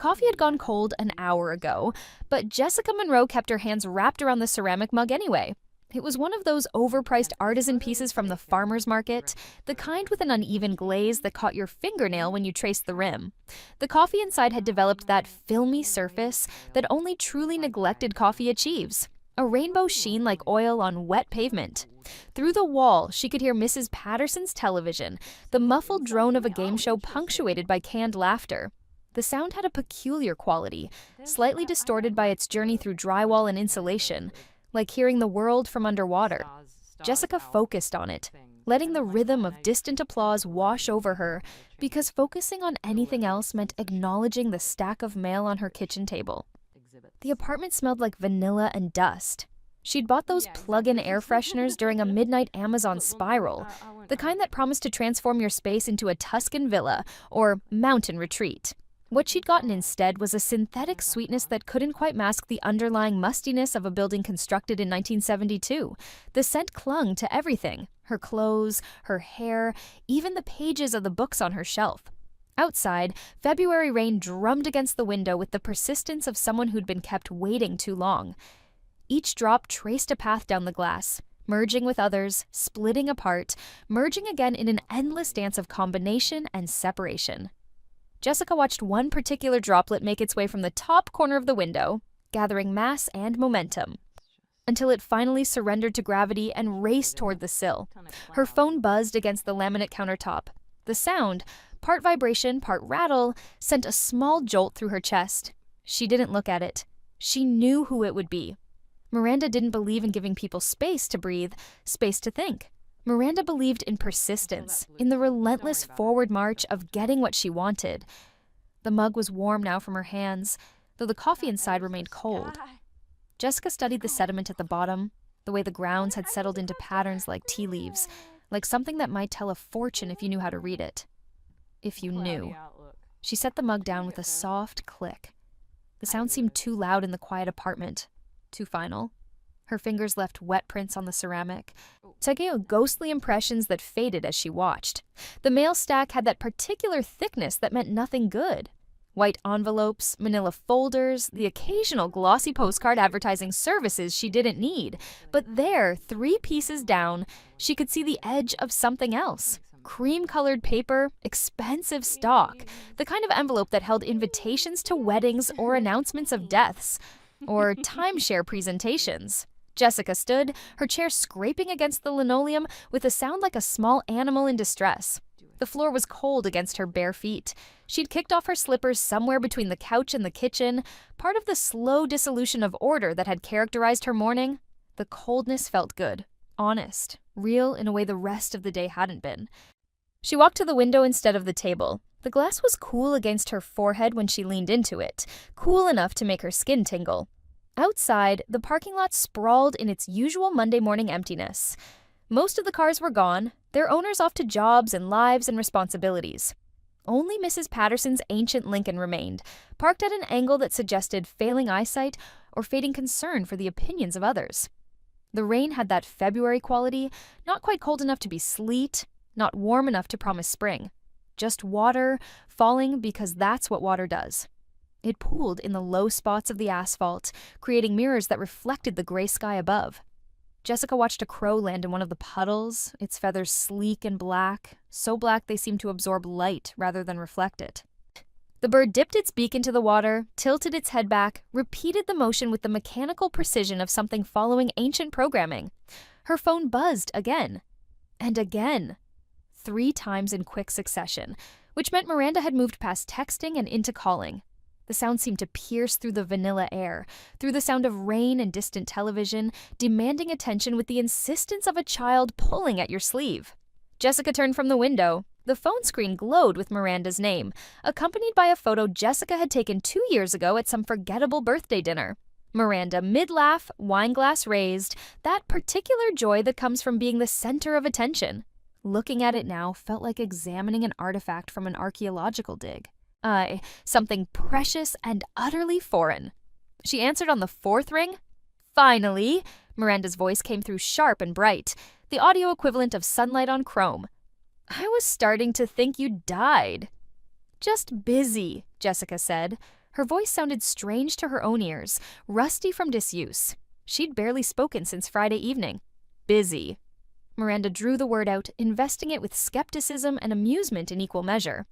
coffee had gone cold an hour ago, but Jessica Monroe kept her hands wrapped around the ceramic mug anyway. It was one of those overpriced artisan pieces from the farmer's market, the kind with an uneven glaze that caught your fingernail when you traced the rim. The coffee inside had developed that filmy surface that only truly neglected coffee achieves, a rainbow sheen like oil on wet pavement. Through the wall, she could hear Mrs. Patterson's television, the muffled drone of a game show punctuated by canned laughter. The sound had a peculiar quality, slightly distorted by its journey through drywall and insulation, like hearing the world from underwater. Jessica focused on it, letting the rhythm of distant applause wash over her, because focusing on anything else meant acknowledging the stack of mail on her kitchen table. The apartment smelled like vanilla and dust. She'd bought those plug-in air fresheners during a midnight Amazon spiral, the kind that promised to transform your space into a Tuscan villa or mountain retreat. What she'd gotten instead was a synthetic sweetness that couldn't quite mask the underlying mustiness of a building constructed in 1972. The scent clung to everything: her clothes, her hair, even the pages of the books on her shelf. Outside, February rain drummed against the window with the persistence of someone who'd been kept waiting too long. Each drop traced a path down the glass, merging with others, splitting apart, merging again in an endless dance of combination and separation. Jessica watched one particular droplet make its way from the top corner of the window, gathering mass and momentum, until it finally surrendered to gravity and raced toward the sill. Her phone buzzed against the laminate countertop. The sound, part vibration, part rattle, sent a small jolt through her chest. She didn't look at it. She knew who it would be. Miranda didn't believe in giving people space to breathe, space to think. Miranda believed in persistence, in the relentless forward march of getting what she wanted. The mug was warm now from her hands, though the coffee inside remained cold. Jessica studied the sediment at the bottom, the way the grounds had settled into patterns like tea leaves, like something that might tell a fortune if you knew how to read it. If you knew. She set the mug down with a soft click. The sound seemed too loud in the quiet apartment, too final. Her fingers left wet prints on the ceramic, taking out ghostly impressions that faded as she watched. The mail stack had that particular thickness that meant nothing good. White envelopes, manila folders, the occasional glossy postcard advertising services she didn't need. But there, 3 pieces down, she could see the edge of something else. Cream-colored paper, expensive stock, the kind of envelope that held invitations to weddings or announcements of deaths, or timeshare presentations. Jessica stood, her chair scraping against the linoleum with a sound like a small animal in distress. The floor was cold against her bare feet. She'd kicked off her slippers somewhere between the couch and the kitchen, part of the slow dissolution of order that had characterized her morning. The coldness felt good, honest, real in a way the rest of the day hadn't been. She walked to the window instead of the table. The glass was cool against her forehead when she leaned into it, cool enough to make her skin tingle. Outside, the parking lot sprawled in its usual Monday morning emptiness. Most of the cars were gone, their owners off to jobs and lives and responsibilities. Only Mrs. Patterson's ancient Lincoln remained, parked at an angle that suggested failing eyesight or fading concern for the opinions of others. The rain had that February quality, not quite cold enough to be sleet, not warm enough to promise spring. Just water, falling because that's what water does. It pooled in the low spots of the asphalt, creating mirrors that reflected the gray sky above. Jessica watched a crow land in one of the puddles, its feathers sleek and black, so black they seemed to absorb light rather than reflect it. The bird dipped its beak into the water, tilted its head back, repeated the motion with the mechanical precision of something following ancient programming. Her phone buzzed again. And again. 3 times in quick succession, which meant Miranda had moved past texting and into calling. The sound seemed to pierce through the vanilla air, through the sound of rain and distant television, demanding attention with the insistence of a child pulling at your sleeve. Jessica turned from the window. The phone screen glowed with Miranda's name, accompanied by a photo Jessica had taken 2 years ago at some forgettable birthday dinner. Miranda mid-laugh, wine glass raised, that particular joy that comes from being the center of attention. Looking at it now felt like examining an artifact from an archaeological dig. Aye, something precious and utterly foreign. She answered on the 4th ring. Finally, Miranda's voice came through sharp and bright, the audio equivalent of sunlight on chrome. I was starting to think you died. Just busy, Jessica said, Her voice sounded strange to her own ears, rusty from disuse. She'd barely spoken since Friday evening. Busy. Miranda drew the word out, investing it with skepticism and amusement in equal measure.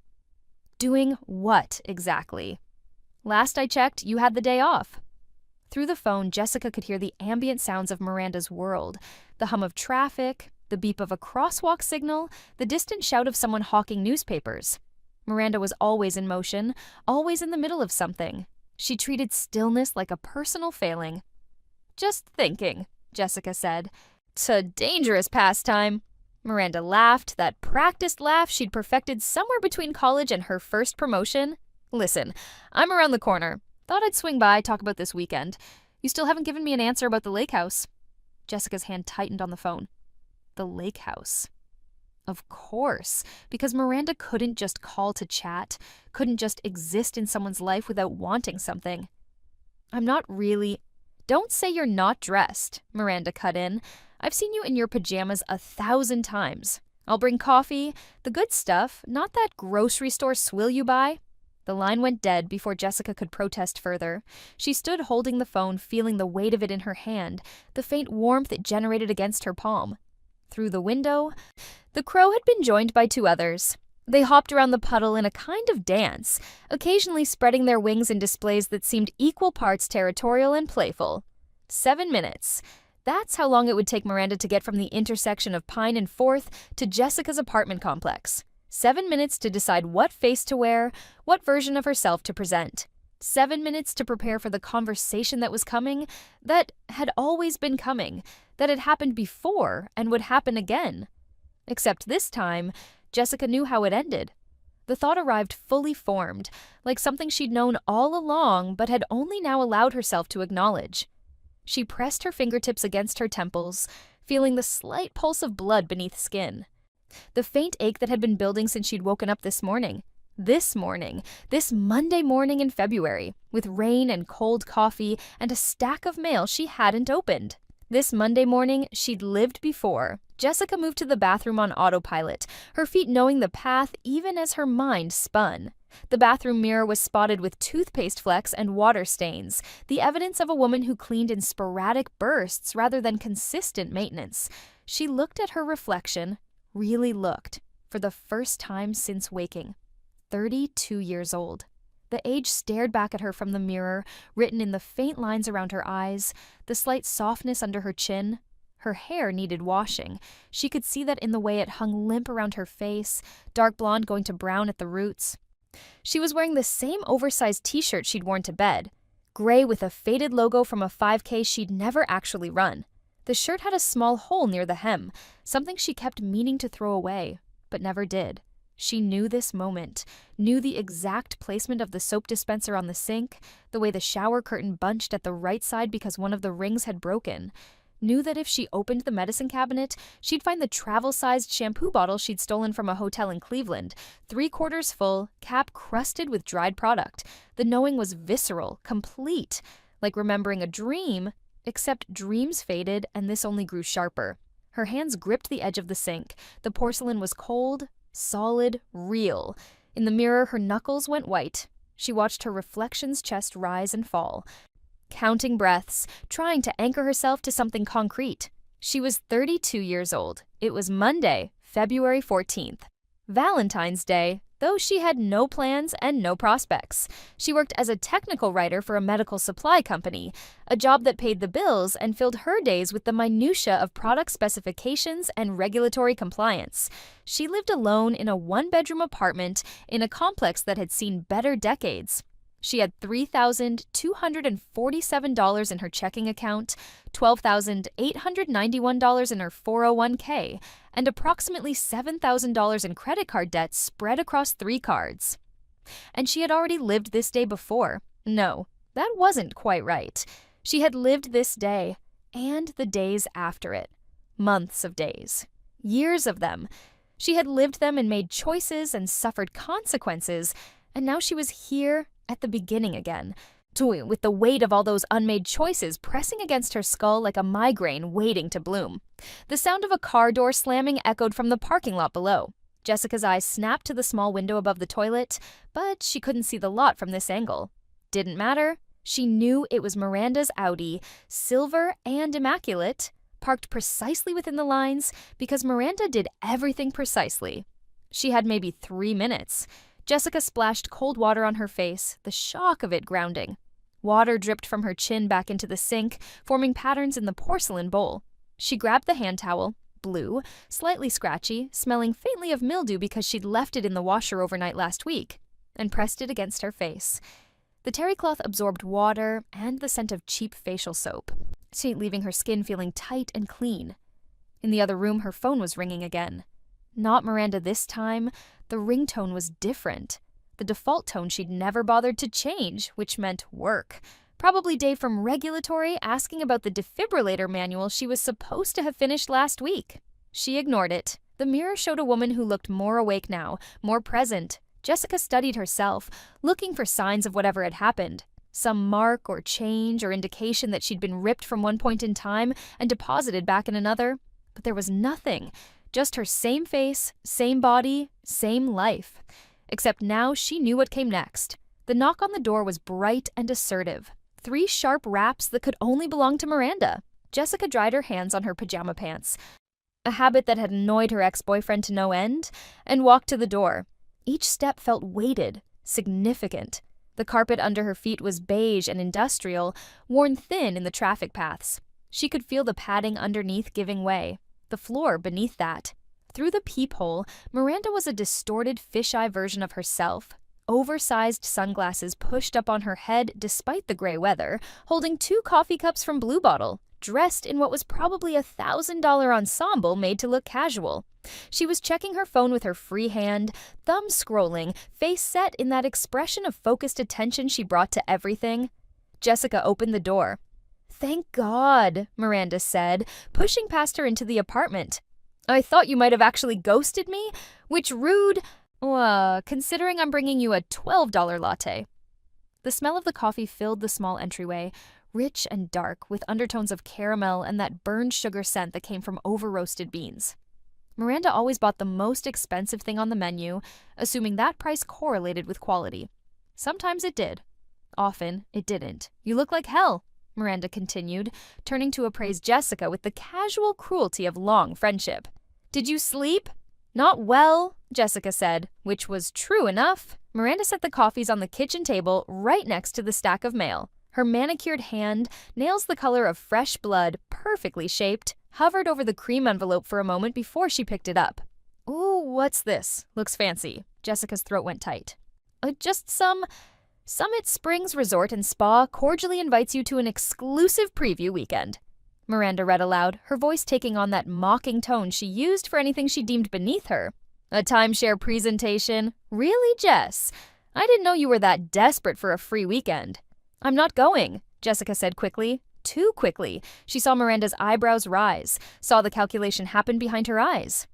Doing what exactly? Last I checked, you had the day off. Through the phone, Jessica could hear the ambient sounds of Miranda's world, the hum of traffic, the beep of a crosswalk signal, the distant shout of someone hawking newspapers. Miranda was always in motion, always in the middle of something. She treated stillness like a personal failing. Just thinking, Jessica said. "'It's a dangerous pastime." Miranda laughed, that practiced laugh she'd perfected somewhere between college and her first promotion. "Listen, I'm around the corner. Thought I'd swing by, talk about this weekend. You still haven't given me an answer about the lake house." Jessica's hand tightened on the phone. The lake house. Of course, because Miranda couldn't just call to chat, couldn't just exist in someone's life without wanting something. "I'm not really—" "Don't say you're not dressed," Miranda cut in. "I've seen you in your pajamas 1,000 times. I'll bring coffee, the good stuff, not that grocery store swill you buy." The line went dead before Jessica could protest further. She stood holding the phone, feeling the weight of it in her hand, the faint warmth it generated against her palm. Through the window, the crow had been joined by 2 others. They hopped around the puddle in a kind of dance, occasionally spreading their wings in displays that seemed equal parts territorial and playful. 7 minutes. That's how long it would take Miranda to get from the intersection of Pine and 4th to Jessica's apartment complex. 7 minutes to decide what face to wear, what version of herself to present. 7 minutes to prepare for the conversation that was coming, that had always been coming, that had happened before and would happen again. Except this time, Jessica knew how it ended. The thought arrived fully formed, like something she'd known all along but had only now allowed herself to acknowledge. She pressed her fingertips against her temples, feeling the slight pulse of blood beneath skin. The faint ache that had been building since she'd woken up this morning, this Monday morning in February, with rain and cold coffee and a stack of mail she hadn't opened. This Monday morning she'd lived before. Jessica moved to the bathroom on autopilot, her feet knowing the path even as her mind spun. The bathroom mirror was spotted with toothpaste flecks and water stains, the evidence of a woman who cleaned in sporadic bursts rather than consistent maintenance. She looked at her reflection, really looked, for the first time since waking. 32 years old. The age stared back at her from the mirror, written in the faint lines around her eyes, the slight softness under her chin. Her hair needed washing. She could see that in the way it hung limp around her face, dark blonde going to brown at the roots. She was wearing the same oversized t-shirt she'd worn to bed, gray with a faded logo from a 5K she'd never actually run. The shirt had a small hole near the hem, something she kept meaning to throw away, but never did. She knew this moment, knew the exact placement of the soap dispenser on the sink, the way the shower curtain bunched at the right side because one of the rings had broken, knew that if she opened the medicine cabinet, she'd find the travel-sized shampoo bottle she'd stolen from a hotel in Cleveland, 3/4 full, cap crusted with dried product. The knowing was visceral, complete, like remembering a dream, except dreams faded and this only grew sharper. Her hands gripped the edge of the sink. The porcelain was cold, solid, real. In the mirror, her knuckles went white. She watched her reflection's chest rise and fall, counting breaths, trying to anchor herself to something concrete. She was 32 years old. It was Monday, February 14th. Valentine's Day, though she had no plans and no prospects. She worked as a technical writer for a medical supply company, a job that paid the bills and filled her days with the minutiae of product specifications and regulatory compliance. She lived alone in a 1-bedroom apartment in a complex that had seen better decades. She had $3,247 in her checking account, $12,891 in her 401k, and approximately $7,000 in credit card debt spread across 3 cards. And she had already lived this day before. No, that wasn't quite right. She had lived this day, and the days after it. Months of days. Years of them. She had lived them and made choices and suffered consequences, and now she was here at the beginning again, with the weight of all those unmade choices pressing against her skull like a migraine waiting to bloom. The sound of a car door slamming echoed from the parking lot below. Jessica's eyes snapped to the small window above the toilet, but she couldn't see the lot from this angle. didn't matter. She knew it was Miranda's Audi, silver and immaculate, parked precisely within the lines because Miranda did everything precisely. She had maybe 3 minutes. Jessica splashed cold water on her face, the shock of it grounding. Water dripped from her chin back into the sink, forming patterns in the porcelain bowl. She grabbed the hand towel, blue, slightly scratchy, smelling faintly of mildew because she'd left it in the washer overnight last week, and pressed it against her face. The terry cloth absorbed water and the scent of cheap facial soap, leaving her skin feeling tight and clean. In the other room, her phone was ringing again. Not Miranda this time. The ringtone was different. The default tone she'd never bothered to change, which meant work. Probably Dave from Regulatory asking about the defibrillator manual she was supposed to have finished last week. She ignored it. The mirror showed a woman who looked more awake now, more present. Jessica studied herself, looking for signs of whatever had happened. Some mark or change or indication that she'd been ripped from one point in time and deposited back in another. But there was nothing. Just her same face, same body, same life. Except now she knew what came next. The knock on the door was bright and assertive. 3 sharp raps that could only belong to Miranda. Jessica dried her hands on her pajama pants, a habit that had annoyed her ex-boyfriend to no end, and walked to the door. Each step felt weighted, significant. The carpet under her feet was beige and industrial, worn thin in the traffic paths. She could feel the padding underneath giving way, the floor beneath that. Through the peephole, Miranda was a distorted fisheye version of herself, oversized sunglasses pushed up on her head despite the gray weather, holding 2 coffee cups from Blue Bottle, dressed in what was probably a $1,000 ensemble made to look casual. She was checking her phone with her free hand, thumb scrolling, face set in that expression of focused attention she brought to everything. Jessica opened the door. "Thank God," Miranda said, pushing past her into the apartment. "I thought you might have actually ghosted me, which rude, considering I'm bringing you a $12 latte." The smell of the coffee filled the small entryway, rich and dark, with undertones of caramel and that burned sugar scent that came from over-roasted beans. Miranda always bought the most expensive thing on the menu, assuming that price correlated with quality. Sometimes it did. Often, it didn't. "You look like hell," Miranda continued, turning to appraise Jessica with the casual cruelty of long friendship. "Did you sleep?" "Not well," Jessica said, which was true enough. Miranda set the coffees on the kitchen table right next to the stack of mail. Her manicured hand, nails the color of fresh blood, perfectly shaped, hovered over the cream envelope for a moment before she picked it up. "Ooh, what's this? Looks fancy." Jessica's throat went tight. Just some Summit Springs Resort and Spa cordially invites you to an exclusive preview weekend." Miranda read aloud, her voice taking on that mocking tone she used for anything she deemed beneath her. "A timeshare presentation? Really, Jess? I didn't know you were that desperate for a free weekend." "I'm not going," Jessica said quickly. Too quickly. She saw Miranda's eyebrows rise, saw the calculation happen behind her eyes.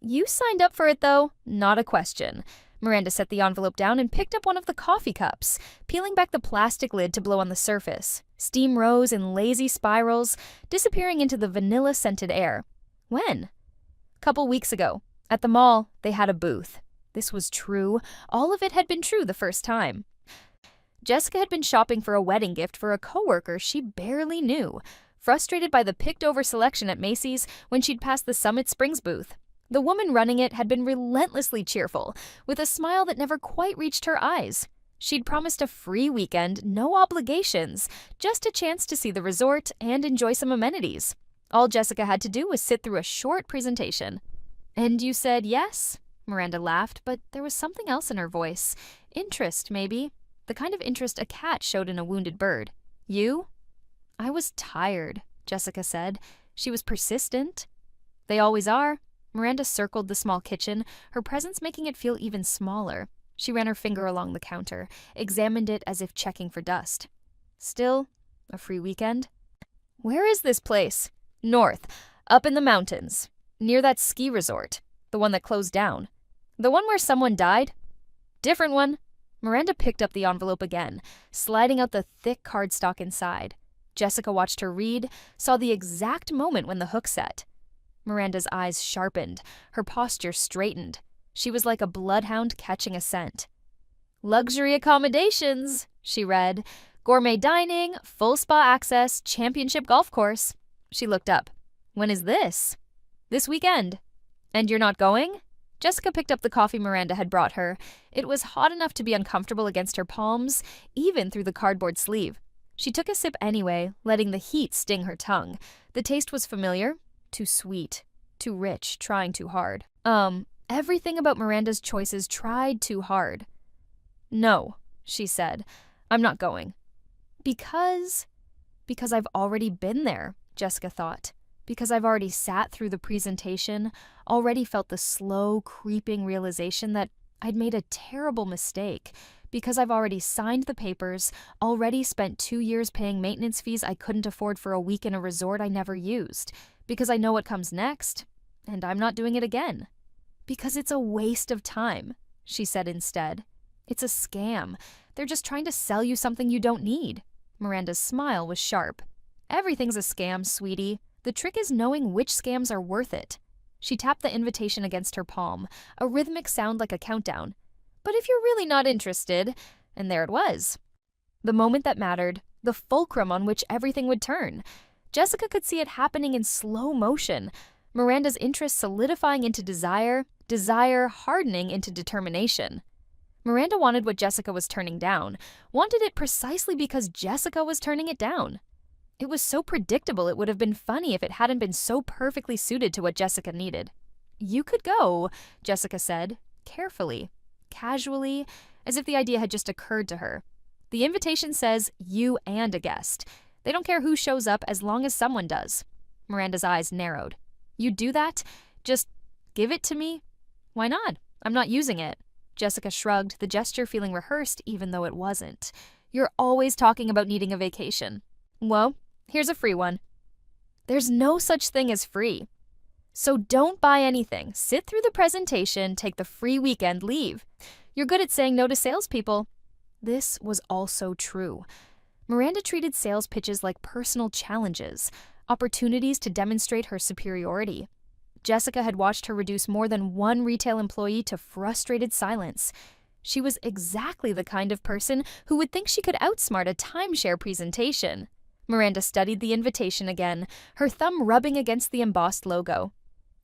"You signed up for it, though. Not a question." Miranda set the envelope down and picked up one of the coffee cups, peeling back the plastic lid to blow on the surface. Steam rose in lazy spirals, disappearing into the vanilla-scented air. When? "Couple weeks ago. At the mall, they had a booth." This was true. All of it had been true the first time. Jessica had been shopping for a wedding gift for a coworker she barely knew, frustrated by the picked-over selection at Macy's when she'd passed the Summit Springs booth. The woman running it had been relentlessly cheerful, with a smile that never quite reached her eyes. She'd promised a free weekend, no obligations, just a chance to see the resort and enjoy some amenities. All Jessica had to do was sit through a short presentation. "And you said yes?" Miranda laughed, but there was something else in her voice. Interest, maybe. The kind of interest a cat showed in a wounded bird. "You?" "I was tired," Jessica said. She was persistent. "They always are." Miranda circled the small kitchen, her presence making it feel even smaller. She ran her finger along the counter, examined it as if checking for dust. "Still, a free weekend?" "Where is this place?" "North, up in the mountains, near that ski resort. The one that closed down." "The one where someone died?" "Different one." Miranda picked up the envelope again, sliding out the thick cardstock inside. Jessica watched her read, saw the exact moment when the hook set. Miranda's eyes sharpened, her posture straightened. She was like a bloodhound catching a scent. Luxury accommodations, she read. Gourmet dining, full spa access, championship golf course. She looked up. When is this? This weekend. And you're not going? Jessica picked up the coffee Miranda had brought her. It was hot enough to be uncomfortable against her palms, even through the cardboard sleeve. She took a sip anyway, letting the heat sting her tongue. The taste was familiar, too sweet, too rich, trying too hard. Everything about Miranda's choices tried too hard. No, she said. I'm not going. Because I've already been there, Jessica thought. Because I've already sat through the presentation, already felt the slow, creeping realization that I'd made a terrible mistake. Because I've already signed the papers, already spent 2 years paying maintenance fees I couldn't afford for a week in a resort I never used. Because I know what comes next, and I'm not doing it again. Because it's a waste of time, she said instead. It's a scam. They're just trying to sell you something you don't need. Miranda's smile was sharp. Everything's a scam, sweetie. The trick is knowing which scams are worth it. She tapped the invitation against her palm, a rhythmic sound like a countdown. But if you're really not interested, and there it was. The moment that mattered, the fulcrum on which everything would turn. Jessica could see it happening in slow motion. Miranda's interest solidifying into desire, desire hardening into determination. Miranda wanted what Jessica was turning down, wanted it precisely because Jessica was turning it down. It was so predictable it would have been funny if it hadn't been so perfectly suited to what Jessica needed. You could go, Jessica said, carefully, casually, as if the idea had just occurred to her. The invitation says you and a guest. They don't care who shows up as long as someone does. Miranda's eyes narrowed. You'd do that? Just give it to me? Why not? I'm not using it. Jessica shrugged, the gesture feeling rehearsed even though it wasn't. You're always talking about needing a vacation. Well, here's a free one. There's no such thing as free. So don't buy anything. Sit through the presentation, take the free weekend, leave. You're good at saying no to salespeople. This was also true. Miranda treated sales pitches like personal challenges, opportunities to demonstrate her superiority. Jessica had watched her reduce more than one retail employee to frustrated silence. She was exactly the kind of person who would think she could outsmart a timeshare presentation. Miranda studied the invitation again, her thumb rubbing against the embossed logo.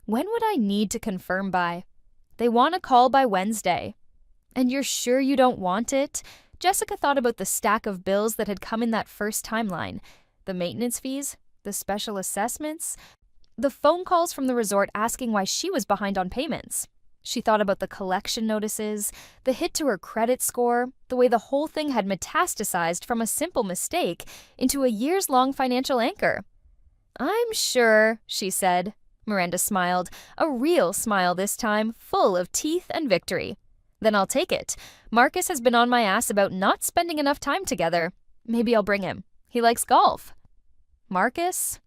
When would I need to confirm by? They want a call by Wednesday. And you're sure you don't want it? Jessica thought about the stack of bills that had come in that first timeline. The maintenance fees, the special assessments, the phone calls from the resort asking why she was behind on payments. She thought about the collection notices, the hit to her credit score, the way the whole thing had metastasized from a simple mistake into a years-long financial anchor. I'm sure, she said. Miranda smiled, a real smile this time, full of teeth and victory. Then I'll take it. Marcus has been on my ass about not spending enough time together. Maybe I'll bring him. He likes golf. Marcus?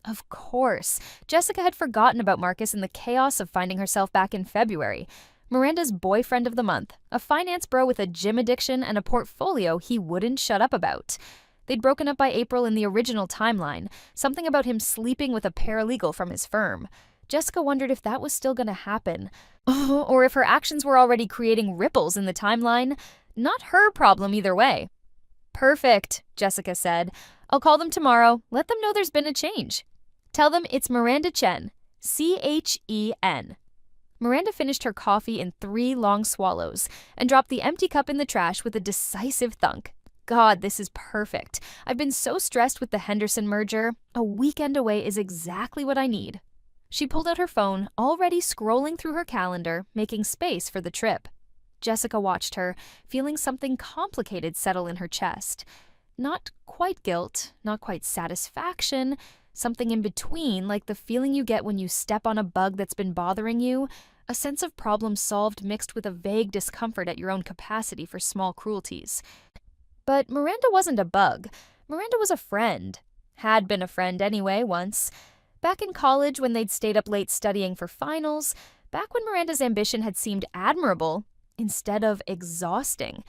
Of course. Jessica had forgotten about Marcus in the chaos of finding herself back in February. Miranda's boyfriend of the month, a finance bro with a gym addiction and a portfolio he wouldn't shut up about. They'd broken up by April in the original timeline, something about him sleeping with a paralegal from his firm. Jessica wondered if that was still going to happen, or if her actions were already creating ripples in the timeline. Not her problem either way. Perfect, Jessica said. I'll call them tomorrow. Let them know there's been a change. Tell them it's Miranda Chen, Chen. Miranda finished her coffee in 3 long swallows and dropped the empty cup in the trash with a decisive thunk. God, this is perfect. I've been so stressed with the Henderson merger. A weekend away is exactly what I need. She pulled out her phone, already scrolling through her calendar, making space for the trip. Jessica watched her, feeling something complicated settle in her chest. Not quite guilt, not quite satisfaction, something in between, like the feeling you get when you step on a bug that's been bothering you, a sense of problem solved mixed with a vague discomfort at your own capacity for small cruelties. But Miranda wasn't a bug. Miranda was a friend. Had been a friend anyway, once. Back in college when they'd stayed up late studying for finals, back when Miranda's ambition had seemed admirable instead of exhausting.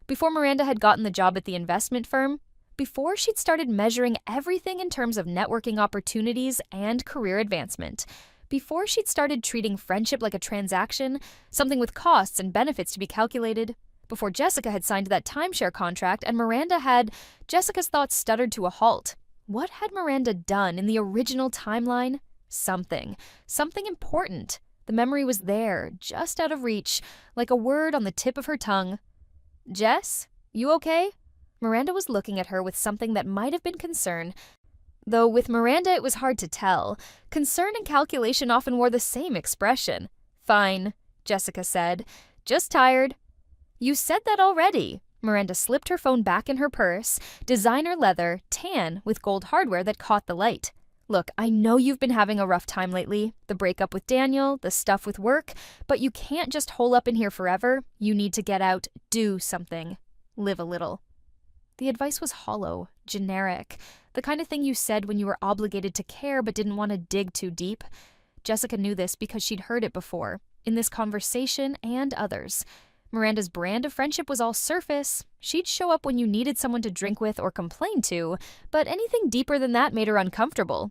Before Miranda had gotten the job at the investment firm, before she'd started measuring everything in terms of networking opportunities and career advancement, before she'd started treating friendship like a transaction, something with costs and benefits to be calculated, Before Jessica had signed that timeshare contract and Miranda had, Jessica's thoughts stuttered to a halt. What had Miranda done in the original timeline? Something important. The memory was there, just out of reach, like a word on the tip of her tongue. "Jess, you okay?" Miranda was looking at her with something that might have been concern, though with Miranda it was hard to tell. Concern and calculation often wore the same expression. "Fine," Jessica said. "Just tired." "You said that already." Miranda slipped her phone back in her purse, designer leather, tan, with gold hardware that caught the light. "Look, I know you've been having a rough time lately, the breakup with Daniel, the stuff with work, but you can't just hole up in here forever. You need to get out, do something, live a little." The advice was hollow, generic, the kind of thing you said when you were obligated to care but didn't want to dig too deep. Jessica knew this because she'd heard it before, in this conversation and others. Miranda's brand of friendship was all surface. She'd show up when you needed someone to drink with or complain to, but anything deeper than that made her uncomfortable.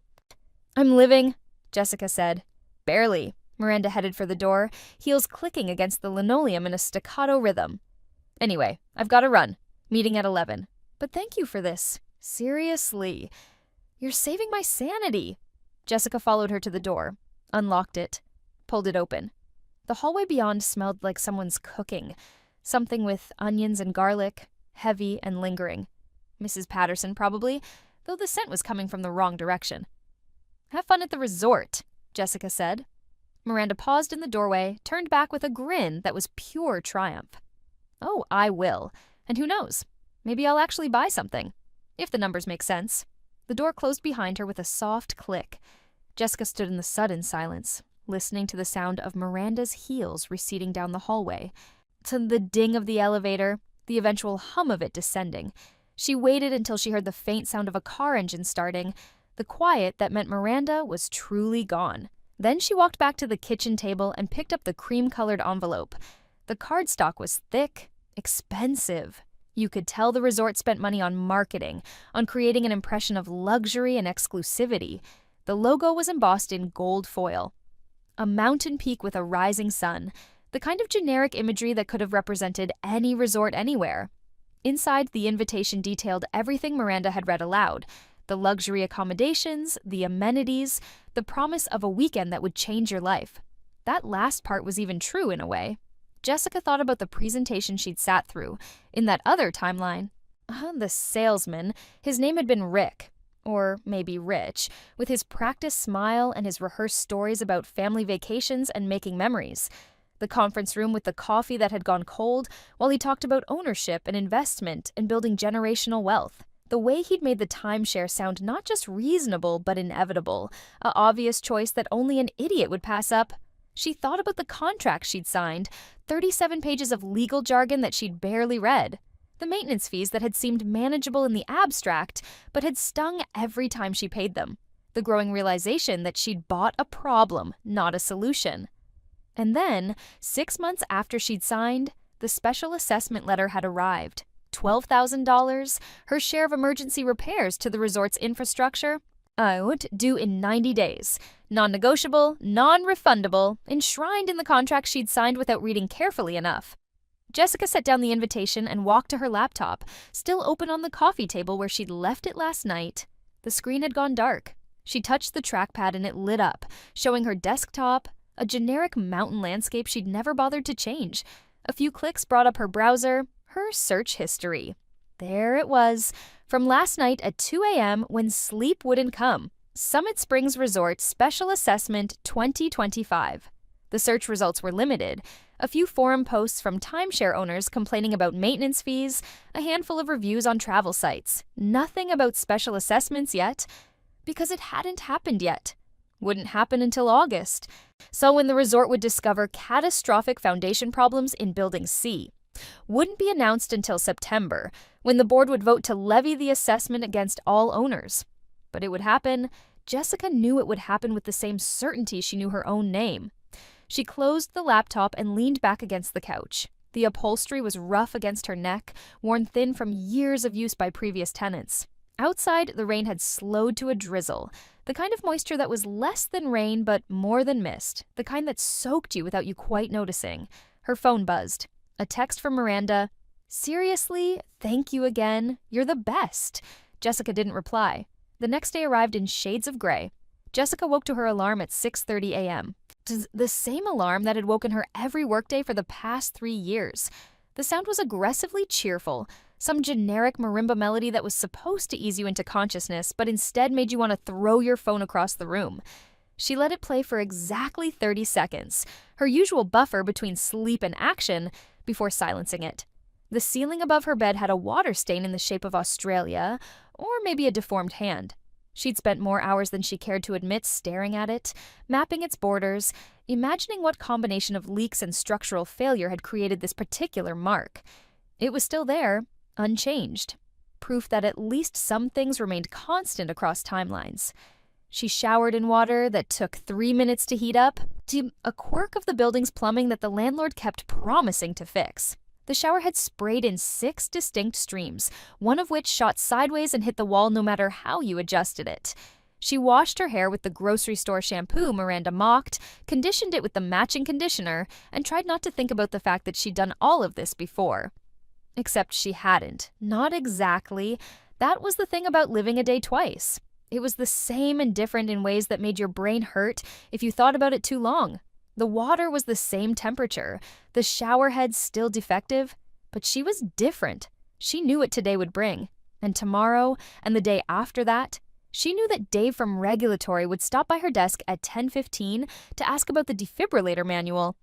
"I'm living," Jessica said. "Barely." Miranda headed for the door, heels clicking against the linoleum in a staccato rhythm. "Anyway, I've got to run. Meeting at 11. But thank you for this. Seriously. You're saving my sanity." Jessica followed her to the door, unlocked it, pulled it open. The hallway beyond smelled like someone's cooking, something with onions and garlic, heavy and lingering. Mrs. Patterson, probably, though the scent was coming from the wrong direction. "Have fun at the resort," Jessica said. Miranda paused in the doorway, turned back with a grin that was pure triumph. "Oh, I will. And who knows? Maybe I'll actually buy something, if the numbers make sense." The door closed behind her with a soft click. Jessica stood in the sudden silence, listening to the sound of Miranda's heels receding down the hallway, to the ding of the elevator, the eventual hum of it descending. She waited until she heard the faint sound of a car engine starting, the quiet that meant Miranda was truly gone. Then she walked back to the kitchen table and picked up the cream-colored envelope. The cardstock was thick, expensive. You could tell the resort spent money on marketing, on creating an impression of luxury and exclusivity. The logo was embossed in gold foil. A mountain peak with a rising sun, the kind of generic imagery that could have represented any resort anywhere. Inside, the invitation detailed everything Miranda had read aloud: the luxury accommodations, the amenities, the promise of a weekend that would change your life. That last part was even true in a way. Jessica thought about the presentation she'd sat through. In that other timeline, the salesman, his name had been Rick. Or maybe Rich, with his practiced smile and his rehearsed stories about family vacations and making memories. The conference room with the coffee that had gone cold while he talked about ownership and investment and building generational wealth. The way he'd made the timeshare sound not just reasonable but inevitable, a obvious choice that only an idiot would pass up. She thought about the contract she'd signed, 37 pages of legal jargon that she'd barely read. The maintenance fees that had seemed manageable in the abstract, but had stung every time she paid them. The growing realization that she'd bought a problem, not a solution. And then, 6 months after she'd signed, the special assessment letter had arrived. $12,000, her share of emergency repairs to the resort's infrastructure, out due in 90 days. Non-negotiable, non-refundable, enshrined in the contract she'd signed without reading carefully enough. Jessica set down the invitation and walked to her laptop, still open on the coffee table where she'd left it last night. The screen had gone dark. She touched the trackpad and it lit up, showing her desktop, a generic mountain landscape she'd never bothered to change. A few clicks brought up her browser, her search history. There it was, from last night at 2 a.m. when sleep wouldn't come. Summit Springs Resort Special Assessment 2025. The search results were limited. A few forum posts from timeshare owners complaining about maintenance fees, a handful of reviews on travel sites. Nothing about special assessments yet, because it hadn't happened yet. Wouldn't happen until August. So when the resort would discover catastrophic foundation problems in Building C. Wouldn't be announced until September, when the board would vote to levy the assessment against all owners. But it would happen. Jessica knew it would happen with the same certainty she knew her own name. She closed the laptop and leaned back against the couch. The upholstery was rough against her neck, worn thin from years of use by previous tenants. Outside, the rain had slowed to a drizzle, the kind of moisture that was less than rain but more than mist, the kind that soaked you without you quite noticing. Her phone buzzed. A text from Miranda, "Seriously? Thank you again. You're the best." Jessica didn't reply. The next day arrived in shades of gray. Jessica woke to her alarm at 6:30 a.m. The same alarm that had woken her every workday for the past 3 years. The sound was aggressively cheerful, some generic marimba melody that was supposed to ease you into consciousness, but instead made you want to throw your phone across the room. She let it play for exactly 30 seconds, her usual buffer between sleep and action, before silencing it. The ceiling above her bed had a water stain in the shape of Australia, or maybe a deformed hand. She'd spent more hours than she cared to admit staring at it, mapping its borders, imagining what combination of leaks and structural failure had created this particular mark. It was still there, unchanged. Proof that at least some things remained constant across timelines. She showered in water that took 3 minutes to heat up, to a quirk of the building's plumbing that the landlord kept promising to fix. The shower had sprayed in 6 distinct streams, one of which shot sideways and hit the wall no matter how you adjusted it. She washed her hair with the grocery store shampoo Miranda mocked, conditioned it with the matching conditioner, and tried not to think about the fact that she'd done all of this before. Except she hadn't. Not exactly. That was the thing about living a day twice. It was the same and different in ways that made your brain hurt if you thought about it too long. The water was the same temperature, the shower head still defective, but she was different. She knew what today would bring. And tomorrow, and the day after that, she knew that Dave from Regulatory would stop by her desk at 10:15 to ask about the defibrillator manual.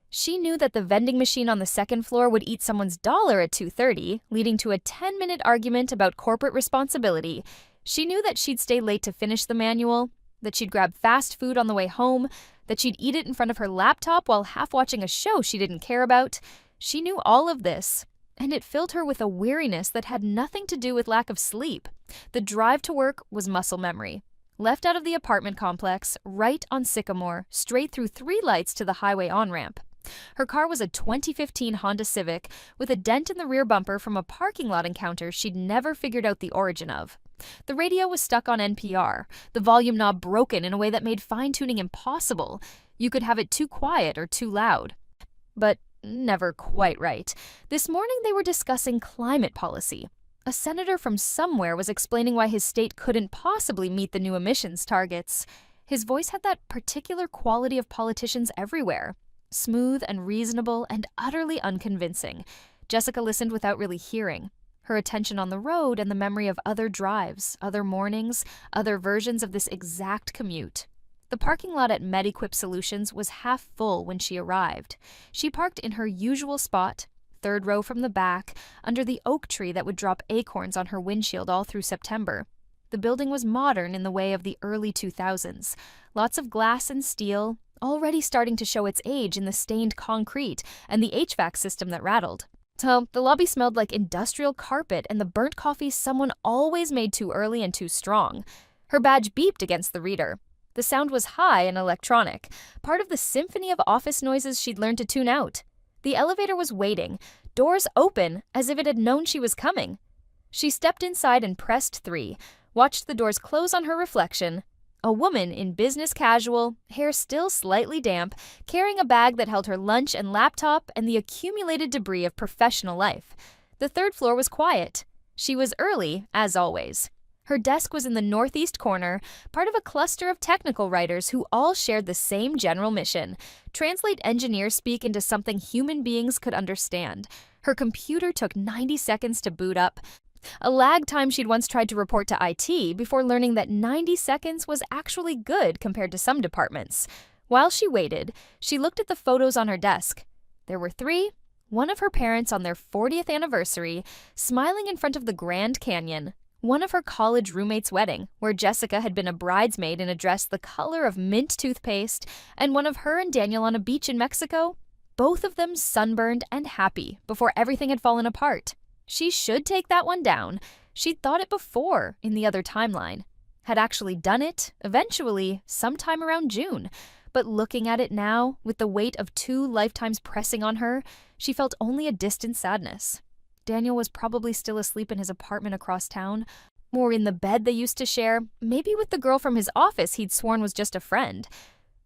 She knew that the vending machine on the second floor would eat someone's dollar at 2:30, leading to a 10-minute argument about corporate responsibility. She knew that she'd stay late to finish the manual, that she'd grab fast food on the way home, that she'd eat it in front of her laptop while half watching a show she didn't care about. She knew all of this, and it filled her with a weariness that had nothing to do with lack of sleep. The drive to work was muscle memory. Left out of the apartment complex, right on Sycamore, straight through 3 lights to the highway on-ramp. Her car was a 2015 Honda Civic with a dent in the rear bumper from a parking lot encounter she'd never figured out the origin of. The radio was stuck on NPR, the volume knob broken in a way that made fine-tuning impossible. You could have it too quiet or too loud. But never quite right. This morning they were discussing climate policy. A senator from somewhere was explaining why his state couldn't possibly meet the new emissions targets. His voice had that particular quality of politicians everywhere. Smooth and reasonable and utterly unconvincing. Jessica listened without really hearing. Her attention on the road and the memory of other drives, other mornings, other versions of this exact commute. The parking lot at MedEquip Solutions was half full when she arrived. She parked in her usual spot, 3rd row from the back, under the oak tree that would drop acorns on her windshield all through September. The building was modern in the way of the early 2000s. Lots of glass and steel, already starting to show its age in the stained concrete and the HVAC system that rattled. So the lobby smelled like industrial carpet and the burnt coffee someone always made too early and too strong. Her badge beeped against the reader. The sound was high and electronic, part of the symphony of office noises she'd learned to tune out. The elevator was waiting, doors open, as if it had known she was coming. She stepped inside and pressed 3, watched the doors close on her reflection. A woman in business casual, hair still slightly damp, carrying a bag that held her lunch and laptop and the accumulated debris of professional life. The 3rd floor was quiet. She was early, as always. Her desk was in the northeast corner, part of a cluster of technical writers who all shared the same general mission: translate engineer speak into something human beings could understand. Her computer took 90 seconds to boot up, a lag time she'd once tried to report to IT before learning that 90 seconds was actually good compared to some departments. While she waited, she looked at the photos on her desk. There were 3, one of her parents on their 40th anniversary, smiling in front of the Grand Canyon, one of her college roommate's wedding, where Jessica had been a bridesmaid in a dress the color of mint toothpaste, and one of her and Daniel on a beach in Mexico, both of them sunburned and happy before everything had fallen apart. She should take that one down. She'd thought it before in the other timeline. Had actually done it, eventually, sometime around June. But looking at it now, with the weight of 2 lifetimes pressing on her, she felt only a distant sadness. Daniel was probably still asleep in his apartment across town, or in the bed they used to share, maybe with the girl from his office he'd sworn was just a friend.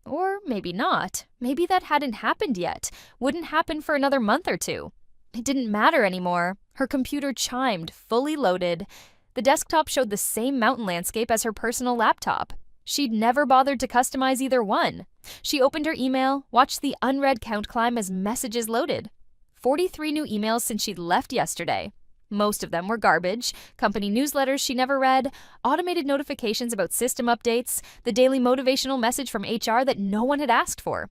Or maybe not. Maybe that hadn't happened yet. Wouldn't happen for another month or two. It didn't matter anymore. Her computer chimed, fully loaded. The desktop showed the same mountain landscape as her personal laptop. She'd never bothered to customize either one. She opened her email, watched the unread count climb as messages loaded. 43 new emails since she'd left yesterday. Most of them were garbage, company newsletters she never read, automated notifications about system updates, the daily motivational message from HR that no one had asked for.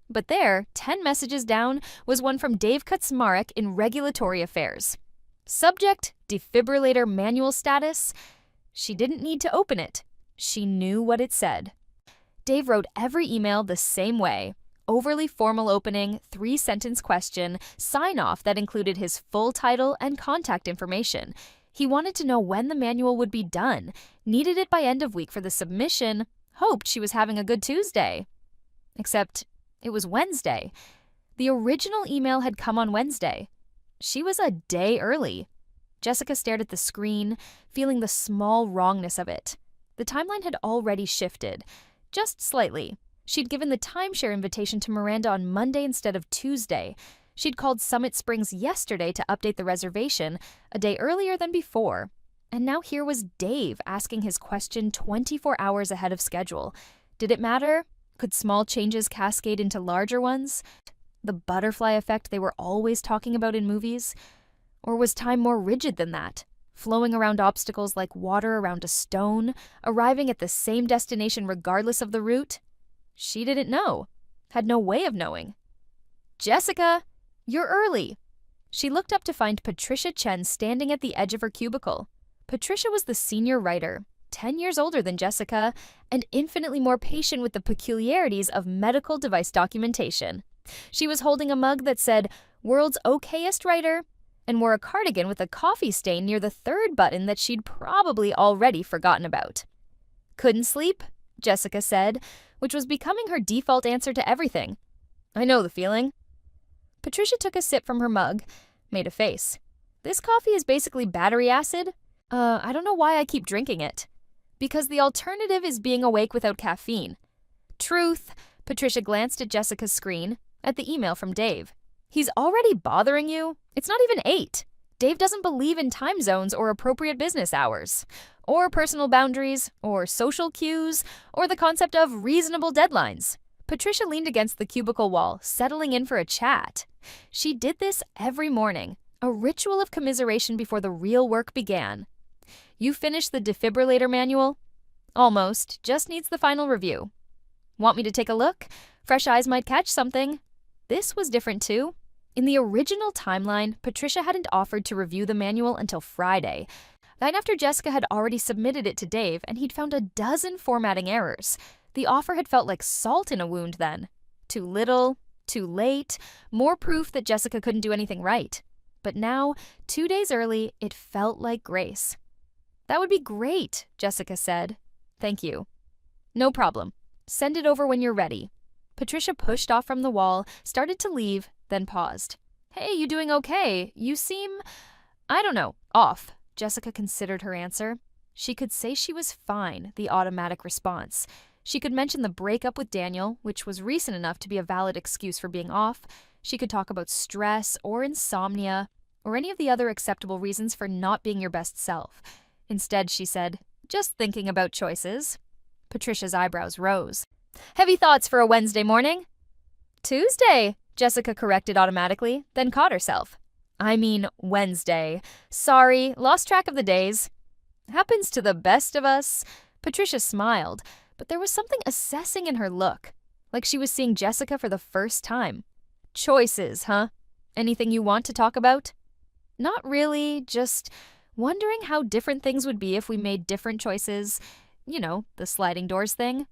But there, 10 messages down, was one from Dave Kaczmarek in Regulatory Affairs. Subject, defibrillator manual status. She didn't need to open it. She knew what it said. Dave wrote every email the same way. Overly formal opening, 3-sentence question, sign-off that included his full title and contact information. He wanted to know when the manual would be done, needed it by end of week for the submission, hoped she was having a good Tuesday. Except it was Wednesday. The original email had come on Wednesday. She was a day early. Jessica stared at the screen, feeling the small wrongness of it. The timeline had already shifted, just slightly. She'd given the timeshare invitation to Miranda on Monday instead of Tuesday. She'd called Summit Springs yesterday to update the reservation, a day earlier than before. And now here was Dave asking his question 24 hours ahead of schedule. Did it matter? Could small changes cascade into larger ones? The butterfly effect they were always talking about in movies? Or was time more rigid than that? Flowing around obstacles like water around a stone, arriving at the same destination regardless of the route? She didn't know, had no way of knowing. "Jessica, you're early." She looked up to find Patricia Chen standing at the edge of her cubicle. Patricia was the senior writer, 10 years older than Jessica, and infinitely more patient with the peculiarities of medical device documentation. She was holding a mug that said, "World's okayest writer," and wore a cardigan with a coffee stain near the third button that she'd probably already forgotten about. "Couldn't sleep?" Jessica said, which was becoming her default answer to everything. "I know the feeling." Patricia took a sip from her mug, made a face. "This coffee is basically battery acid. I don't know why I keep drinking it." "Because the alternative is being awake without caffeine." "Truth." Patricia glanced at Jessica's screen, at the email from Dave. "He's already bothering you? It's not even 8. Dave doesn't believe in time zones or appropriate business hours, or personal boundaries, or social cues, or the concept of reasonable deadlines." Patricia leaned against the cubicle wall, settling in for a chat. She did this every morning, a ritual of commiseration before the real work began. "You finished the defibrillator manual?" "Almost. Just needs the final review." "Want me to take a look? Fresh eyes might catch something." This was different too. In the original timeline, Patricia hadn't offered to review the manual until Friday. Night after Jessica had already submitted it to Dave, and he'd found a dozen formatting errors. The offer had felt like salt in a wound then. Too little, too late, more proof that Jessica couldn't do anything right. But now, 2 days early, it felt like grace. "That would be great," Jessica said. "Thank you." "No problem. Send it over when you're ready." Patricia pushed off from the wall, started to leave, then paused. "Hey, you doing okay? You seem, I don't know, off." Jessica considered her answer. She could say she was fine, the automatic response. She could mention the breakup with Daniel, which was recent enough to be a valid excuse for being off. She could talk about stress or insomnia, or any of the other acceptable reasons for not being your best self. Instead, she said, "Just thinking about choices." Patricia's eyebrows rose. "Heavy thoughts for a Wednesday morning?" "Tuesday," Jessica corrected automatically, then caught herself. "I mean Wednesday. Sorry, lost track of the days." "Happens to the best of us." Patricia smiled, but there was something assessing in her look, like she was seeing Jessica for the first time. "Choices, huh? Anything you want to talk about?" "Not really, just wondering how different things would be if we made different choices. You know, the sliding doors thing."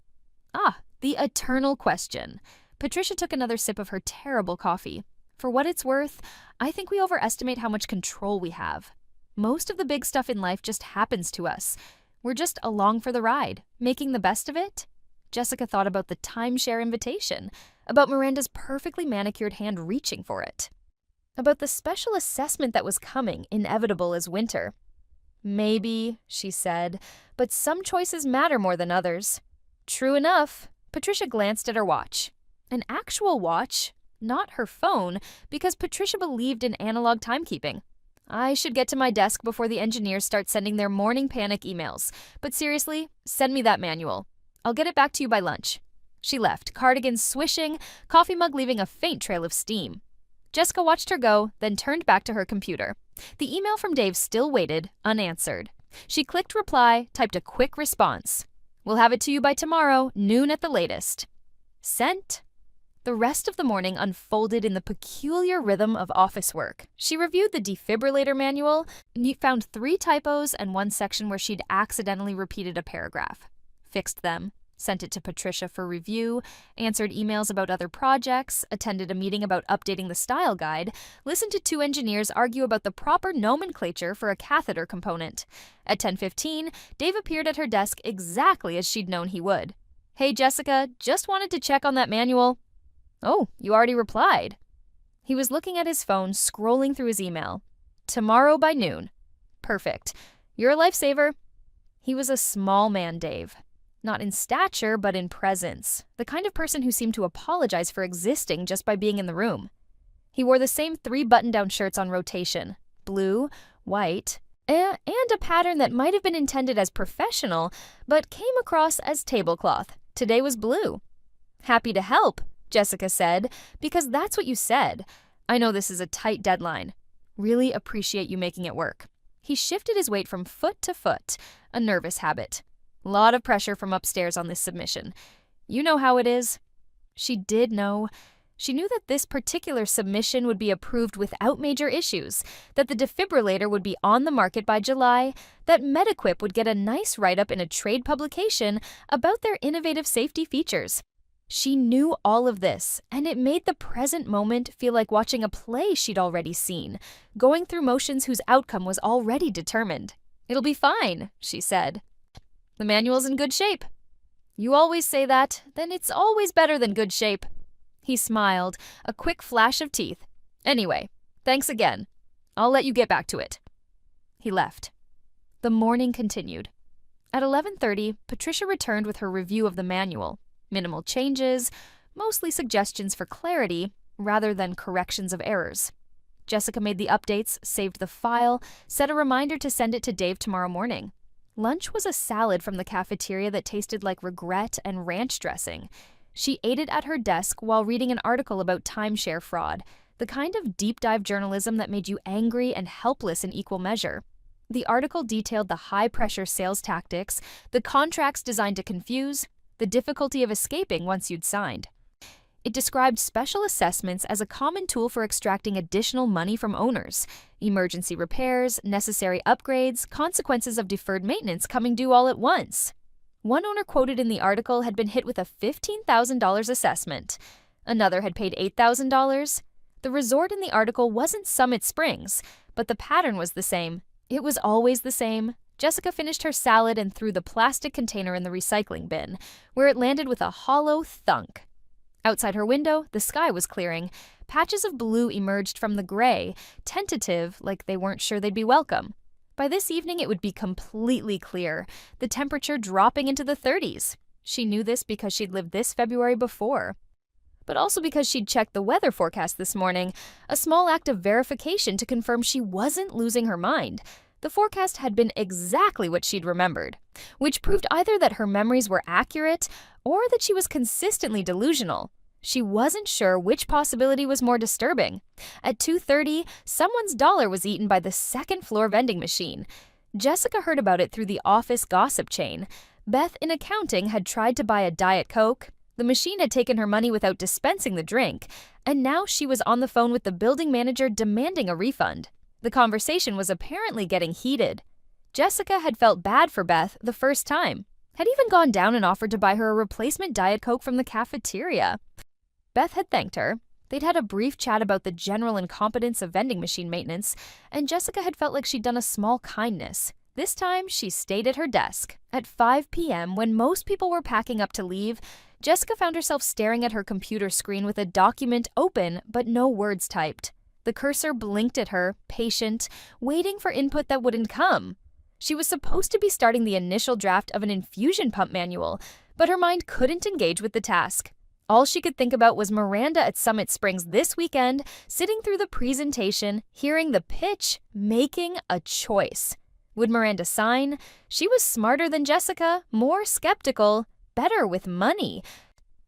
"Ah, the eternal question." Patricia took another sip of her terrible coffee. "For what it's worth, I think we overestimate how much control we have. Most of the big stuff in life just happens to us. We're just along for the ride, making the best of it." Jessica thought about the timeshare invitation, about Miranda's perfectly manicured hand reaching for it, about the special assessment that was coming, inevitable as winter. "Maybe," she said, "but some choices matter more than others." "True enough." Patricia glanced at her watch. An actual watch, not her phone, because Patricia believed in analog timekeeping. I should get to my desk before the engineers start sending their morning panic emails. But seriously, send me that manual. I'll get it back to you by lunch. She left, cardigan swishing, coffee mug leaving a faint trail of steam. Jessica watched her go, then turned back to her computer. The email from Dave still waited, unanswered. She clicked reply, typed a quick response. We'll have it to you by tomorrow, noon at the latest. Sent. The rest of the morning unfolded in the peculiar rhythm of office work. She reviewed the defibrillator manual, found 3 typos and 1 section where she'd accidentally repeated a paragraph. Fixed them, sent it to Patricia for review, answered emails about other projects, attended a meeting about updating the style guide, listened to 2 engineers argue about the proper nomenclature for a catheter component. At 10:15, Dave appeared at her desk exactly as she'd known he would. Hey Jessica, just wanted to check on that manual. Oh, you already replied. He was looking at his phone, scrolling through his email. Tomorrow by noon. Perfect. You're a lifesaver. He was a small man, Dave. Not in stature, but in presence. The kind of person who seemed to apologize for existing just by being in the room. He wore the same 3 button-down shirts on rotation. Blue, white, and a pattern that might have been intended as professional, but came across as tablecloth. Today was blue. Happy to help, Jessica said, because that's what you said. I know this is a tight deadline. Really appreciate you making it work. He shifted his weight from foot to foot, a nervous habit. Lot of pressure from upstairs on this submission. You know how it is. She did know. She knew that this particular submission would be approved without major issues, that the defibrillator would be on the market by July, that MediQuip would get a nice write-up in a trade publication about their innovative safety features. She knew all of this, and it made the present moment feel like watching a play she'd already seen, going through motions whose outcome was already determined. It'll be fine, she said. The manual's in good shape. You always say that, then it's always better than good shape. He smiled, a quick flash of teeth. Anyway, thanks again. I'll let you get back to it. He left. The morning continued. At 11:30, Patricia returned with her review of the manual. Minimal changes, mostly suggestions for clarity rather than corrections of errors. Jessica made the updates, saved the file, set a reminder to send it to Dave tomorrow morning. Lunch was a salad from the cafeteria that tasted like regret and ranch dressing. She ate it at her desk while reading an article about timeshare fraud, the kind of deep-dive journalism that made you angry and helpless in equal measure. The article detailed the high-pressure sales tactics, the contracts designed to confuse, the difficulty of escaping once you'd signed. It described special assessments as a common tool for extracting additional money from owners, emergency repairs, necessary upgrades, consequences of deferred maintenance coming due all at once. One owner quoted in the article had been hit with a $15,000 assessment. Another had paid $8,000. The resort in the article wasn't Summit Springs, but the pattern was the same. It was always the same. Jessica finished her salad and threw the plastic container in the recycling bin, where it landed with a hollow thunk. Outside her window, the sky was clearing. Patches of blue emerged from the gray, tentative, like they weren't sure they'd be welcome. By this evening, it would be completely clear, the temperature dropping into the 30s. She knew this because she'd lived this February before. But also because she'd checked the weather forecast this morning, a small act of verification to confirm she wasn't losing her mind. The forecast had been exactly what she'd remembered, which proved either that her memories were accurate or that she was consistently delusional. She wasn't sure which possibility was more disturbing. At 2:30, someone's dollar was eaten by the second-floor vending machine. Jessica heard about it through the office gossip chain. Beth in accounting had tried to buy a Diet Coke. The machine had taken her money without dispensing the drink, and now she was on the phone with the building manager demanding a refund. The conversation was apparently getting heated. Jessica had felt bad for Beth the first time, had even gone down and offered to buy her a replacement Diet Coke from the cafeteria. Beth had thanked her. They'd had a brief chat about the general incompetence of vending machine maintenance, and Jessica had felt like she'd done a small kindness. This time, she stayed at her desk. At 5 p.m., when most people were packing up to leave, Jessica found herself staring at her computer screen with a document open but no words typed. The cursor blinked at her, patient, waiting for input that wouldn't come. She was supposed to be starting the initial draft of an infusion pump manual, But her mind couldn't engage with the task. All she could think about was Miranda at Summit Springs this weekend, sitting through the presentation, hearing the pitch, making a choice. Would Miranda sign? She was smarter than Jessica, more skeptical, better with money.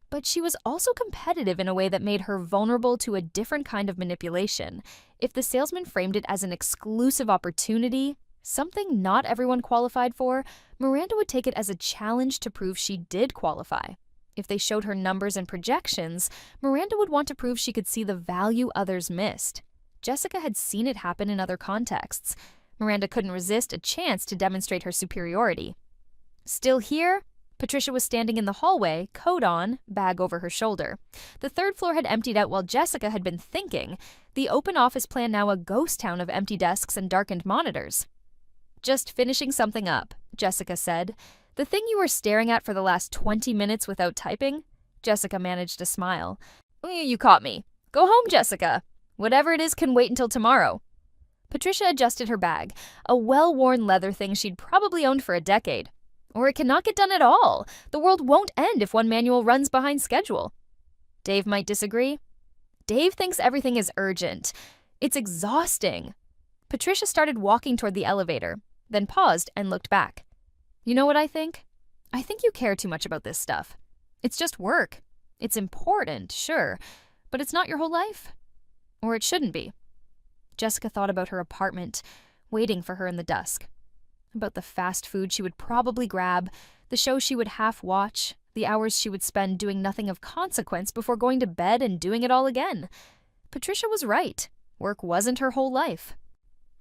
But she was also competitive in a way that made her vulnerable to a different kind of manipulation. If the salesman framed it as an exclusive opportunity, something not everyone qualified for, Miranda would take it as a challenge to prove she did qualify. If they showed her numbers and projections, Miranda would want to prove she could see the value others missed. Jessica had seen it happen in other contexts. Miranda couldn't resist a chance to demonstrate her superiority. Still here, Patricia was standing in the hallway, coat on, bag over her shoulder. The third floor had emptied out while Jessica had been thinking, the open office plan now a ghost town of empty desks and darkened monitors. "Just finishing something up," Jessica said. "The thing you were staring at for the last 20 minutes without typing?" Jessica managed a smile. "You caught me. Go home, Jessica. Whatever it is can wait until tomorrow." Patricia adjusted her bag, a well-worn leather thing she'd probably owned for a decade. "Or it cannot get done at all. The world won't end if one manual runs behind schedule." Dave might disagree. Dave thinks everything is urgent. It's exhausting. Patricia started walking toward the elevator, then paused and looked back. "You know what I think? I think you care too much about this stuff. It's just work. It's important, sure, but it's not your whole life. Or it shouldn't be." Jessica thought about her apartment, waiting for her in the dusk. About the fast food she would probably grab, the show she would half watch, the hours she would spend doing nothing of consequence before going to bed and doing it all again. Patricia was right. Work wasn't her whole life.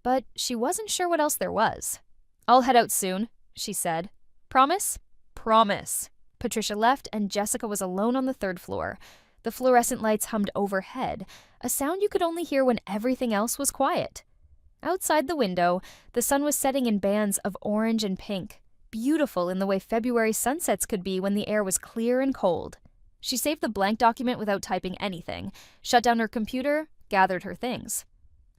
But she wasn't sure what else there was. "I'll head out soon," she said. "Promise?" "Promise." Patricia left, and Jessica was alone on the third floor. The fluorescent lights hummed overhead, a sound you could only hear when everything else was quiet. Outside the window, the sun was setting in bands of orange and pink, beautiful in the way February sunsets could be when the air was clear and cold. She saved the blank document without typing anything, shut down her computer, gathered her things.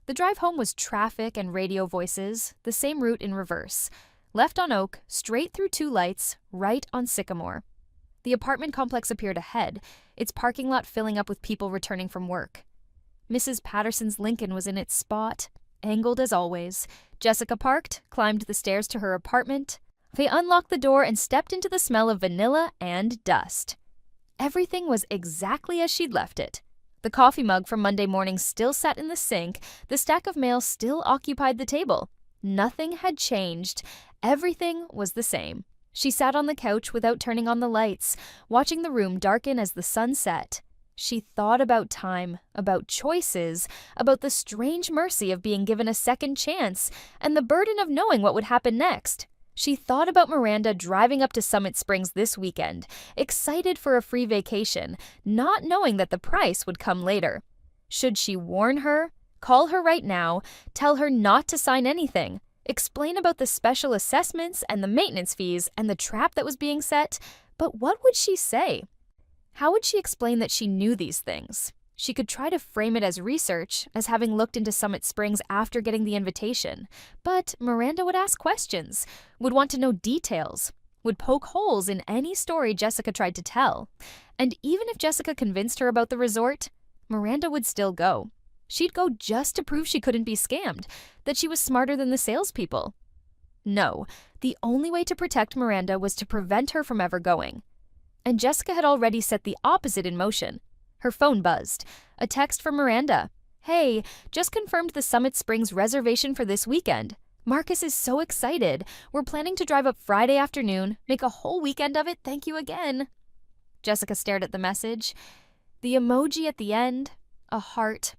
The drive home was traffic and radio voices, the same route in reverse. Left on Oak, straight through two lights, right on Sycamore. The apartment complex appeared ahead, its parking lot filling up with people returning from work. Mrs. Patterson's Lincoln was in its spot, angled as always. Jessica parked, climbed the stairs to her apartment. They unlocked the door and stepped into the smell of vanilla and dust. Everything was exactly as she'd left it. The coffee mug from Monday morning still sat in the sink, the stack of mail still occupied the table. Nothing had changed. Everything was the same. She sat on the couch without turning on the lights, watching the room darken as the sun set. She thought about time, about choices, about the strange mercy of being given a second chance, and the burden of knowing what would happen next. She thought about Miranda driving up to Summit Springs this weekend, excited for a free vacation, not knowing that the price would come later. Should she warn her, call her right now, tell her not to sign anything, explain about the special assessments and the maintenance fees and the trap that was being set? But what would she say? How would she explain that she knew these things? She could try to frame it as research, as having looked into Summit Springs after getting the invitation. But Miranda would ask questions, would want to know details, would poke holes in any story Jessica tried to tell. And even if Jessica convinced her about the resort, Miranda would still go. She'd go just to prove she couldn't be scammed, that she was smarter than the salespeople. No, the only way to protect Miranda was to prevent her from ever going. And Jessica had already set the opposite in motion. Her phone buzzed. A text from Miranda. "Hey, just confirmed the Summit Springs reservation for this weekend. Marcus is so excited. We're planning to drive up Friday afternoon, make a whole weekend of it, thank you again." Jessica stared at the message. The emoji at the end, a heart,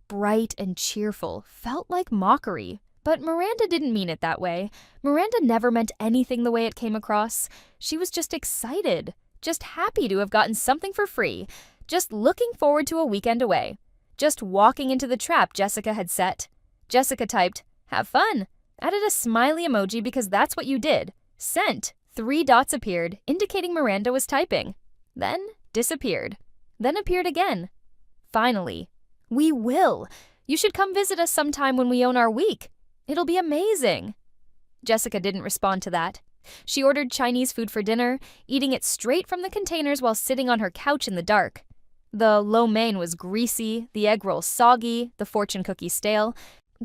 bright and cheerful, felt like mockery. But Miranda didn't mean it that way. Miranda never meant anything the way it came across. She was just excited, just happy to have gotten something for free, just looking forward to a weekend away, just walking into the trap Jessica had set. Jessica typed, "Have fun," added a smiley emoji because that's what you did. Sent. 3 dots appeared, indicating Miranda was typing. Then disappeared. Then appeared again. Finally, "We will. You should come visit us sometime when we own our week. It'll be amazing." Jessica didn't respond to that. She ordered Chinese food for dinner, eating it straight from the containers while sitting on her couch in the dark. The lo mein was greasy, the egg roll soggy, the fortune cookie stale.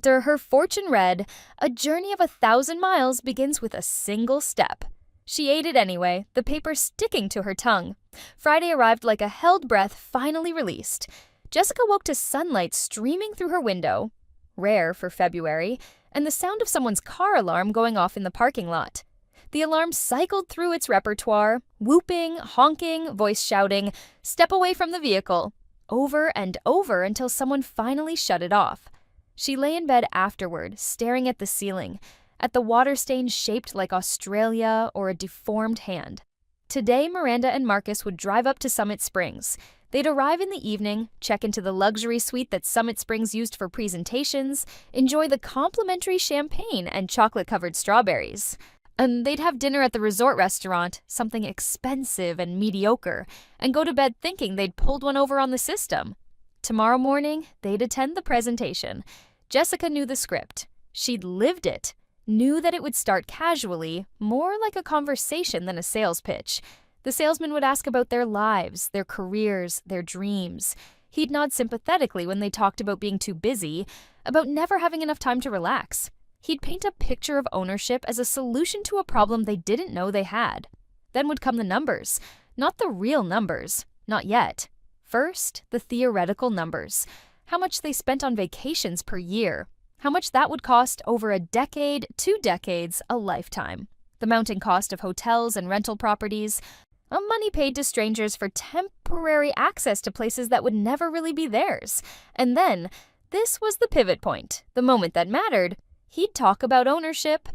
Her fortune read, "A journey of 1,000 miles begins with a single step." She ate it anyway, the paper sticking to her tongue. Friday arrived like a held breath finally released. Jessica woke to sunlight streaming through her window, rare for February, and the sound of someone's car alarm going off in the parking lot. The alarm cycled through its repertoire, whooping, honking, voice shouting, "Step away from the vehicle," over and over until someone finally shut it off. She lay in bed afterward, staring at the ceiling, at the water stain shaped like Australia or a deformed hand. Today, Miranda and Marcus would drive up to Summit Springs. They'd arrive in the evening, check into the luxury suite that Summit Springs used for presentations, enjoy the complimentary champagne and chocolate-covered strawberries. And they'd have dinner at the resort restaurant, something expensive and mediocre, and go to bed thinking they'd pulled one over on the system. Tomorrow morning, they'd attend the presentation. Jessica knew the script. She'd lived it, knew that it would start casually, more like a conversation than a sales pitch. The salesman would ask about their lives, their careers, their dreams. He'd nod sympathetically when they talked about being too busy, about never having enough time to relax. He'd paint a picture of ownership as a solution to a problem they didn't know they had. Then would come the numbers. Not the real numbers. Not yet. First, the theoretical numbers. How much they spent on vacations per year. How much that would cost over a decade, 2 decades, a lifetime. The mounting cost of hotels and rental properties. Money paid to strangers for temporary access to places that would never really be theirs. And then, this was the pivot point, the moment that mattered. He'd talk about ownership,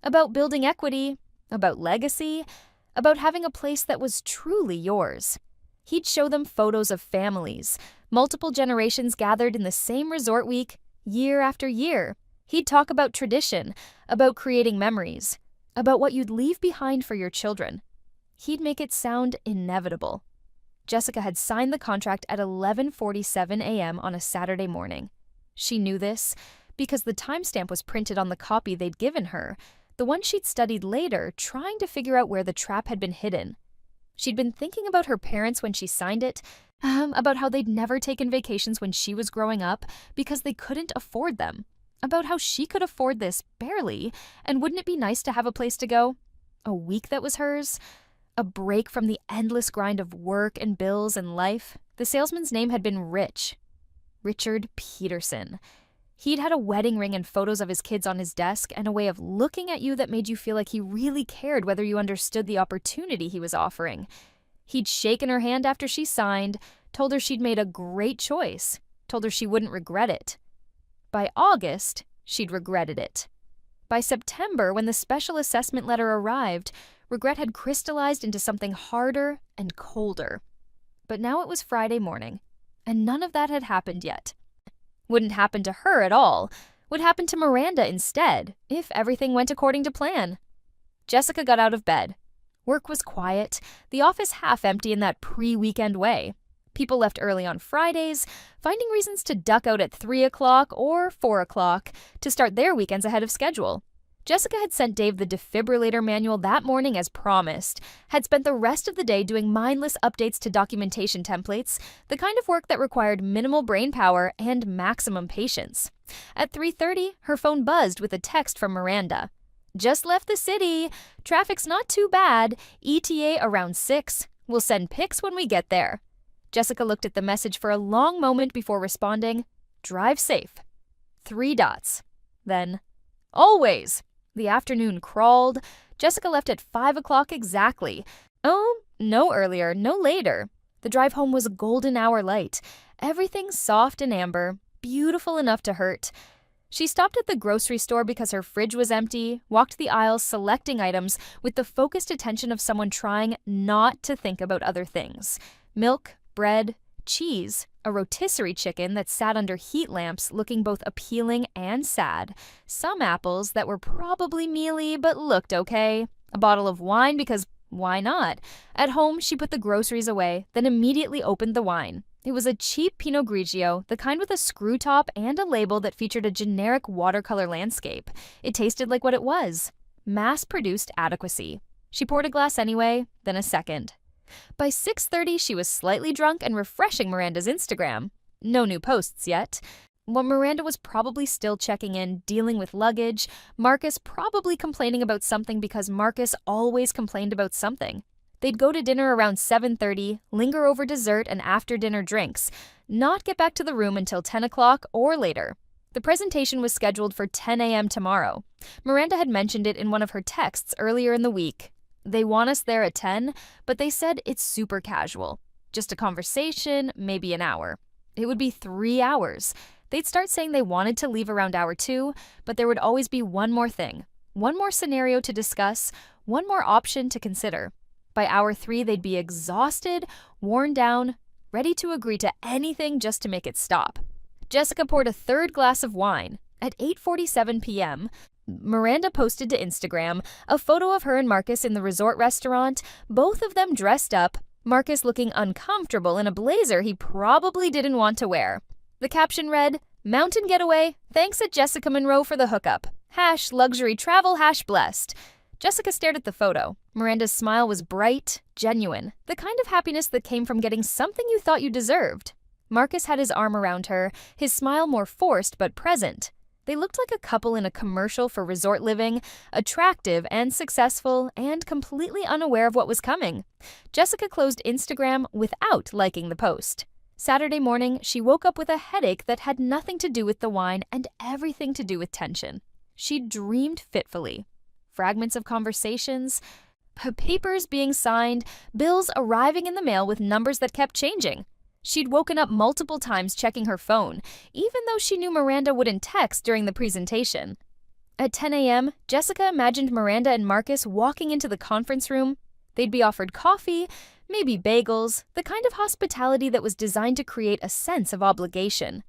about building equity, about legacy, about having a place that was truly yours. He'd show them photos of families, multiple generations gathered in the same resort week, year after year. He'd talk about tradition, about creating memories, about what you'd leave behind for your children. He'd make it sound inevitable. Jessica had signed the contract at 11:47 a.m. on a Saturday morning. She knew this because the timestamp was printed on the copy they'd given her, the one she'd studied later, trying to figure out where the trap had been hidden. She'd been thinking about her parents when she signed it, about how they'd never taken vacations when she was growing up because they couldn't afford them, about how she could afford this barely, and wouldn't it be nice to have a place to go? A week that was hers? A break from the endless grind of work and bills and life? The salesman's name had been Rich. Richard Peterson. He'd had a wedding ring and photos of his kids on his desk and a way of looking at you that made you feel like he really cared whether you understood the opportunity he was offering. He'd shaken her hand after she signed, told her she'd made a great choice, told her she wouldn't regret it. By August, she'd regretted it. By September, when the special assessment letter arrived, regret had crystallized into something harder and colder. But now it was Friday morning, and none of that had happened yet. Wouldn't happen to her at all. Would happen to Miranda instead, if everything went according to plan. Jessica got out of bed. Work was quiet, the office half empty in that pre-weekend way. People left early on Fridays, finding reasons to duck out at 3 o'clock or 4 o'clock to start their weekends ahead of schedule. Jessica had sent Dave the defibrillator manual that morning as promised, had spent the rest of the day doing mindless updates to documentation templates, the kind of work that required minimal brain power and maximum patience. At 3:30, her phone buzzed with a text from Miranda. "Just left the city. Traffic's not too bad. ETA around 6. We'll send pics when we get there." Jessica looked at the message for a long moment before responding, "Drive safe." 3 dots. Then, "Always." The afternoon crawled. Jessica left at 5 o'clock exactly. Oh, no earlier, no later. The drive home was a golden hour light. Everything soft and amber, beautiful enough to hurt. She stopped at the grocery store because her fridge was empty, walked the aisles selecting items with the focused attention of someone trying not to think about other things. Milk, bread, cheese, a rotisserie chicken that sat under heat lamps looking both appealing and sad, some apples that were probably mealy but looked okay, a bottle of wine because why not? At home, she put the groceries away, then immediately opened the wine. It was a cheap Pinot Grigio, the kind with a screw top and a label that featured a generic watercolor landscape. It tasted like what it was. mass-produced adequacy. She poured a glass anyway, then a second. By 6:30, she was slightly drunk and refreshing Miranda's Instagram. No new posts yet. While Miranda was probably still checking in, dealing with luggage, Marcus probably complaining about something because Marcus always complained about something. They'd go to dinner around 7:30, linger over dessert and after-dinner drinks, not get back to the room until 10 o'clock or later. The presentation was scheduled for 10 a.m. tomorrow. Miranda had mentioned it in one of her texts earlier in the week. They want us there at 10, but they said it's super casual. Just a conversation, maybe an hour. It would be 3 hours. They'd start saying they wanted to leave around hour 2, but there would always be one more thing, one more scenario to discuss, one more option to consider. By hour 3, they'd be exhausted, worn down, ready to agree to anything just to make it stop. Jessica poured a third glass of wine. At 8:47 p.m., Miranda posted to Instagram a photo of her and Marcus in the resort restaurant, both of them dressed up, Marcus looking uncomfortable in a blazer he probably didn't want to wear. The caption read, "Mountain getaway, thanks at Jessica Monroe for the hookup. #luxury travel #blessed." Jessica stared at the photo. Miranda's smile was bright, genuine, the kind of happiness that came from getting something you thought you deserved. Marcus had his arm around her, his smile more forced but present. They looked like a couple in a commercial for resort living, attractive and successful, and completely unaware of what was coming. Jessica closed Instagram without liking the post. Saturday morning, she woke up with a headache that had nothing to do with the wine and everything to do with tension. She dreamed fitfully. Fragments of conversations, papers being signed, bills arriving in the mail with numbers that kept changing. She'd woken up multiple times checking her phone, even though she knew Miranda wouldn't text during the presentation. At 10 a.m., Jessica imagined Miranda and Marcus walking into the conference room. They'd be offered coffee, maybe bagels, the kind of hospitality that was designed to create a sense of obligation.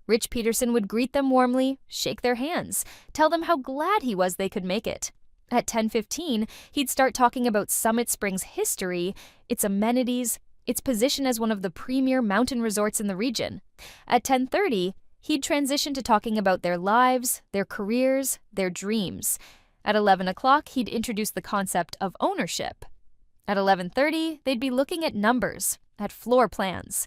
Rich Peterson would greet them warmly, shake their hands, tell them how glad he was they could make it. At 10:15, he'd start talking about Summit Springs' history, its amenities, its position as one of the premier mountain resorts in the region. At 10:30, he'd transition to talking about their lives, their careers, their dreams. At 11 o'clock, he'd introduce the concept of ownership. At 11:30, they'd be looking at numbers, at floor plans,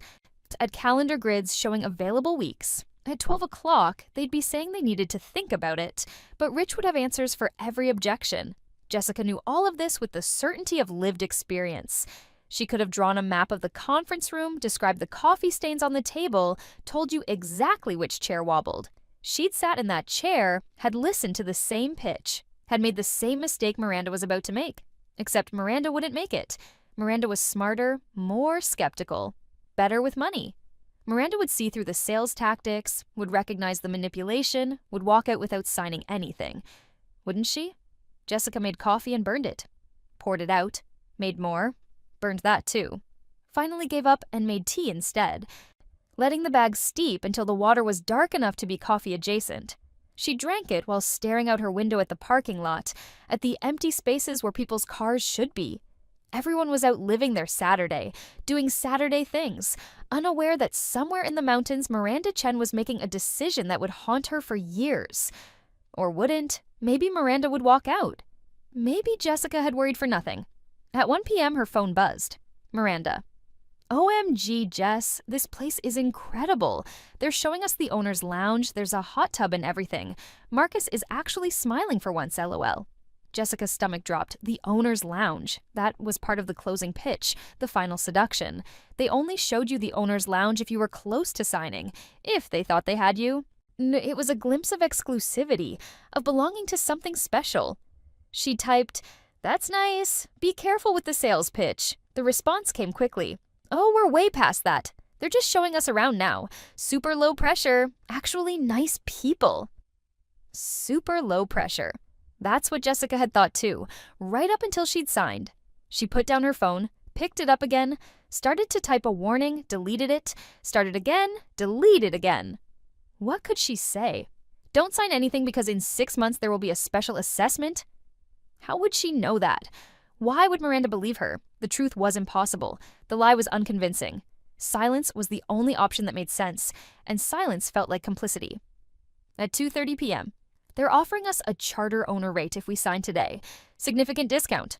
at calendar grids showing available weeks. At 12 o'clock, they'd be saying they needed to think about it, but Rich would have answers for every objection. Jessica knew all of this with the certainty of lived experience. She could have drawn a map of the conference room, described the coffee stains on the table, told you exactly which chair wobbled. She'd sat in that chair, had listened to the same pitch, had made the same mistake Miranda was about to make. Except Miranda wouldn't make it. Miranda was smarter, more skeptical, better with money. Miranda would see through the sales tactics, would recognize the manipulation, would walk out without signing anything. Wouldn't she? Jessica made coffee and burned it. Poured it out, made more, burned that too. Finally gave up and made tea instead, letting the bag steep until the water was dark enough to be coffee adjacent. She drank it while staring out her window at the parking lot, at the empty spaces where people's cars should be. Everyone was out living their Saturday, doing Saturday things, unaware that somewhere in the mountains Miranda Chen was making a decision that would haunt her for years. Or wouldn't. Maybe Miranda would walk out. Maybe Jessica had worried for nothing. At 1 p.m., her phone buzzed. Miranda. OMG, Jess, this place is incredible. They're showing us the owner's lounge, there's a hot tub and everything. Marcus is actually smiling for once, LOL. Jessica's stomach dropped. The owner's lounge. That was part of the closing pitch, the final seduction. They only showed you the owner's lounge if you were close to signing, if they thought they had you. It was a glimpse of exclusivity, of belonging to something special. She typed, "That's nice. Be careful with the sales pitch." The response came quickly. "Oh, we're way past that. They're just showing us around now. Super low pressure. Actually nice people." Super low pressure. That's what Jessica had thought too, right up until she'd signed. She put down her phone, picked it up again, started to type a warning, deleted it, started again, deleted again. What could she say? Don't sign anything because in 6 months there will be a special assessment? How would she know that? Why would Miranda believe her? The truth was impossible. The lie was unconvincing. Silence was the only option that made sense, and silence felt like complicity. At 2:30 p.m., They're offering us a charter owner rate if we sign today. Significant discount.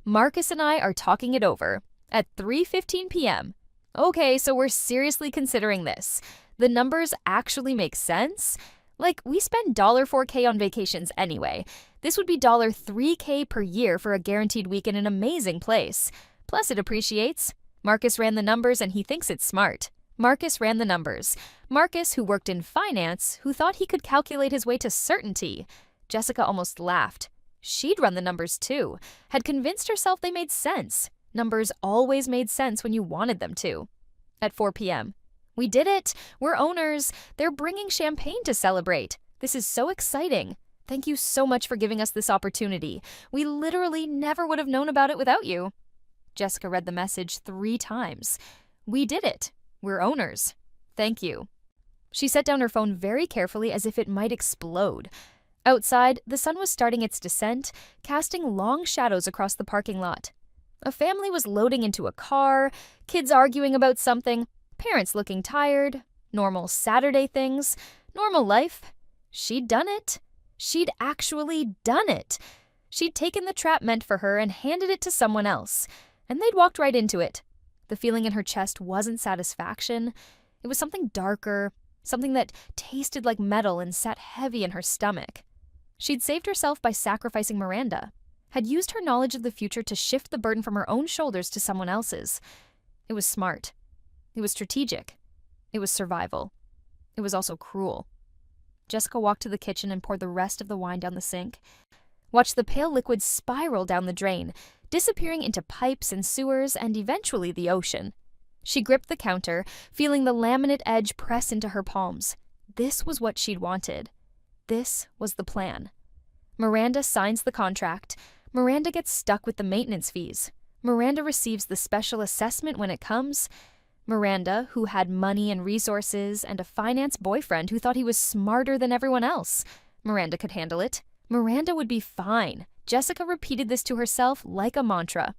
Marcus and I are talking it over at 3:15 p.m. Okay, so we're seriously considering this. The numbers actually make sense? Like, we spend $4K on vacations anyway. This would be $3K per year for a guaranteed week in an amazing place. Plus, it appreciates. Marcus ran the numbers and he thinks it's smart. Marcus ran the numbers. Marcus, who worked in finance, who thought he could calculate his way to certainty. Jessica almost laughed. She'd run the numbers too, had convinced herself they made sense. Numbers always made sense when you wanted them to. At 4 p.m. We did it! We're owners! They're bringing champagne to celebrate. This is so exciting. Thank you so much for giving us this opportunity. We literally never would have known about it without you. Jessica read the message 3 times. We did it. We're owners. Thank you. She set down her phone very carefully as if it might explode. Outside, the sun was starting its descent, casting long shadows across the parking lot. A family was loading into a car, kids arguing about something, parents looking tired, normal Saturday things, normal life. She'd done it. She'd actually done it. She'd taken the trap meant for her and handed it to someone else, and they'd walked right into it. The feeling in her chest wasn't satisfaction. It was something darker, something that tasted like metal and sat heavy in her stomach. She'd saved herself by sacrificing Miranda, had used her knowledge of the future to shift the burden from her own shoulders to someone else's. It was smart. It was strategic. It was survival. It was also cruel. Jessica walked to the kitchen and poured the rest of the wine down the sink, watched the pale liquid spiral down the drain, disappearing into pipes and sewers and eventually the ocean. She gripped the counter, feeling the laminate edge press into her palms. This was what she'd wanted. This was the plan. Miranda signs the contract. Miranda gets stuck with the maintenance fees. Miranda receives the special assessment when it comes. Miranda, who had money and resources and a finance boyfriend who thought he was smarter than everyone else. Miranda could handle it. Miranda would be fine. Jessica repeated this to herself like a mantra.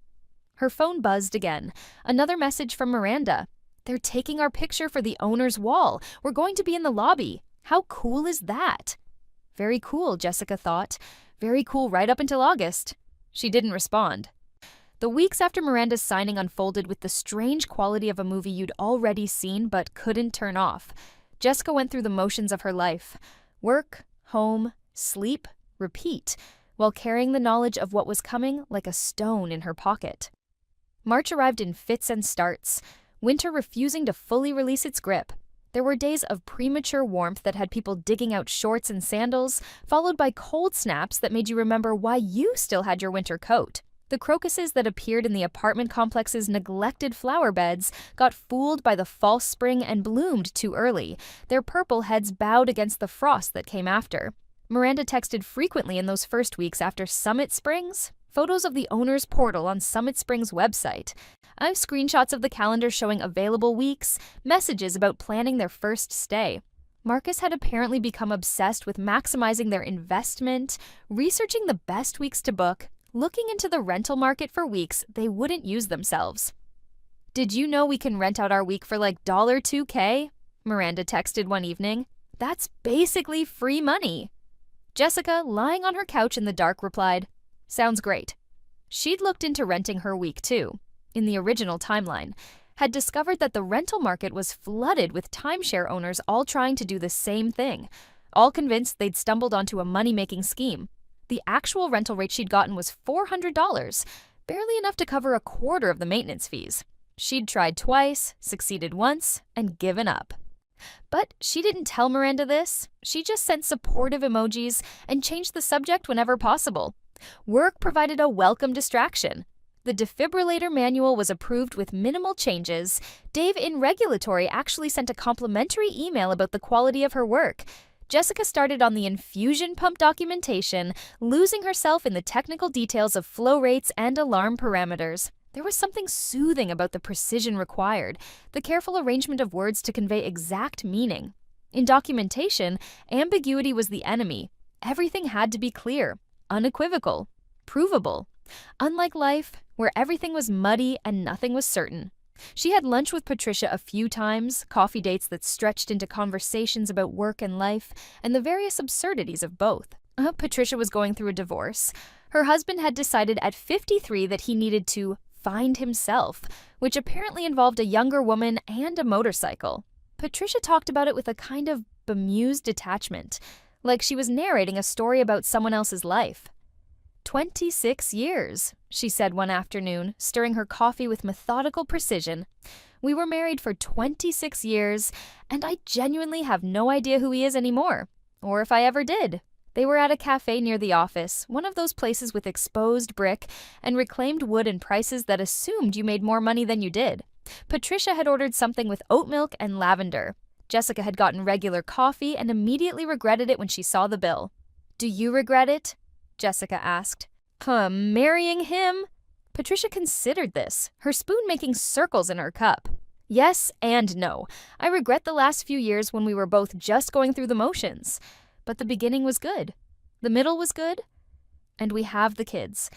Her phone buzzed again. Another message from Miranda. They're taking our picture for the owner's wall. We're going to be in the lobby. How cool is that? Very cool, Jessica thought. Very cool right up until August. She didn't respond. The weeks after Miranda's signing unfolded with the strange quality of a movie you'd already seen but couldn't turn off. Jessica went through the motions of her life. Work, home, sleep, repeat, while carrying the knowledge of what was coming like a stone in her pocket. March arrived in fits and starts, winter refusing to fully release its grip. There were days of premature warmth that had people digging out shorts and sandals, followed by cold snaps that made you remember why you still had your winter coat. The crocuses that appeared in the apartment complex's neglected flower beds got fooled by the false spring and bloomed too early, their purple heads bowed against the frost that came after. Miranda texted frequently in those first weeks after Summit Springs, photos of the owner's portal on Summit Springs' website. I've screenshots of the calendar showing available weeks, messages about planning their first stay. Marcus had apparently become obsessed with maximizing their investment, researching the best weeks to book, looking into the rental market for weeks they wouldn't use themselves. Did you know we can rent out our week for like $2K? Miranda texted one evening. That's basically free money. Jessica, lying on her couch in the dark, replied, Sounds great. She'd looked into renting her week too, in the original timeline, had discovered that the rental market was flooded with timeshare owners all trying to do the same thing, all convinced they'd stumbled onto a money-making scheme. The actual rental rate she'd gotten was $400, barely enough to cover a quarter of the maintenance fees. She'd tried twice, succeeded once, and given up. But she didn't tell Miranda this. She just sent supportive emojis and changed the subject whenever possible. Work provided a welcome distraction. The defibrillator manual was approved with minimal changes. Dave in regulatory actually sent a complimentary email about the quality of her work. Jessica started on the infusion pump documentation, losing herself in the technical details of flow rates and alarm parameters. There was something soothing about the precision required, the careful arrangement of words to convey exact meaning. In documentation, ambiguity was the enemy. Everything had to be clear, unequivocal, provable. Unlike life, where everything was muddy and nothing was certain. She had lunch with Patricia a few times, coffee dates that stretched into conversations about work and life, and the various absurdities of both. Patricia was going through a divorce. Her husband had decided at 53 that he needed to find himself, which apparently involved a younger woman and a motorcycle. Patricia talked about it with a kind of bemused detachment, like she was narrating a story about someone else's life. 26 years, she said one afternoon, stirring her coffee with methodical precision. We were married for 26 years, and I genuinely have no idea who he is anymore, or if I ever did. They were at a cafe near the office, one of those places with exposed brick and reclaimed wood and prices that assumed you made more money than you did. Patricia had ordered something with oat milk and lavender. Jessica had gotten regular coffee and immediately regretted it when she saw the bill. "Do you regret it?" Jessica asked. Marrying him? Patricia considered this, her spoon making circles in her cup. Yes and no. I regret the last few years when we were both just going through the motions. But the beginning was good. The middle was good. And we have the kids.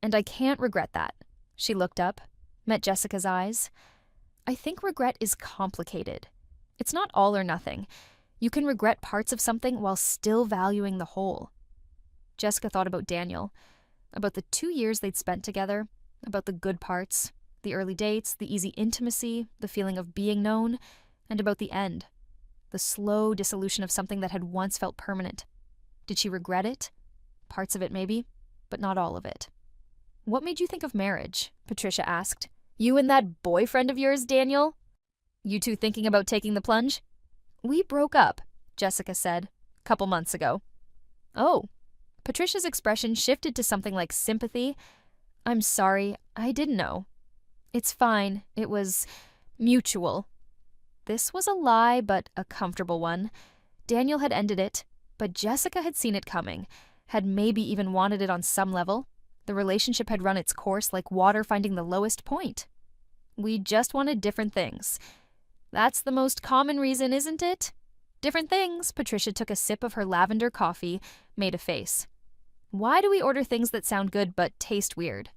And I can't regret that. She looked up, met Jessica's eyes. I think regret is complicated. It's not all or nothing. You can regret parts of something while still valuing the whole. Jessica thought about Daniel, about the 2 years they'd spent together, about the good parts, the early dates, the easy intimacy, the feeling of being known, and about the end, the slow dissolution of something that had once felt permanent. Did she regret it? Parts of it maybe, but not all of it. What made you think of marriage? Patricia asked. You and that boyfriend of yours, Daniel? You two thinking about taking the plunge? We broke up, Jessica said, a couple months ago. Oh. Patricia's expression shifted to something like sympathy. I'm sorry, I didn't know. It's fine, it was mutual. This was a lie, but a comfortable one. Daniel had ended it, but Jessica had seen it coming, had maybe even wanted it on some level. The relationship had run its course like water finding the lowest point. We just wanted different things. That's the most common reason, isn't it? Different things. Patricia took a sip of her lavender coffee, made a face. Why do we order things that sound good but taste weird?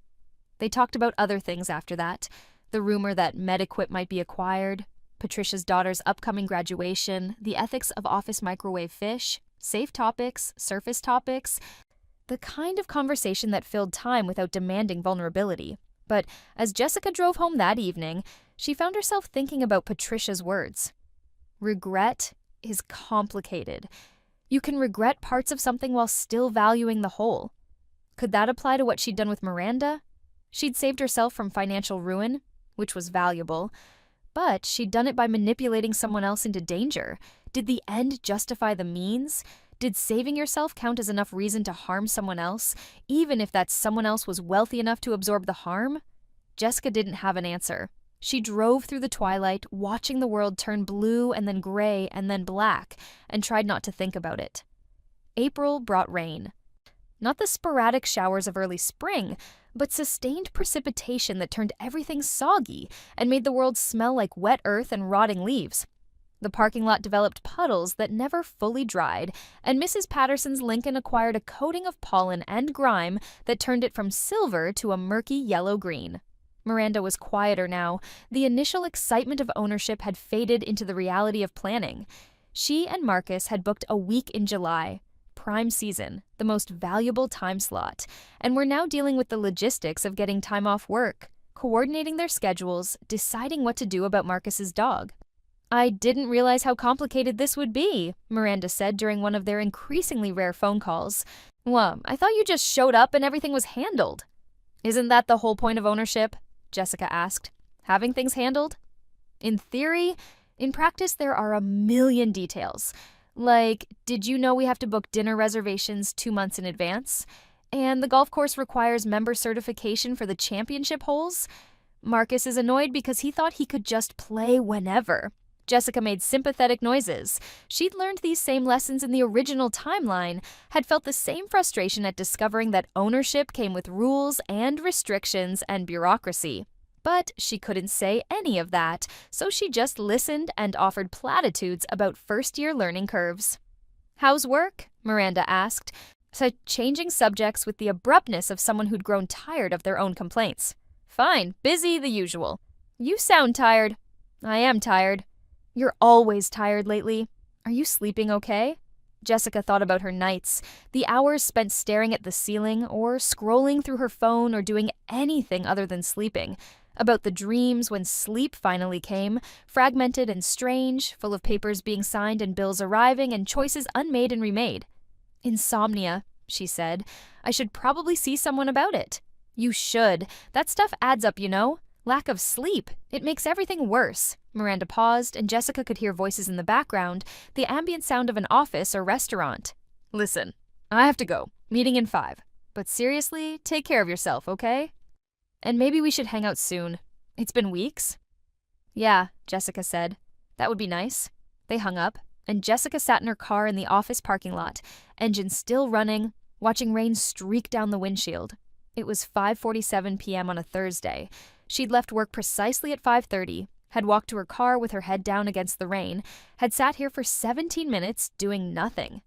They talked about other things after that. The rumor that MedEquip might be acquired, Patricia's daughter's upcoming graduation, the ethics of office microwave fish, safe topics, surface topics, the kind of conversation that filled time without demanding vulnerability. But as Jessica drove home that evening, she found herself thinking about Patricia's words. Regret is complicated. You can regret parts of something while still valuing the whole. Could that apply to what she'd done with Miranda? She'd saved herself from financial ruin, which was valuable, but she'd done it by manipulating someone else into danger. Did the end justify the means? Did saving yourself count as enough reason to harm someone else, even if that someone else was wealthy enough to absorb the harm? Jessica didn't have an answer. She drove through the twilight, watching the world turn blue and then gray and then black, and tried not to think about it. April brought rain. Not the sporadic showers of early spring, but sustained precipitation that turned everything soggy and made the world smell like wet earth and rotting leaves. The parking lot developed puddles that never fully dried, and Mrs. Patterson's Lincoln acquired a coating of pollen and grime that turned it from silver to a murky yellow-green. Miranda was quieter now. The initial excitement of ownership had faded into the reality of planning. She and Marcus had booked a week in July, prime season, the most valuable time slot, and were now dealing with the logistics of getting time off work, coordinating their schedules, deciding what to do about Marcus's dog. I didn't realize how complicated this would be, Miranda said during one of their increasingly rare phone calls. Well, I thought you just showed up and everything was handled. Isn't that the whole point of ownership? Jessica asked. Having things handled? In theory, in practice there are a million details. Like, did you know we have to book dinner reservations 2 months in advance? And the golf course requires member certification for the championship holes? Marcus is annoyed because he thought he could just play whenever. Jessica made sympathetic noises. She'd learned these same lessons in the original timeline, had felt the same frustration at discovering that ownership came with rules and restrictions and bureaucracy. But she couldn't say any of that, so she just listened and offered platitudes about first-year learning curves. How's work? Miranda asked, changing subjects with the abruptness of someone who'd grown tired of their own complaints. Fine, busy the usual. You sound tired. I am tired. You're always tired lately. Are you sleeping okay? Jessica thought about her nights, the hours spent staring at the ceiling or scrolling through her phone or doing anything other than sleeping, about the dreams when sleep finally came, fragmented and strange, full of papers being signed and bills arriving and choices unmade and remade. Insomnia, she said. I should probably see someone about it. You should. That stuff adds up, you know. Lack of sleep. It makes everything worse. Miranda paused, and Jessica could hear voices in the background, the ambient sound of an office or restaurant. Listen, I have to go. Meeting in 5. But seriously, take care of yourself, okay? And maybe we should hang out soon. It's been weeks. Yeah, Jessica said. That would be nice. They hung up, and Jessica sat in her car in the office parking lot, engine still running, watching rain streak down the windshield. It was 5:47 p.m. on a Thursday. She'd left work precisely at 5:30, had walked to her car with her head down against the rain, had sat here for 17 minutes doing nothing.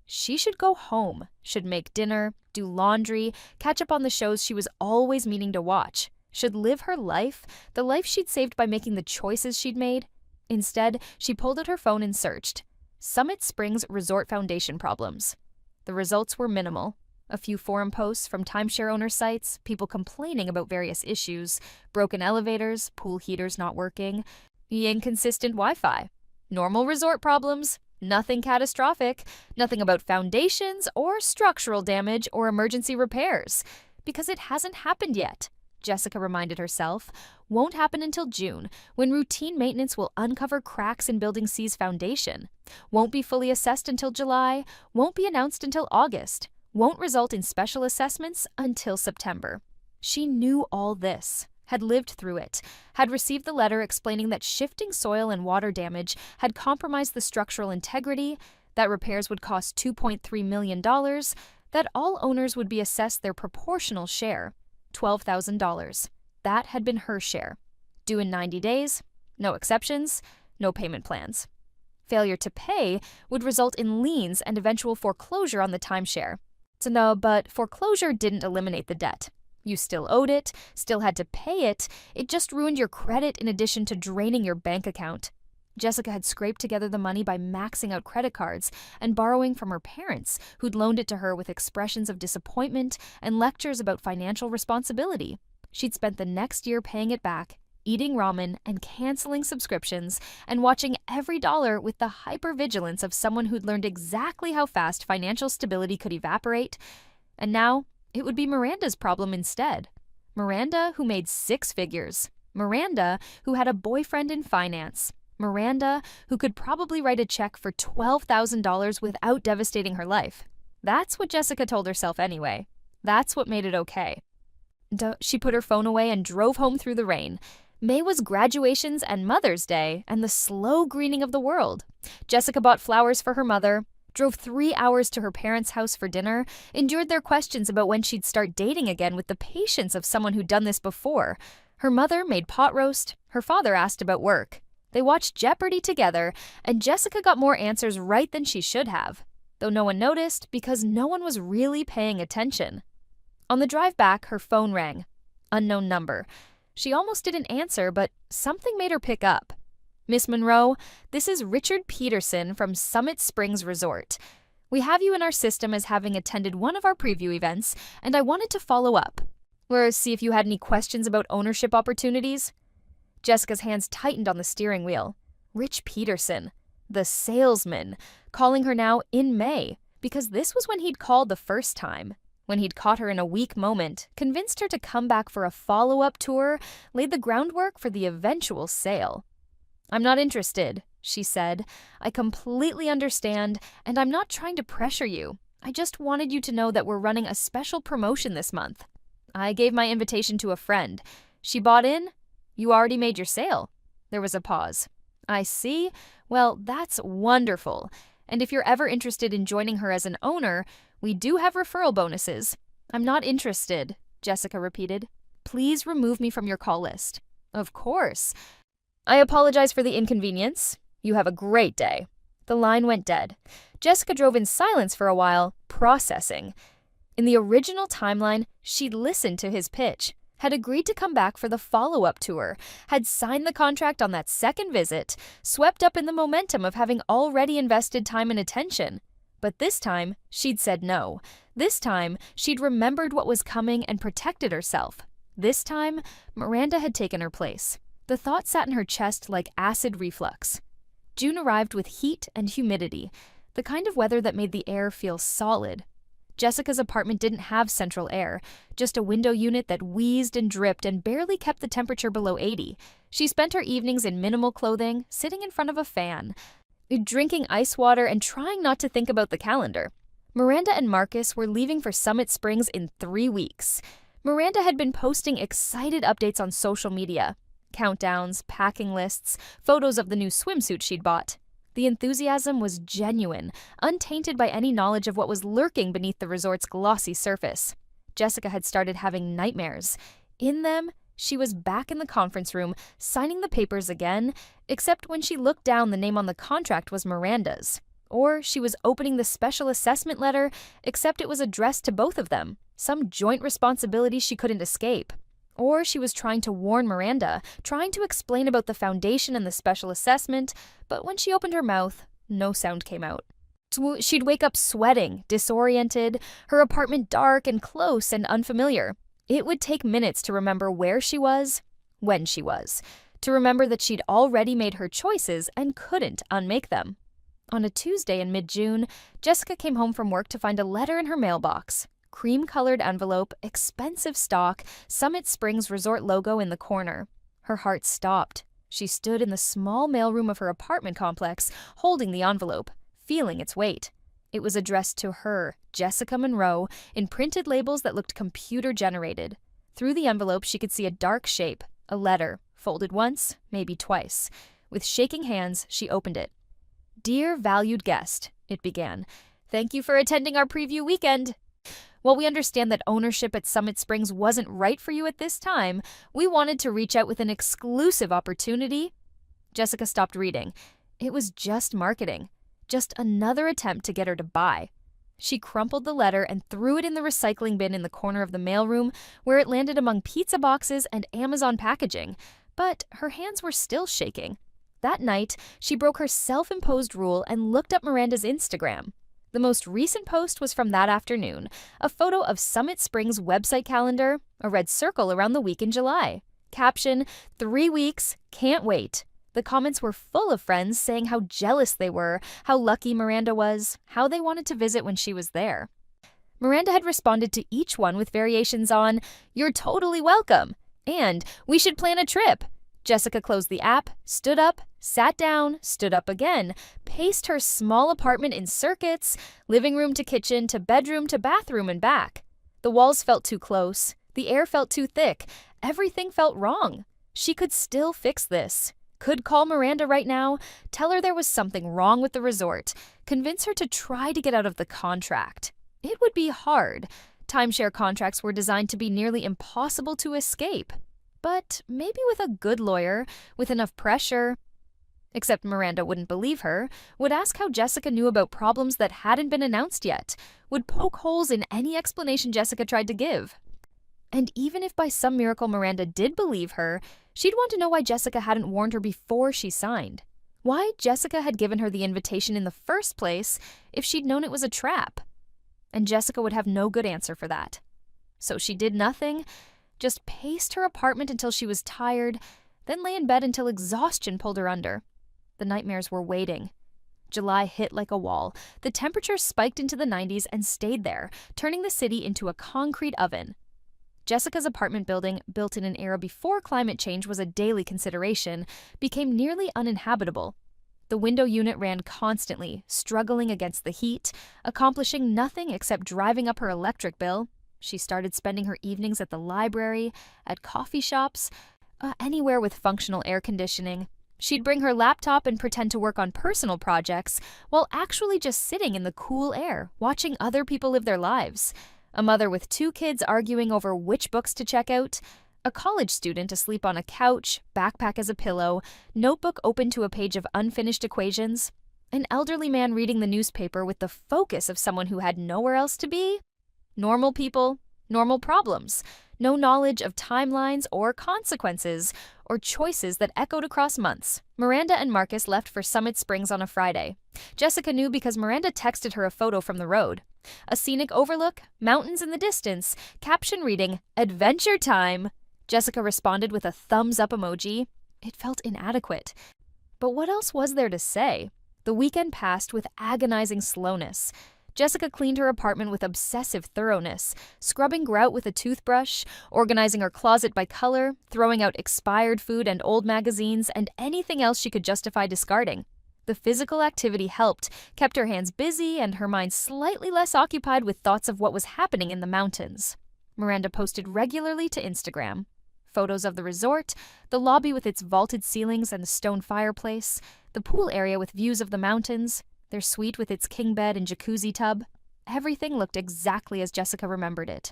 She should go home, should make dinner, do laundry, catch up on the shows she was always meaning to watch, should live her life, the life she'd saved by making the choices she'd made. Instead, she pulled out her phone and searched. Summit Springs Resort Foundation problems. The results were minimal. A few forum posts from timeshare owner sites, people complaining about various issues, broken elevators, pool heaters not working, inconsistent Wi-Fi. Normal resort problems, nothing catastrophic, nothing about foundations or structural damage or emergency repairs. Because it hasn't happened yet, Jessica reminded herself. Won't happen until June, when routine maintenance will uncover cracks in Building C's foundation. Won't be fully assessed until July, won't be announced until August. Won't result in special assessments until September. She knew all this, had lived through it, had received the letter explaining that shifting soil and water damage had compromised the structural integrity, that repairs would cost $2.3 million, that all owners would be assessed their proportional share, $12,000. That had been her share. Due in 90 days, no exceptions, no payment plans. Failure to pay would result in liens and eventual foreclosure on the timeshare. No, but foreclosure didn't eliminate the debt. You still owed it, still had to pay it. It just ruined your credit in addition to draining your bank account. Jessica had scraped together the money by maxing out credit cards and borrowing from her parents, who'd loaned it to her with expressions of disappointment and lectures about financial responsibility. She'd spent the next year paying it back, eating ramen and canceling subscriptions, and watching every dollar with the hypervigilance of someone who'd learned exactly how fast financial stability could evaporate. And now, it would be Miranda's problem instead. Miranda, who made 6 figures. Miranda, who had a boyfriend in finance. Miranda, who could probably write a check for $12,000 without devastating her life. That's what Jessica told herself anyway. That's what made it okay. She put her phone away and drove home through the rain. May was graduations and Mother's Day and the slow greening of the world. Jessica bought flowers for her mother, drove 3 hours to her parents' house for dinner, endured their questions about when she'd start dating again with the patience of someone who'd done this before. Her mother made pot roast, her father asked about work. They watched Jeopardy together, and Jessica got more answers right than she should have, though no one noticed because no one was really paying attention. On the drive back, her phone rang. Unknown number. She almost didn't answer, but something made her pick up. Miss Monroe, this is Richard Peterson from Summit Springs Resort. We have you in our system as having attended one of our preview events, and I wanted to follow up. See if you had any questions about ownership opportunities. Jessica's hands tightened on the steering wheel. Rich Peterson, the salesman, calling her now in May, because this was when he'd called the first time. When he'd caught her in a weak moment, convinced her to come back for a follow-up tour, laid the groundwork for the eventual sale. I'm not interested, she said. I completely understand, and I'm not trying to pressure you. I just wanted you to know that we're running a special promotion this month. I gave my invitation to a friend. She bought in. You already made your sale. There was a pause. I see. Well, that's wonderful. And if you're ever interested in joining her as an owner, we do have referral bonuses. I'm not interested, Jessica repeated. Please remove me from your call list. Of course. I apologize for the inconvenience. You have a great day. The line went dead. Jessica drove in silence for a while, processing. In the original timeline, she'd listened to his pitch, had agreed to come back for the follow-up tour, had signed the contract on that second visit, swept up in the momentum of having already invested time and attention. But this time, she'd said no. This time, she'd remembered what was coming and protected herself. This time, Miranda had taken her place. The thought sat in her chest like acid reflux. June arrived with heat and humidity, the kind of weather that made the air feel solid. Jessica's apartment didn't have central air, just a window unit that wheezed and dripped and barely kept the temperature below 80. She spent her evenings in minimal clothing, sitting in front of a fan, drinking ice water and trying not to think about the calendar. Miranda and Marcus were leaving for Summit Springs in 3 weeks. Miranda had been posting excited updates on social media. Countdowns, packing lists, photos of the new swimsuit she'd bought. The enthusiasm was genuine, untainted by any knowledge of what was lurking beneath the resort's glossy surface. Jessica had started having nightmares. In them, she was back in the conference room, signing the papers again, except when she looked down, the name on the contract was Miranda's. Or she was opening the special assessment letter, except it was addressed to both of them, some joint responsibility she couldn't escape. Or she was trying to warn Miranda, trying to explain about the foundation and the special assessment, but when she opened her mouth, no sound came out. She'd wake up sweating, disoriented, her apartment dark and close and unfamiliar. It would take minutes to remember where she was, when she was, to remember that she'd already made her choices and couldn't unmake them. On a Tuesday in mid-June, Jessica came home from work to find a letter in her mailbox. Cream-colored envelope, expensive stock, Summit Springs Resort logo in the corner. Her heart stopped. She stood in the small mailroom of her apartment complex, holding the envelope, feeling its weight. It was addressed to her, Jessica Monroe, in printed labels that looked computer-generated. Through the envelope, she could see a dark shape, a letter, folded once, maybe twice. With shaking hands, she opened it. "Dear valued guest," it began. "Thank you for attending our preview weekend. While we understand that ownership at Summit Springs wasn't right for you at this time, we wanted to reach out with an exclusive opportunity." Jessica stopped reading. It was just marketing. Just another attempt to get her to buy. She crumpled the letter and threw it in the recycling bin in the corner of the mailroom, where it landed among pizza boxes and Amazon packaging. But her hands were still shaking. That night, she broke her self-imposed rule and looked up Miranda's Instagram. The most recent post was from that afternoon, a photo of Summit Springs' website calendar, a red circle around the week in July. Caption, 3 weeks, can't wait. The comments were full of friends saying how jealous they were, how lucky Miranda was, how they wanted to visit when she was there. Miranda had responded to each one with variations on, "You're totally welcome," and "We should plan a trip." Jessica closed the app, stood up, sat down, stood up again, paced her small apartment in circuits, living room to kitchen to bedroom to bathroom and back. The walls felt too close, the air felt too thick, everything felt wrong. She could still fix this. Could call Miranda right now, tell her there was something wrong with the resort, convince her to try to get out of the contract. It would be hard. Timeshare contracts were designed to be nearly impossible to escape. But maybe with a good lawyer, with enough pressure. Except Miranda wouldn't believe her, would ask how Jessica knew about problems that hadn't been announced yet, would poke holes in any explanation Jessica tried to give. And even if by some miracle Miranda did believe her, she'd want to know why Jessica hadn't warned her before she signed. Why Jessica had given her the invitation in the first place if she'd known it was a trap. And Jessica would have no good answer for that. So she did nothing, just paced her apartment until she was tired, then lay in bed until exhaustion pulled her under. The nightmares were waiting. July hit like a wall. The temperature spiked into the 90s and stayed there, turning the city into a concrete oven. Jessica's apartment building, built in an era before climate change was a daily consideration, became nearly uninhabitable. The window unit ran constantly, struggling against the heat, accomplishing nothing except driving up her electric bill. She started spending her evenings at the library, at coffee shops, anywhere with functional air conditioning. She'd bring her laptop and pretend to work on personal projects while actually just sitting in the cool air, watching other people live their lives. A mother with 2 kids arguing over which books to check out, a college student asleep on a couch, backpack as a pillow, notebook open to a page of unfinished equations, an elderly man reading the newspaper with the focus of someone who had nowhere else to be. Normal people, normal problems. No knowledge of timelines or consequences or choices that echoed across months. Miranda and Marcus left for Summit Springs on a Friday. Jessica knew because Miranda texted her a photo from the road. A scenic overlook, mountains in the distance, caption reading, "Adventure time." Jessica responded with a thumbs-up emoji. It felt inadequate. But what else was there to say? The weekend passed with agonizing slowness. Jessica cleaned her apartment with obsessive thoroughness, scrubbing grout with a toothbrush, organizing her closet by color, throwing out expired food and old magazines, and anything else she could justify discarding. The physical activity helped, kept her hands busy and her mind slightly less occupied with thoughts of what was happening in the mountains. Miranda posted regularly to Instagram. Photos of the resort, the lobby with its vaulted ceilings and stone fireplace, the pool area with views of the mountains, their suite with its king bed and jacuzzi tub. Everything looked exactly as Jessica remembered it.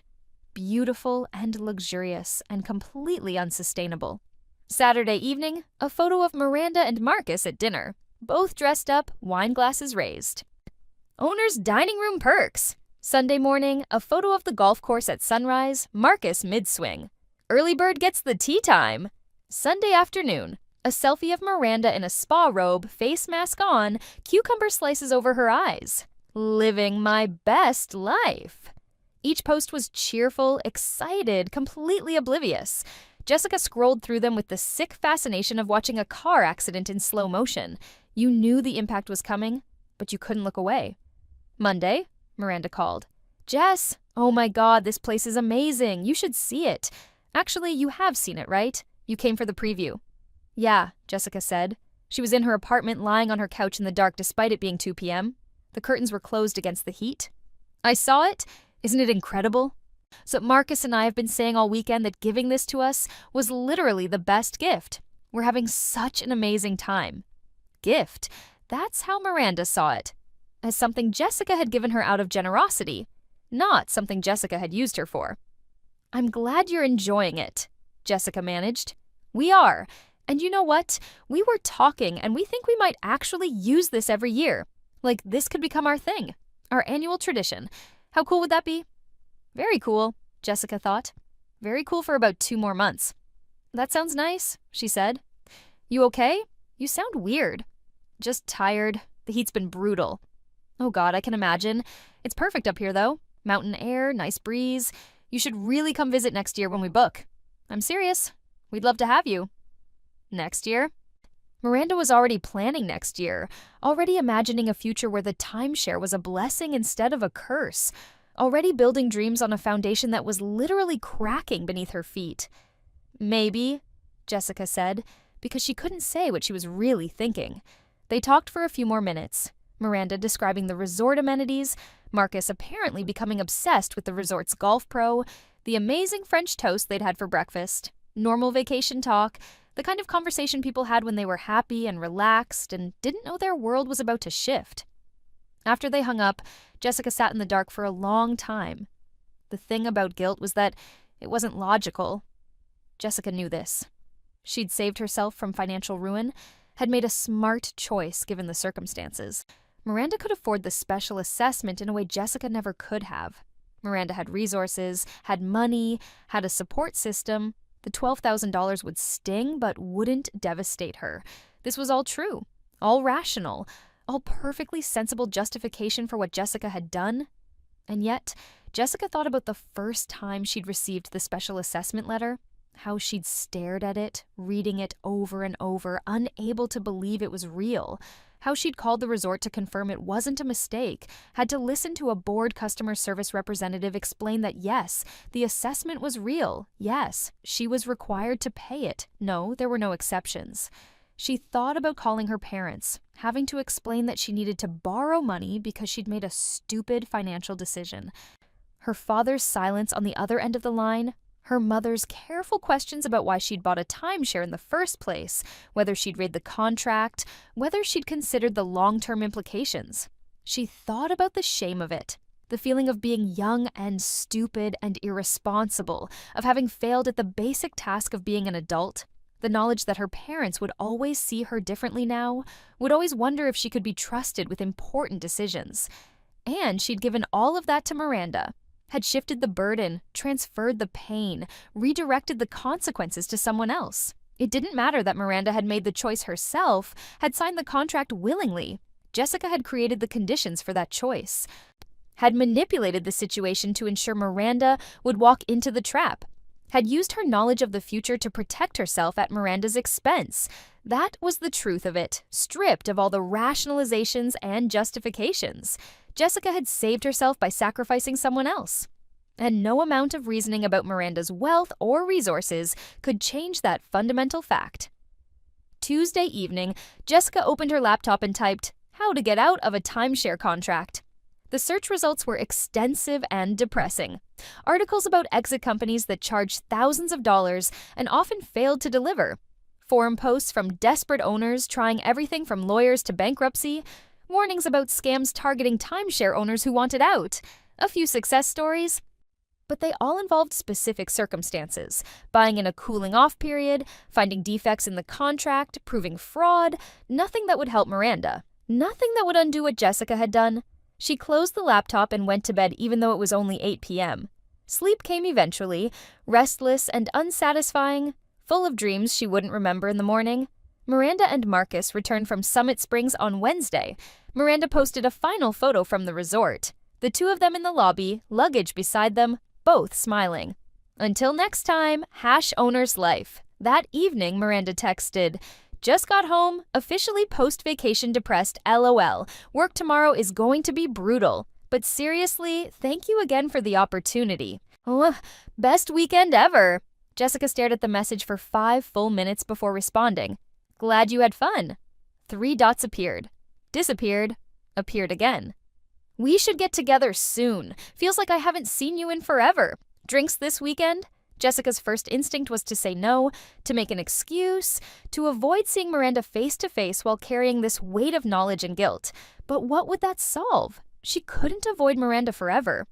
Beautiful and luxurious and completely unsustainable. Saturday evening, a photo of Miranda and Marcus at dinner, both dressed up, wine glasses raised. Owner's dining room perks. Sunday morning, a photo of the golf course at sunrise, Marcus mid-swing. Early bird gets the tea time. Sunday afternoon, a selfie of Miranda in a spa robe, face mask on, cucumber slices over her eyes. Living my best life. Each post was cheerful, excited, completely oblivious. Jessica scrolled through them with the sick fascination of watching a car accident in slow motion. You knew the impact was coming, but you couldn't look away. Monday, Miranda called. "Jess, oh my God, this place is amazing. You should see it. Actually, you have seen it, right? You came for the preview." "Yeah," Jessica said. She was in her apartment lying on her couch in the dark despite it being 2 p.m. The curtains were closed against the heat. "I saw it. Isn't it incredible? So Marcus and I have been saying all weekend that giving this to us was literally the best gift. We're having such an amazing time." Gift. That's how Miranda saw it. As something Jessica had given her out of generosity, not something Jessica had used her for. "I'm glad you're enjoying it," Jessica managed. "We are. And you know what? We were talking and we think we might actually use this every year. Like this could become our thing, our annual tradition. How cool would that be?" "Very cool," Jessica thought. "Very cool for about 2 more months." "That sounds nice," she said. "You okay? You sound weird." "Just tired. The heat's been brutal." "Oh God, I can imagine. It's perfect up here though. Mountain air, nice breeze. You should really come visit next year when we book." "I'm serious. We'd love to have you." Next year? Miranda was already planning next year, already imagining a future where the timeshare was a blessing instead of a curse, already building dreams on a foundation that was literally cracking beneath her feet. "Maybe," Jessica said, because she couldn't say what she was really thinking. They talked for a few more minutes, Miranda describing the resort amenities, Marcus apparently becoming obsessed with the resort's golf pro, the amazing French toast they'd had for breakfast, normal vacation talk, the kind of conversation people had when they were happy and relaxed and didn't know their world was about to shift. After they hung up, Jessica sat in the dark for a long time. The thing about guilt was that it wasn't logical. Jessica knew this. She'd saved herself from financial ruin, had made a smart choice given the circumstances. Miranda could afford the special assessment in a way Jessica never could have. Miranda had resources, had money, had a support system. The $12,000 would sting but wouldn't devastate her. This was all true, all rational, all perfectly sensible justification for what Jessica had done. And yet, Jessica thought about the first time she'd received the special assessment letter, how she'd stared at it, reading it over and over, unable to believe it was real, how she'd called the resort to confirm it wasn't a mistake, had to listen to a bored customer service representative explain that yes, the assessment was real, yes, she was required to pay it, no, there were no exceptions. She thought about calling her parents, having to explain that she needed to borrow money because she'd made a stupid financial decision. Her father's silence on the other end of the line, her mother's careful questions about why she'd bought a timeshare in the first place, whether she'd read the contract, whether she'd considered the long-term implications. She thought about the shame of it, the feeling of being young and stupid and irresponsible, of having failed at the basic task of being an adult, the knowledge that her parents would always see her differently now, would always wonder if she could be trusted with important decisions. And she'd given all of that to Miranda, had shifted the burden, transferred the pain, redirected the consequences to someone else. It didn't matter that Miranda had made the choice herself, had signed the contract willingly. Jessica had created the conditions for that choice, had manipulated the situation to ensure Miranda would walk into the trap, had used her knowledge of the future to protect herself at Miranda's expense. That was the truth of it, stripped of all the rationalizations and justifications. Jessica had saved herself by sacrificing someone else. And no amount of reasoning about Miranda's wealth or resources could change that fundamental fact. Tuesday evening, Jessica opened her laptop and typed, "How to get out of a timeshare contract." The search results were extensive and depressing. Articles about exit companies that charged thousands of dollars and often failed to deliver. Forum posts from desperate owners trying everything from lawyers to bankruptcy. Warnings about scams targeting timeshare owners who wanted out. A few success stories. But they all involved specific circumstances. Buying in a cooling-off period, finding defects in the contract, proving fraud. Nothing that would help Miranda. Nothing that would undo what Jessica had done. She closed the laptop and went to bed even though it was only 8 p.m. Sleep came eventually, restless and unsatisfying, full of dreams she wouldn't remember in the morning. Miranda and Marcus returned from Summit Springs on Wednesday. Miranda posted a final photo from the resort. The two of them in the lobby, luggage beside them, both smiling. Until next time, #owner's life. That evening, Miranda texted, "Just got home, officially post-vacation depressed, LOL. Work tomorrow is going to be brutal. But seriously, thank you again for the opportunity. Oh, best weekend ever." Jessica stared at the message for 5 full minutes before responding. "Glad you had fun." 3 dots appeared. Disappeared. Appeared again. "We should get together soon. Feels like I haven't seen you in forever. Drinks this weekend?" Jessica's first instinct was to say no, to make an excuse, to avoid seeing Miranda face to face while carrying this weight of knowledge and guilt. But what would that solve? She couldn't avoid Miranda forever.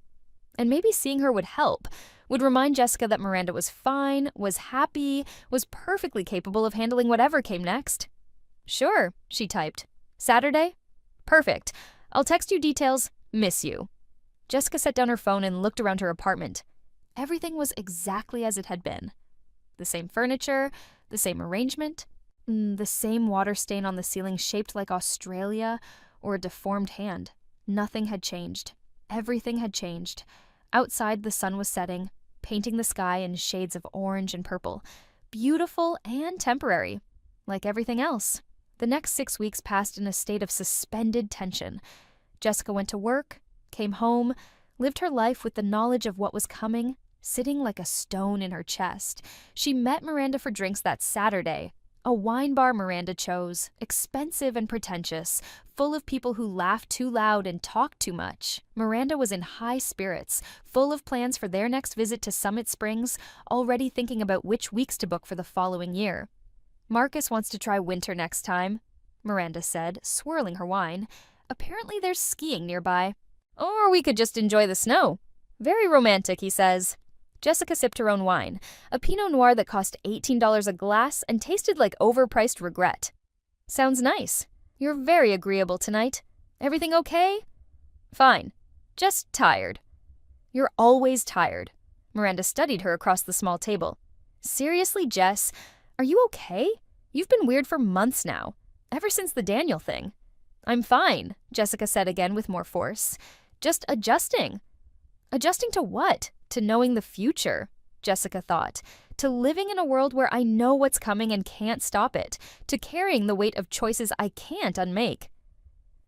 And maybe seeing her would help, would remind Jessica that Miranda was fine, was happy, was perfectly capable of handling whatever came next. "Sure," she typed. "Saturday? Perfect. I'll text you details. Miss you." Jessica set down her phone and looked around her apartment. Everything was exactly as it had been. The same furniture, the same arrangement, the same water stain on the ceiling shaped like Australia or a deformed hand. Nothing had changed. Everything had changed. Outside, the sun was setting, painting the sky in shades of orange and purple. Beautiful and temporary, like everything else. The next 6 weeks passed in a state of suspended tension. Jessica went to work, came home, lived her life with the knowledge of what was coming, sitting like a stone in her chest. She met Miranda for drinks that Saturday. A wine bar Miranda chose, expensive and pretentious, full of people who laughed too loud and talked too much. Miranda was in high spirits, full of plans for their next visit to Summit Springs, already thinking about which weeks to book for the following year. "Marcus wants to try winter next time," Miranda said, swirling her wine. "Apparently there's skiing nearby. Or we could just enjoy the snow. Very romantic," he says. Jessica sipped her own wine, a Pinot Noir that cost $18 a glass and tasted like overpriced regret. "Sounds nice. You're very agreeable tonight. Everything okay?" "Fine. Just tired." "You're always tired." Miranda studied her across the small table. "Seriously, Jess, are you okay? You've been weird for months now, ever since the Daniel thing." "I'm fine," Jessica said again with more force. "Just adjusting." Adjusting to what? To knowing the future, Jessica thought. To living in a world where I know what's coming and can't stop it. To carrying the weight of choices I can't unmake.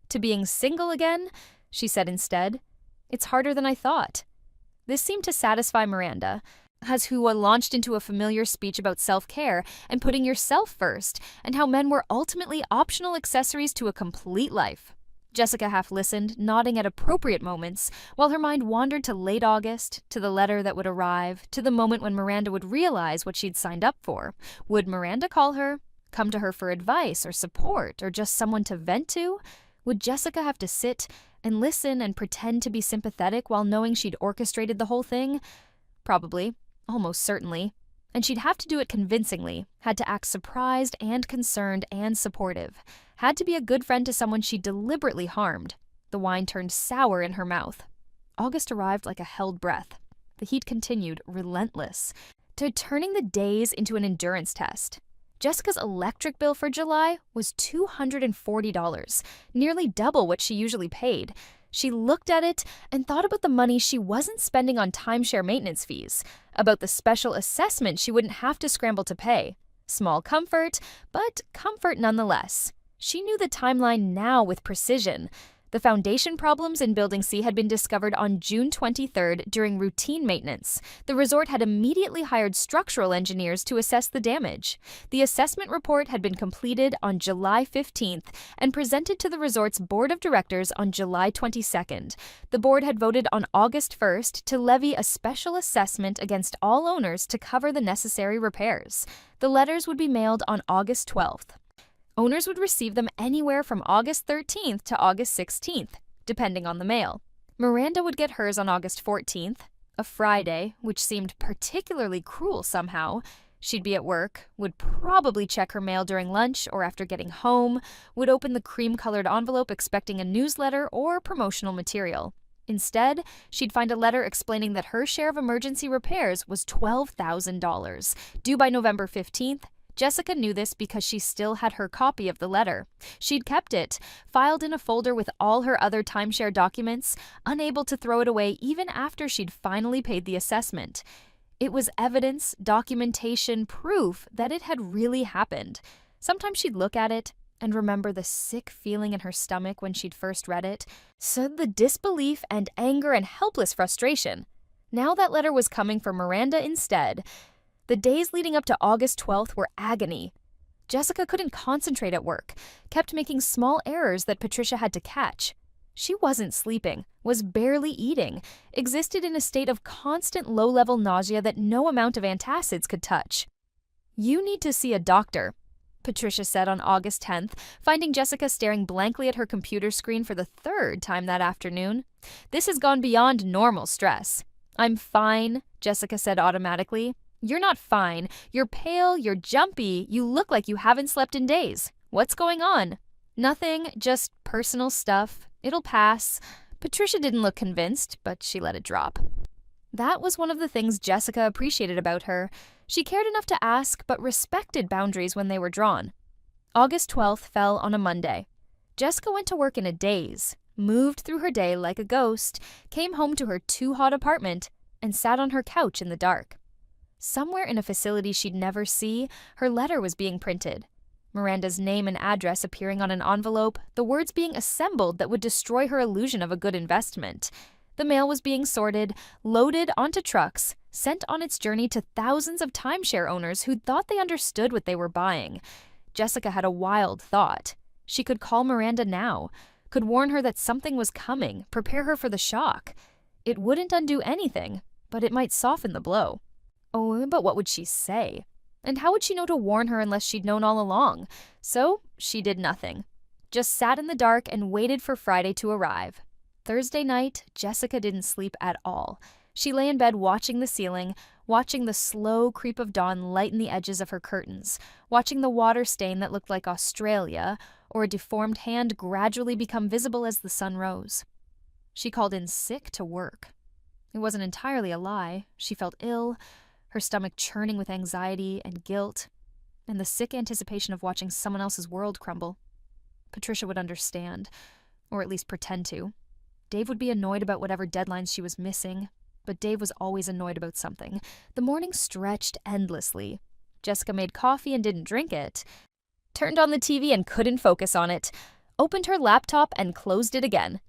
To being single again, she said instead. "It's harder than I thought." This seemed to satisfy Miranda, as Hua launched into a familiar speech about self-care and putting yourself first, and how men were ultimately optional accessories to a complete life. Jessica half listened, nodding at appropriate moments, while her mind wandered to late August, to the letter that would arrive, to the moment when Miranda would realize what she'd signed up for. Would Miranda call her, come to her for advice or support, or just someone to vent to? Would Jessica have to sit and listen and pretend to be sympathetic while knowing she'd orchestrated the whole thing? Probably, almost certainly. And she'd have to do it convincingly, had to act surprised and concerned and supportive, had to be a good friend to someone she deliberately harmed. The wine turned sour in her mouth. August arrived like a held breath. The heat continued, relentless, turning the days into an endurance test. Jessica's electric bill for July was $240, nearly double what she usually paid. She looked at it and thought about the money she wasn't spending on timeshare maintenance fees, about the special assessment she wouldn't have to scramble to pay. Small comfort, but comfort nonetheless. She knew the timeline now with precision. The foundation problems in Building C had been discovered on June 23rd during routine maintenance. The resort had immediately hired structural engineers to assess the damage. The assessment report had been completed on July 15th and presented to the resort's board of directors on July 22nd. The board had voted on August 1st to levy a special assessment against all owners to cover the necessary repairs. The letters would be mailed on August 12th. Owners would receive them anywhere from August 13th to August 16th, depending on the mail. Miranda would get hers on August 14th, a Friday, which seemed particularly cruel somehow. She'd be at work, would probably check her mail during lunch or after getting home, would open the cream-colored envelope expecting a newsletter or promotional material. Instead, she'd find a letter explaining that her share of emergency repairs was $12,000, due by November 15th. Jessica knew this because she still had her copy of the letter. She'd kept it, filed in a folder with all her other timeshare documents, unable to throw it away even after she'd finally paid the assessment. It was evidence, documentation, proof that it had really happened. Sometimes she'd look at it and remember the sick feeling in her stomach when she'd first read it, so the disbelief and anger and helpless frustration. Now that letter was coming from Miranda instead. The days leading up to August 12th were agony. Jessica couldn't concentrate at work, kept making small errors that Patricia had to catch. She wasn't sleeping, was barely eating, existed in a state of constant low-level nausea that no amount of antacids could touch. "You need to see a doctor," Patricia said on August 10th, finding Jessica staring blankly at her computer screen for the third time that afternoon. "This has gone beyond normal stress." "I'm fine," Jessica said automatically. "You're not fine. You're pale, you're jumpy, you look like you haven't slept in days. What's going on?" "Nothing, just personal stuff. It'll pass." Patricia didn't look convinced, but she let it drop. That was one of the things Jessica appreciated about her. She cared enough to ask, but respected boundaries when they were drawn. August 12th fell on a Monday. Jessica went to work in a daze, moved through her day like a ghost, came home to her too-hot apartment, and sat on her couch in the dark. Somewhere in a facility she'd never see, her letter was being printed. Miranda's name and address appearing on an envelope, the words being assembled that would destroy her illusion of a good investment. The mail was being sorted, loaded onto trucks, sent on its journey to thousands of timeshare owners who thought they understood what they were buying. Jessica had a wild thought. She could call Miranda now, could warn her that something was coming, prepare her for the shock. It wouldn't undo anything, but it might soften the blow. Oh, but what would she say? And how would she know to warn her unless she'd known all along? So she did nothing. Just sat in the dark and waited for Friday to arrive. Thursday night, Jessica didn't sleep at all. She lay in bed watching the ceiling, watching the slow creep of dawn lighten the edges of her curtains, watching the water stain that looked like Australia, or a deformed hand gradually become visible as the sun rose. She called in sick to work. It wasn't entirely a lie. She felt ill, her stomach churning with anxiety and guilt, and the sick anticipation of watching someone else's world crumble. Patricia would understand, or at least pretend to. Dave would be annoyed about whatever deadlines she was missing, but Dave was always annoyed about something. The morning stretched endlessly. Jessica made coffee and didn't drink it, turned on the TV and couldn't focus on it, opened her laptop and closed it again.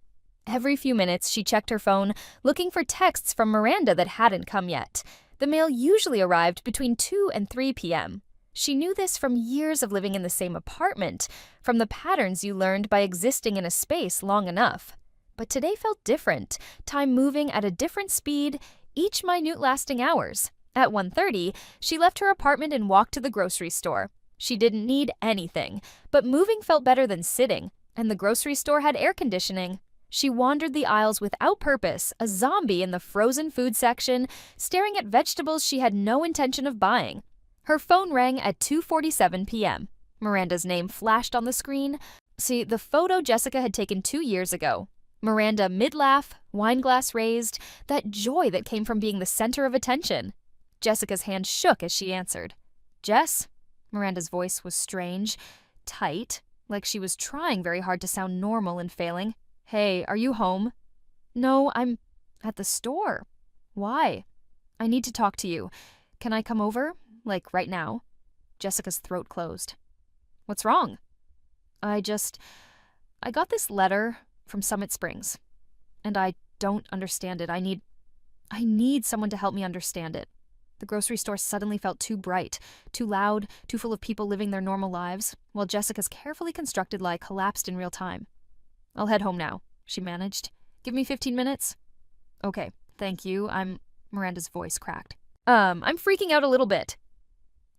Every few minutes she checked her phone, looking for texts from Miranda that hadn't come yet. The mail usually arrived between 2 and 3 p.m. She knew this from years of living in the same apartment, from the patterns you learned by existing in a space long enough. But today felt different, time moving at a different speed, each minute lasting hours. At 1:30, she left her apartment and walked to the grocery store. She didn't need anything, but moving felt better than sitting, and the grocery store had air conditioning. She wandered the aisles without purpose, a zombie in the frozen food section, staring at vegetables she had no intention of buying. Her phone rang at 2:47 p.m. Miranda's name flashed on the screen. See, the photo Jessica had taken 2 years ago. Miranda mid-laugh, wine glass raised, that joy that came from being the center of attention. Jessica's hand shook as she answered. "Jess?" Miranda's voice was strange, tight, like she was trying very hard to sound normal and failing. "Hey, are you home?" "No, I'm at the store." "Why?" "I need to talk to you. Can I come over? Like right now?" Jessica's throat closed. "What's wrong?" I got this letter from Summit Springs, and I don't understand it. I need someone to help me understand it." The grocery store suddenly felt too bright, too loud, too full of people living their normal lives, while Jessica's carefully constructed lie collapsed in real time. "I'll head home now," she managed. "Give me 15 minutes?" "Okay, thank you. Miranda's voice cracked. I'm freaking out a little bit."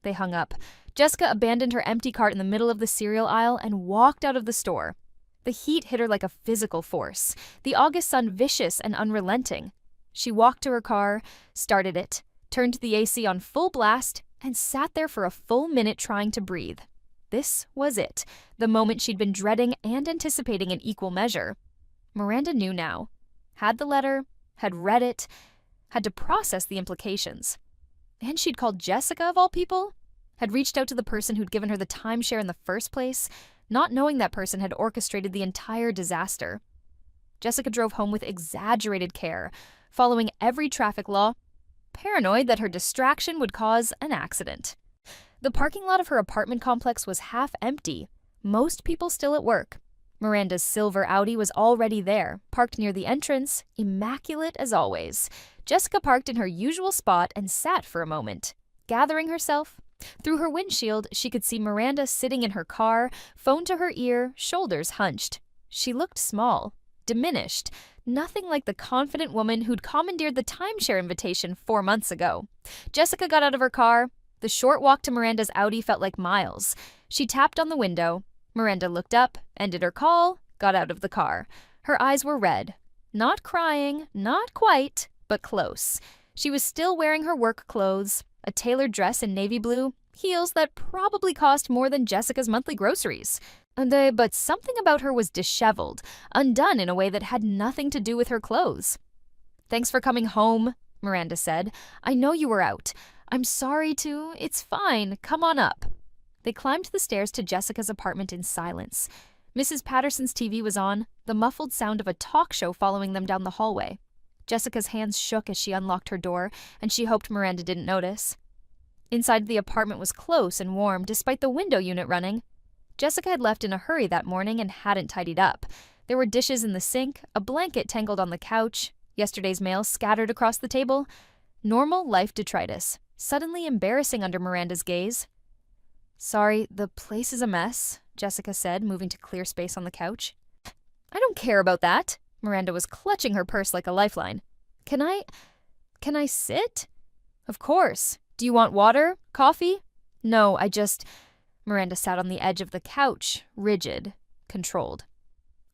They hung up. Jessica abandoned her empty cart in the middle of the cereal aisle and walked out of the store. The heat hit her like a physical force, the August sun vicious and unrelenting. She walked to her car, started it, turned the AC on full blast, and sat there for a full minute trying to breathe. This was it, the moment she'd been dreading and anticipating in equal measure. Miranda knew now. Had the letter, had read it, had to process the implications. And she'd called Jessica, of all people? Had reached out to the person who'd given her the timeshare in the first place, not knowing that person had orchestrated the entire disaster. Jessica drove home with exaggerated care, following every traffic law, paranoid that her distraction would cause an accident. The parking lot of her apartment complex was half empty, most people still at work. Miranda's silver Audi was already there, parked near the entrance, immaculate as always. Jessica parked in her usual spot and sat for a moment, gathering herself. Through her windshield, she could see Miranda sitting in her car, phone to her ear, shoulders hunched. She looked small, diminished, nothing like the confident woman who'd commandeered the timeshare invitation 4 months ago. Jessica got out of her car. The short walk to Miranda's Audi felt like miles. She tapped on the window. Miranda looked up, ended her call, got out of the car. Her eyes were red. Not crying, not quite, but close. She was still wearing her work clothes, a tailored dress in navy blue, heels that probably cost more than Jessica's monthly groceries. But something about her was disheveled, undone in a way that had nothing to do with her clothes. "Thanks for coming home," Miranda said. "I know you were out. I'm sorry to. It's fine. Come on up." They climbed the stairs to Jessica's apartment in silence. Mrs. Patterson's TV was on, the muffled sound of a talk show following them down the hallway. Jessica's hands shook as she unlocked her door, and she hoped Miranda didn't notice. Inside, the apartment was close and warm, despite the window unit running. Jessica had left in a hurry that morning and hadn't tidied up. There were dishes in the sink, a blanket tangled on the couch, yesterday's mail scattered across the table. Normal life detritus, suddenly embarrassing under Miranda's gaze. "Sorry, the place is a mess," Jessica said, moving to clear space on the couch. "I don't care about that." Miranda was clutching her purse like a lifeline. Can I sit?" "Of course. Do you want water? Coffee?" "No, Miranda sat on the edge of the couch, rigid, controlled.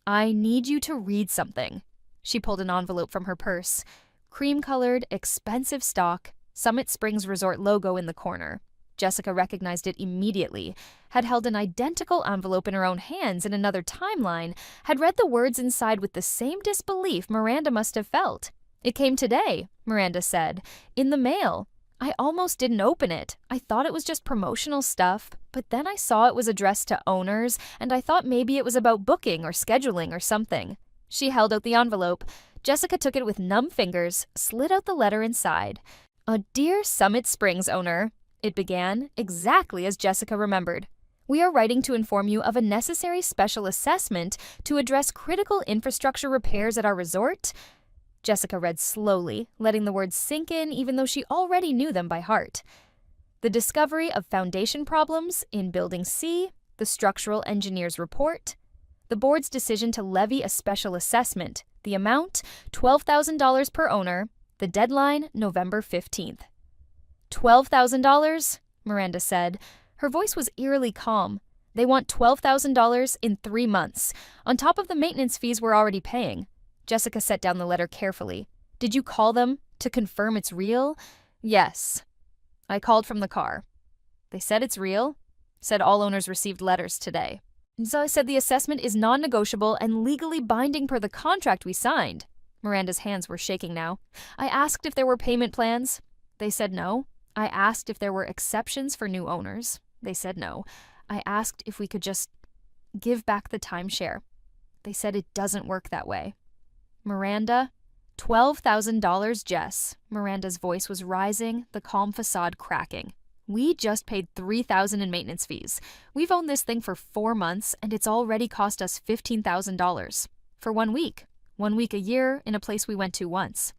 "I need you to read something." She pulled an envelope from her purse. Cream-colored, expensive stock, Summit Springs Resort logo in the corner. Jessica recognized it immediately, had held an identical envelope in her own hands in another timeline, had read the words inside with the same disbelief Miranda must have felt. "It came today," Miranda said, "in the mail. I almost didn't open it. I thought it was just promotional stuff, but then I saw it was addressed to owners, and I thought maybe it was about booking or scheduling or something." She held out the envelope. Jessica took it with numb fingers, slid out the letter inside. "A dear Summit Springs owner," it began, exactly as Jessica remembered. "We are writing to inform you of a necessary special assessment to address critical infrastructure repairs at our resort." Jessica read slowly, letting the words sink in even though she already knew them by heart. "The discovery of foundation problems in Building C, the structural engineer's report, the board's decision to levy a special assessment, the amount $12,000 per owner, the deadline November 15th. $12,000? Miranda said. Her voice was eerily calm. They want $12,000 in 3 months, on top of the maintenance fees we're already paying. Jessica set down the letter carefully. "Did you call them to confirm it's real?" "Yes." "I called from the car. They said it's real. Said all owners received letters today." Zoe said the assessment is non-negotiable and legally binding per the contract we signed. Miranda's hands were shaking now. I asked if there were payment plans. They said no. I asked if there were exceptions for new owners. They said no. I asked if we could just give back the timeshare. They said it doesn't work that way. Miranda, $12,000, Jess. Miranda's voice was rising, the calm facade cracking. We just paid $3,000 in maintenance fees. We've owned this thing for 4 months, and it's already cost us $15,000. For 1 week. 1 week a year in a place we went to once.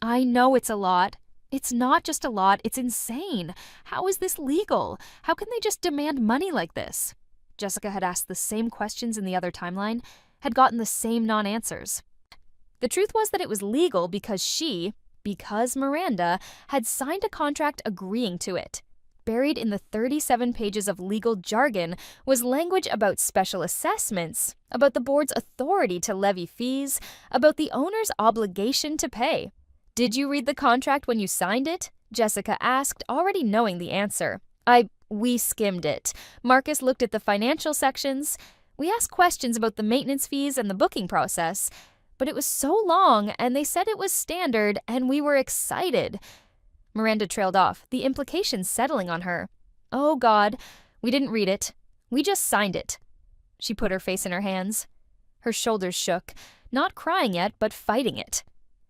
I know it's a lot. It's not just a lot, it's insane. How is this legal? How can they just demand money like this? Jessica had asked the same questions in the other timeline, had gotten the same non-answers. The truth was that it was legal because Miranda, had signed a contract agreeing to it. Buried in the 37 pages of legal jargon was language about special assessments, about the board's authority to levy fees, about the owner's obligation to pay. Did you read the contract when you signed it? Jessica asked, already knowing the answer. We skimmed it. Marcus looked at the financial sections. We asked questions about the maintenance fees and the booking process. But it was so long, and they said it was standard, and we were excited. Miranda trailed off, the implications settling on her. Oh, God, we didn't read it. We just signed it. She put her face in her hands. Her shoulders shook, not crying yet, but fighting it.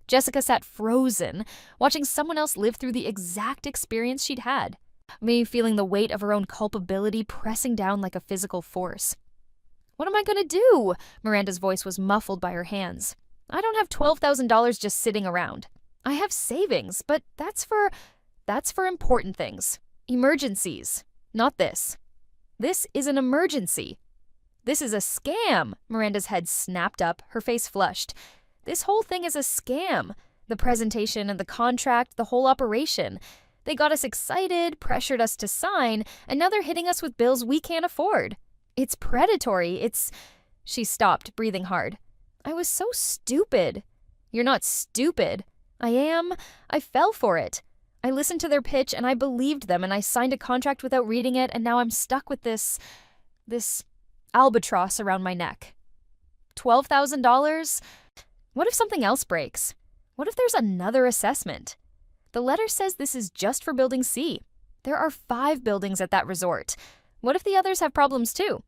Jessica sat frozen, watching someone else live through the exact experience she'd had, me feeling the weight of her own culpability pressing down like a physical force. What am I going to do? Miranda's voice was muffled by her hands. I don't have $12,000 just sitting around. I have savings, but that's for important things. Emergencies. Not this. This is an emergency. This is a scam. Miranda's head snapped up, her face flushed. This whole thing is a scam. The presentation and the contract, the whole operation. They got us excited, pressured us to sign, and now they're hitting us with bills we can't afford. It's predatory. She stopped, breathing hard. I was so stupid. You're not stupid. I am. I fell for it. I listened to their pitch and I believed them and I signed a contract without reading it and now I'm stuck with this albatross around my neck. $12,000? What if something else breaks? What if there's another assessment? The letter says this is just for Building C. There are 5 buildings at that resort. What if the others have problems too?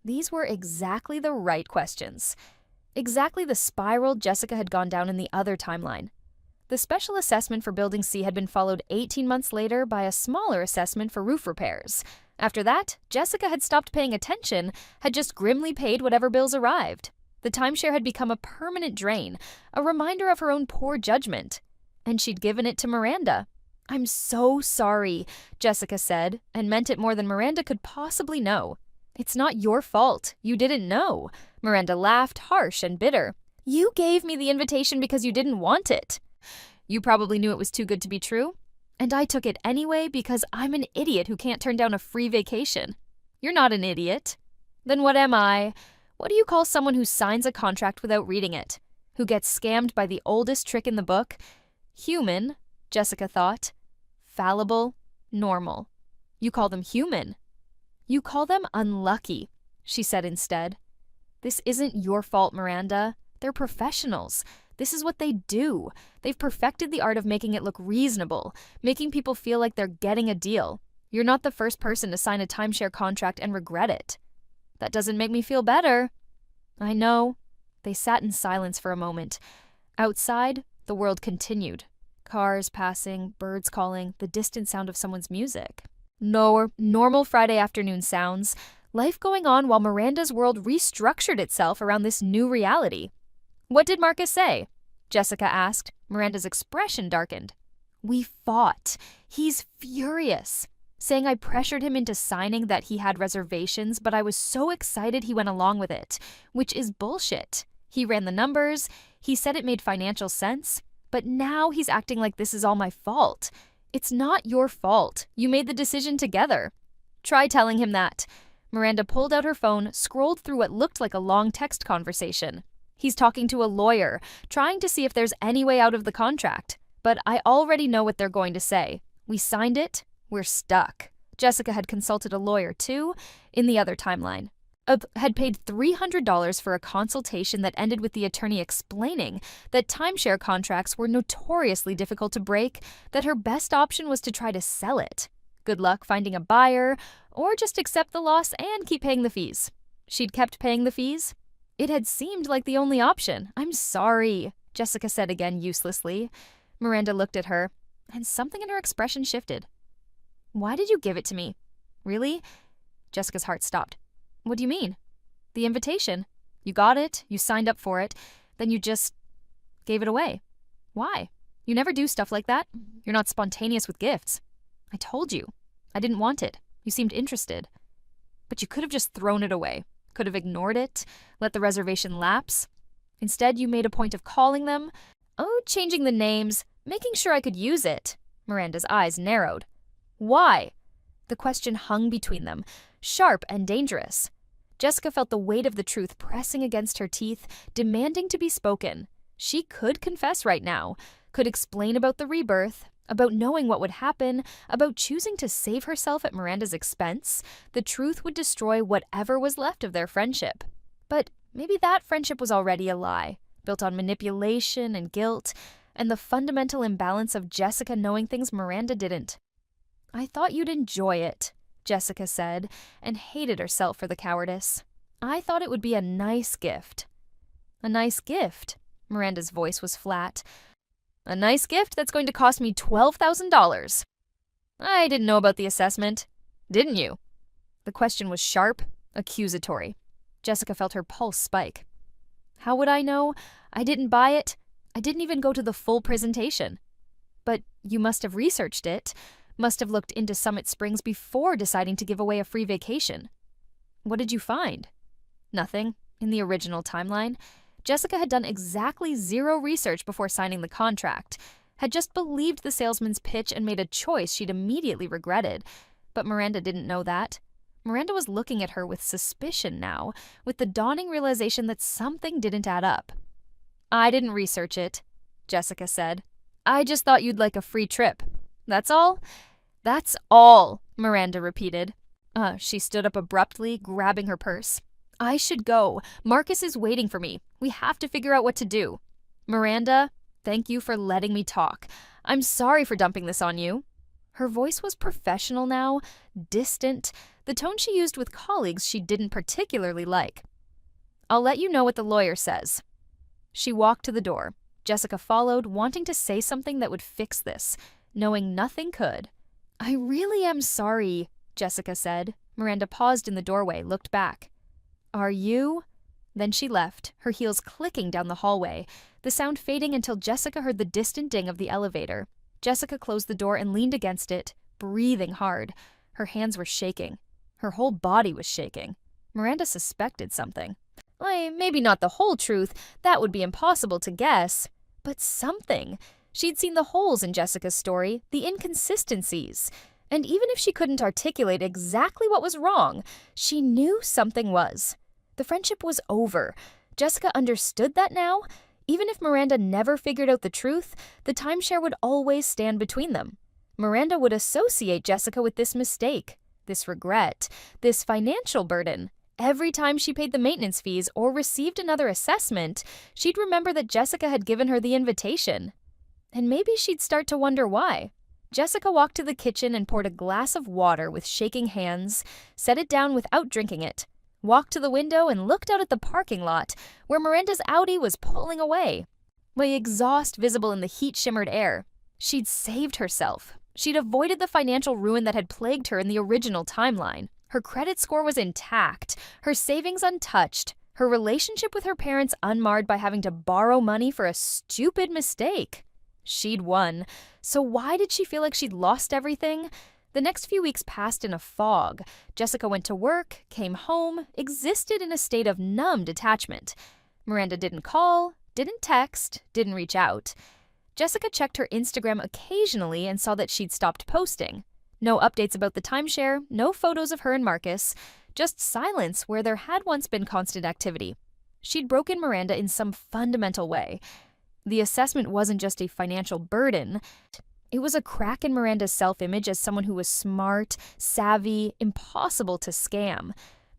These were exactly the right questions. Exactly the spiral Jessica had gone down in the other timeline. The special assessment for Building C had been followed 18 months later by a smaller assessment for roof repairs. After that, Jessica had stopped paying attention, had just grimly paid whatever bills arrived. The timeshare had become a permanent drain, a reminder of her own poor judgment. And she'd given it to Miranda. I'm so sorry, Jessica said, and meant it more than Miranda could possibly know. It's not your fault. You didn't know. Miranda laughed, harsh and bitter. You gave me the invitation because you didn't want it. You probably knew it was too good to be true. And I took it anyway because I'm an idiot who can't turn down a free vacation. You're not an idiot. Then what am I? What do you call someone who signs a contract without reading it? Who gets scammed by the oldest trick in the book? Human, Jessica thought. Fallible, normal. You call them human. You call them unlucky, she said instead. This isn't your fault, Miranda. They're professionals. This is what they do. They've perfected the art of making it look reasonable, making people feel like they're getting a deal. You're not the first person to sign a timeshare contract and regret it. That doesn't make me feel better. I know. They sat in silence for a moment. Outside, the world continued. Cars passing, birds calling, the distant sound of someone's music. No, normal Friday afternoon sounds. Life going on while Miranda's world restructured itself around this new reality. What did Marcus say? Jessica asked. Miranda's expression darkened. We fought. He's furious. Saying I pressured him into signing that he had reservations, but I was so excited he went along with it, which is bullshit. He ran the numbers. He said it made financial sense. But now he's acting like this is all my fault. It's not your fault. You made the decision together. Try telling him that. Miranda pulled out her phone, scrolled through what looked like a long text conversation. He's talking to a lawyer, trying to see if there's any way out of the contract. But I already know what they're going to say. We signed it. We're stuck. Jessica had consulted a lawyer too, in the other timeline. had paid $300 for a consultation that ended with the attorney explaining that timeshare contracts were notoriously difficult to break, that her best option was to try to sell it. Good luck finding a buyer, or just accept the loss and keep paying the fees. She'd kept paying the fees. It had seemed like the only option. "I'm sorry," Jessica said again uselessly. Miranda looked at her, and something in her expression shifted. "Why did you give it to me?" "Really?" Jessica's heart stopped. "What do you mean?" "The invitation. You got it, you signed up for it, then you just gave it away. Why? You never do stuff like that. You're not spontaneous with gifts." "I told you. I didn't want it. You seemed interested." "But you could have just thrown it away. Could have ignored it, let the reservation lapse. Instead, you made a point of calling them, changing the names, making sure I could use it." Miranda's eyes narrowed. "Why?" The question hung between them, sharp and dangerous. Jessica felt the weight of the truth pressing against her teeth, demanding to be spoken. She could confess right now, could explain about the rebirth, about knowing what would happen, about choosing to save herself at Miranda's expense. The truth would destroy whatever was left of their friendship. But maybe that friendship was already a lie, built on manipulation and guilt, and the fundamental imbalance of Jessica knowing things Miranda didn't. "I thought you'd enjoy it," Jessica said, and hated herself for the cowardice. "I thought it would be a nice gift." "A nice gift?" Miranda's voice was flat. "A nice gift that's going to cost me $12,000. I didn't know about the assessment. Didn't you?" The question was sharp, accusatory. Jessica felt her pulse spike. "How would I know? I didn't buy it. I didn't even go to the full presentation." "But you must have researched it. Must have looked into Summit Springs before deciding to give away a free vacation." "What did you find?" "Nothing. In the original timeline, Jessica had done exactly zero research before signing the contract, had just believed the salesman's pitch and made a choice she'd immediately regretted. But Miranda didn't know that. Miranda was looking at her with suspicion now, with the dawning realization that something didn't add up. "I didn't research it," Jessica said. "I just thought you'd like a free trip. That's all?" "That's all," Miranda repeated. She stood up abruptly, grabbing her purse. "I should go. Marcus is waiting for me. We have to figure out what to do." "Miranda, thank you for letting me talk. I'm sorry for dumping this on you." Her voice was professional now, distant, the tone she used with colleagues she didn't particularly like. "I'll let you know what the lawyer says." She walked to the door. Jessica followed, wanting to say something that would fix this, knowing nothing could. "I really am sorry," Jessica said. Miranda paused in the doorway, looked back. "Are you?" Then she left, her heels clicking down the hallway, the sound fading until Jessica heard the distant ding of the elevator. Jessica closed the door and leaned against it, breathing hard. Her hands were shaking. Her whole body was shaking. Miranda suspected something. Maybe not the whole truth, that would be impossible to guess, but something. She'd seen the holes in Jessica's story, the inconsistencies. And even if she couldn't articulate exactly what was wrong, she knew something was. The friendship was over. Jessica understood that now. Even if Miranda never figured out the truth, the timeshare would always stand between them. Miranda would associate Jessica with this mistake, this regret, this financial burden. Every time she paid the maintenance fees or received another assessment, she'd remember that Jessica had given her the invitation. And maybe she'd start to wonder why. Jessica walked to the kitchen and poured a glass of water with shaking hands, set it down without drinking it, walked to the window and looked out at the parking lot, where Miranda's Audi was pulling away, the exhaust visible in the heat-shimmered air. She'd saved herself. She'd avoided the financial ruin that had plagued her in the original timeline. Her credit score was intact, her savings untouched, her relationship with her parents unmarred by having to borrow money for a stupid mistake. She'd won. So why did she feel like she'd lost everything? The next few weeks passed in a fog. Jessica went to work, came home, existed in a state of numb detachment. Miranda didn't call, didn't text, didn't reach out. Jessica checked her Instagram occasionally and saw that she'd stopped posting. No updates about the timeshare, no photos of her and Marcus, just silence where there had once been constant activity. She'd broken Miranda in some fundamental way. The assessment wasn't just a financial burden. It was a crack in Miranda's self-image as someone who was smart, savvy, impossible to scam.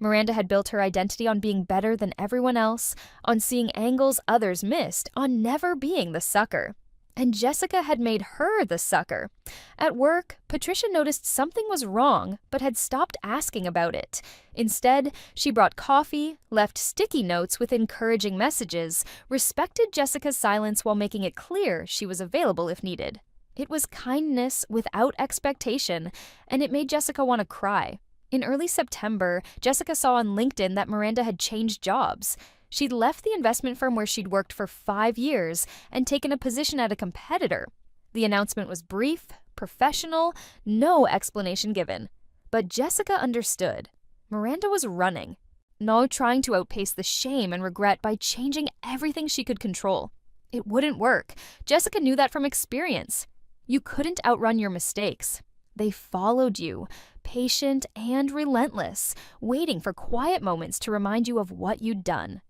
Miranda had built her identity on being better than everyone else, on seeing angles others missed, on never being the sucker. And Jessica had made her the sucker. At work, Patricia noticed something was wrong, but had stopped asking about it. Instead, she brought coffee, left sticky notes with encouraging messages, respected Jessica's silence while making it clear she was available if needed. It was kindness without expectation, and it made Jessica want to cry. In early September, Jessica saw on LinkedIn that Miranda had changed jobs. She'd left the investment firm where she'd worked for 5 years and taken a position at a competitor. The announcement was brief, professional, no explanation given. But Jessica understood. Miranda was running, now trying to outpace the shame and regret by changing everything she could control. It wouldn't work. Jessica knew that from experience. You couldn't outrun your mistakes. They followed you, patient and relentless, waiting for quiet moments to remind you of what you'd done.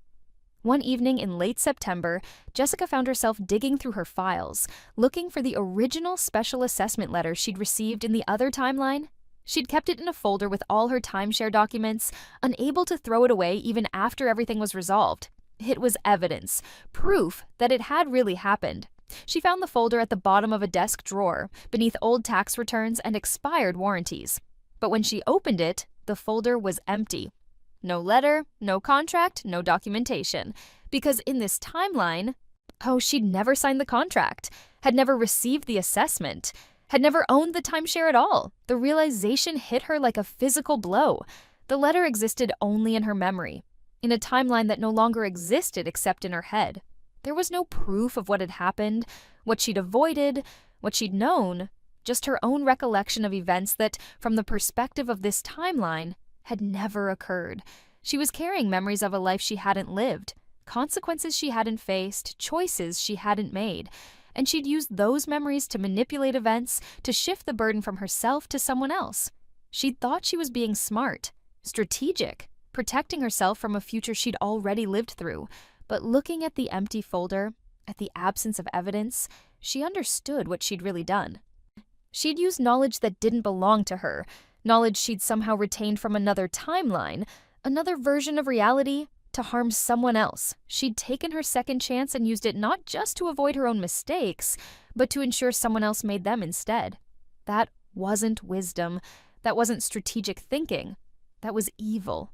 One evening in late September, Jessica found herself digging through her files, looking for the original special assessment letter she'd received in the other timeline. She'd kept it in a folder with all her timeshare documents, unable to throw it away even after everything was resolved. It was evidence, proof that it had really happened. She found the folder at the bottom of a desk drawer, beneath old tax returns and expired warranties. But when she opened it, the folder was empty. No letter, no contract, no documentation. Because in this timeline, she'd never signed the contract, had never received the assessment, had never owned the timeshare at all. The realization hit her like a physical blow. The letter existed only in her memory, in a timeline that no longer existed except in her head. There was no proof of what had happened, what she'd avoided, what she'd known, just her own recollection of events that, from the perspective of this timeline, had never occurred. She was carrying memories of a life she hadn't lived, consequences she hadn't faced, choices she hadn't made, and she'd used those memories to manipulate events, to shift the burden from herself to someone else. She'd thought she was being smart, strategic, protecting herself from a future she'd already lived through. But looking at the empty folder, at the absence of evidence, she understood what she'd really done. She'd used knowledge that didn't belong to her, knowledge she'd somehow retained from another timeline, another version of reality, to harm someone else. She'd taken her second chance and used it not just to avoid her own mistakes, but to ensure someone else made them instead. That wasn't wisdom. That wasn't strategic thinking. That was evil.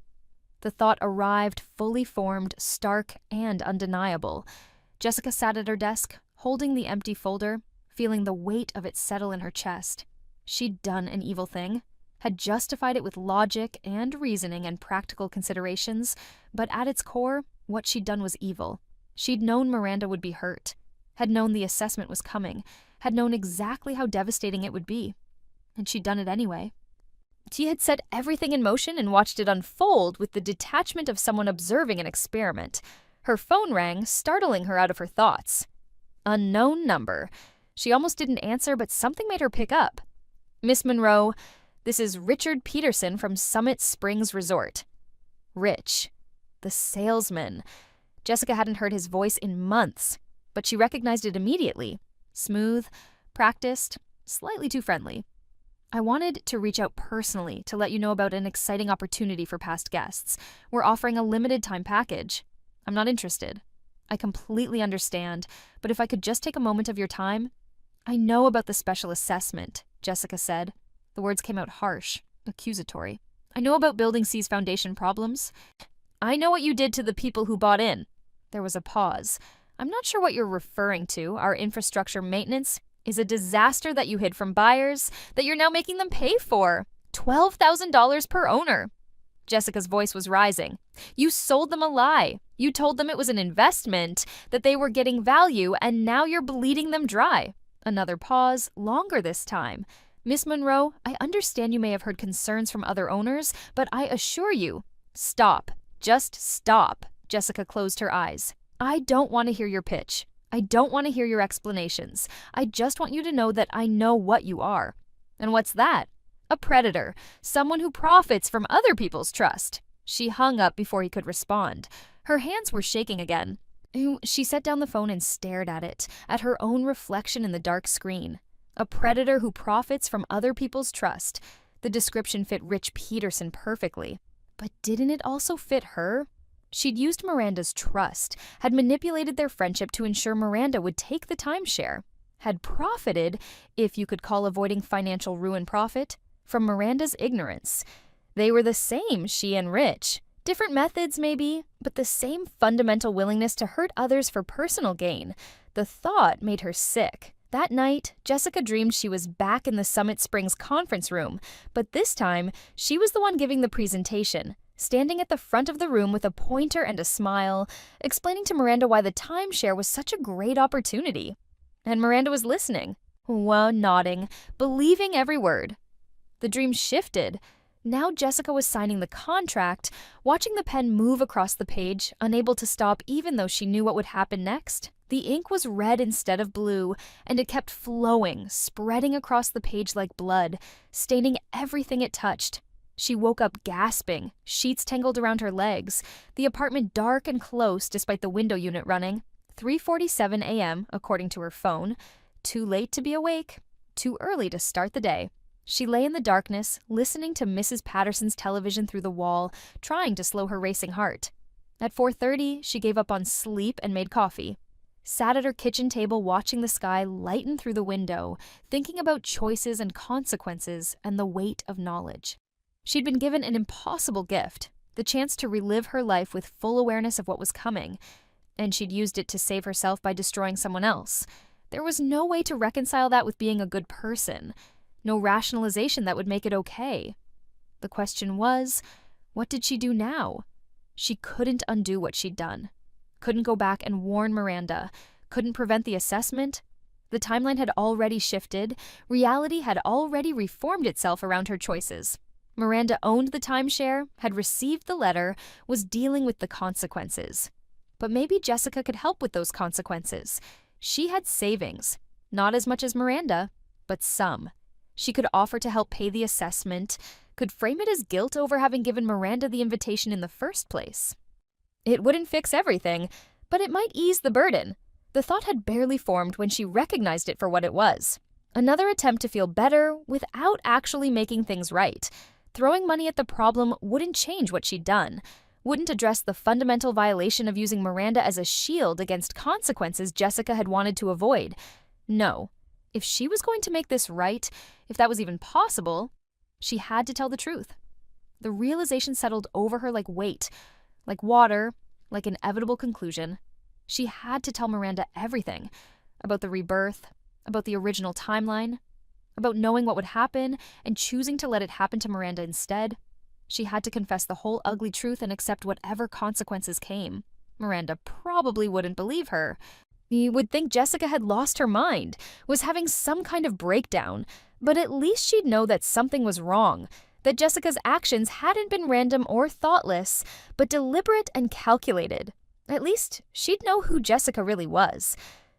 The thought arrived fully formed, stark, and undeniable. Jessica sat at her desk, holding the empty folder, feeling the weight of it settle in her chest. She'd done an evil thing, had justified it with logic and reasoning and practical considerations, but at its core, what she'd done was evil. She'd known Miranda would be hurt, had known the assessment was coming, had known exactly how devastating it would be. And she'd done it anyway. She had set everything in motion and watched it unfold with the detachment of someone observing an experiment. Her phone rang, startling her out of her thoughts. Unknown number. She almost didn't answer, but something made her pick up. Miss Monroe, this is Richard Peterson from Summit Springs Resort. Rich. The salesman. Jessica hadn't heard his voice in months, but she recognized it immediately. Smooth, practiced, slightly too friendly. I wanted to reach out personally to let you know about an exciting opportunity for past guests. We're offering a limited time package. I'm not interested. I completely understand, but if I could just take a moment of your time. I know about the special assessment, Jessica said. The words came out harsh, accusatory. I know about Building C's foundation problems. I know what you did to the people who bought in. There was a pause. I'm not sure what you're referring to. Our infrastructure maintenance is a disaster that you hid from buyers, that you're now making them pay for. $12,000 per owner. Jessica's voice was rising. You sold them a lie. You told them it was an investment, that they were getting value, and now you're bleeding them dry. Another pause, longer this time. Miss Monroe, I understand you may have heard concerns from other owners, but I assure you, stop. Just stop. Jessica closed her eyes. I don't want to hear your pitch. I don't want to hear your explanations. I just want you to know that I know what you are. And what's that? A predator, someone who profits from other people's trust. She hung up before he could respond. Her hands were shaking again. She set down the phone and stared at it, at her own reflection in the dark screen. A predator who profits from other people's trust. The description fit Rich Peterson perfectly. But didn't it also fit her? She'd used Miranda's trust, had manipulated their friendship to ensure Miranda would take the timeshare, had profited, if you could call avoiding financial ruin profit, from Miranda's ignorance. They were the same, she and Rich. Different methods, maybe, but the same fundamental willingness to hurt others for personal gain. The thought made her sick. That night, Jessica dreamed she was back in the Summit Springs conference room, but this time, she was the one giving the presentation, standing at the front of the room with a pointer and a smile, explaining to Miranda why the timeshare was such a great opportunity. And Miranda was listening, nodding, believing every word. The dream shifted. Now Jessica was signing the contract, watching the pen move across the page, unable to stop even though she knew what would happen next. The ink was red instead of blue, and it kept flowing, spreading across the page like blood, staining everything it touched. She woke up gasping, sheets tangled around her legs, the apartment dark and close despite the window unit running. 3:47 a.m., according to her phone. Too late to be awake, too early to start the day. She lay in the darkness, listening to Mrs. Patterson's television through the wall, trying to slow her racing heart. At 4:30, she gave up on sleep and made coffee. Sat at her kitchen table watching the sky lighten through the window, thinking about choices and consequences and the weight of knowledge. She'd been given an impossible gift, the chance to relive her life with full awareness of what was coming, and she'd used it to save herself by destroying someone else. There was no way to reconcile that with being a good person, no rationalization that would make it okay. The question was, what did she do now? She couldn't undo what she'd done. Couldn't go back and warn Miranda. Couldn't prevent the assessment. The timeline had already shifted. Reality had already reformed itself around her choices. Miranda owned the timeshare, had received the letter, was dealing with the consequences. But maybe Jessica could help with those consequences. She had savings. Not as much as Miranda, but some. She could offer to help pay the assessment, could frame it as guilt over having given Miranda the invitation in the first place. It wouldn't fix everything, but it might ease the burden. The thought had barely formed when she recognized it for what it was. Another attempt to feel better without actually making things right. Throwing money at the problem wouldn't change what she'd done, wouldn't address the fundamental violation of using Miranda as a shield against consequences Jessica had wanted to avoid. No. If she was going to make this right, if that was even possible, she had to tell the truth. The realization settled over her like weight, like water, like inevitable conclusion. She had to tell Miranda everything about the rebirth, about the original timeline, about knowing what would happen and choosing to let it happen to Miranda instead. She had to confess the whole ugly truth and accept whatever consequences came. Miranda probably wouldn't believe her. You would think Jessica had lost her mind, was having some kind of breakdown, but at least she'd know that something was wrong, that Jessica's actions hadn't been random or thoughtless, but deliberate and calculated. At least she'd know who Jessica really was.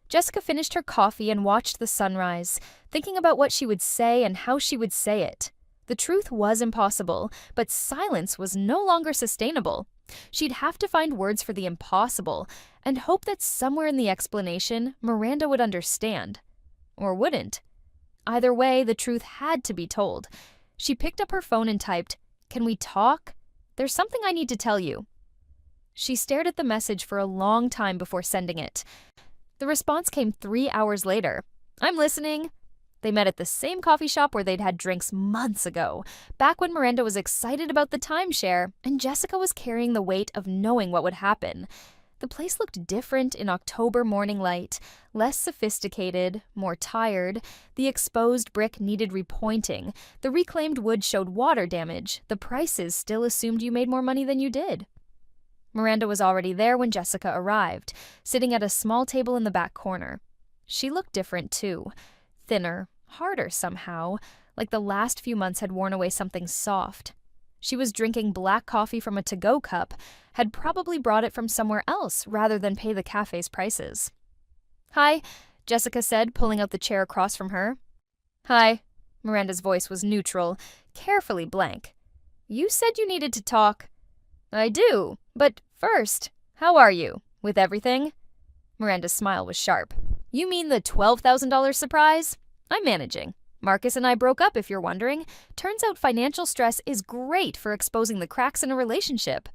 Jessica finished her coffee and watched the sunrise, thinking about what she would say and how she would say it. The truth was impossible, but silence was no longer sustainable. She'd have to find words for the impossible and hope that somewhere in the explanation, Miranda would understand. Or wouldn't. Either way, the truth had to be told. She picked up her phone and typed, "Can we talk? There's something I need to tell you." She stared at the message for a long time before sending it. The response came 3 hours later. "I'm listening." They met at the same coffee shop where they'd had drinks months ago, back when Miranda was excited about the timeshare and Jessica was carrying the weight of knowing what would happen. The place looked different in October morning light, less sophisticated, more tired. The exposed brick needed repointing. The reclaimed wood showed water damage. The prices still assumed you made more money than you did. Miranda was already there when Jessica arrived, sitting at a small table in the back corner. She looked different, too. Thinner, harder somehow, like the last few months had worn away something soft. She was drinking black coffee from a to-go cup, had probably brought it from somewhere else rather than pay the cafe's prices. "Hi," Jessica said, pulling out the chair across from her. "Hi." Miranda's voice was neutral, carefully blank. "You said you needed to talk." "I do, but first, how are you? With everything?" Miranda's smile was sharp. "You mean the $12,000 surprise? I'm managing. Marcus and I broke up, if you're wondering. Turns out financial stress is great for exposing the cracks in a relationship.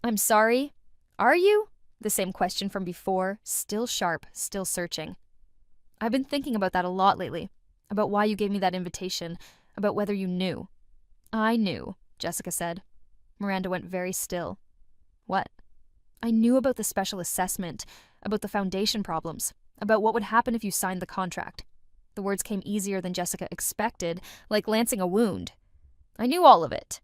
I'm sorry. Are you? The same question from before, still sharp, still searching. I've been thinking about that a lot lately, about why you gave me that invitation, about whether you knew. I knew, Jessica said. Miranda went very still. What? I knew about the special assessment, about the foundation problems, about what would happen if you signed the contract. The words came easier than Jessica expected, like lancing a wound. I knew all of it.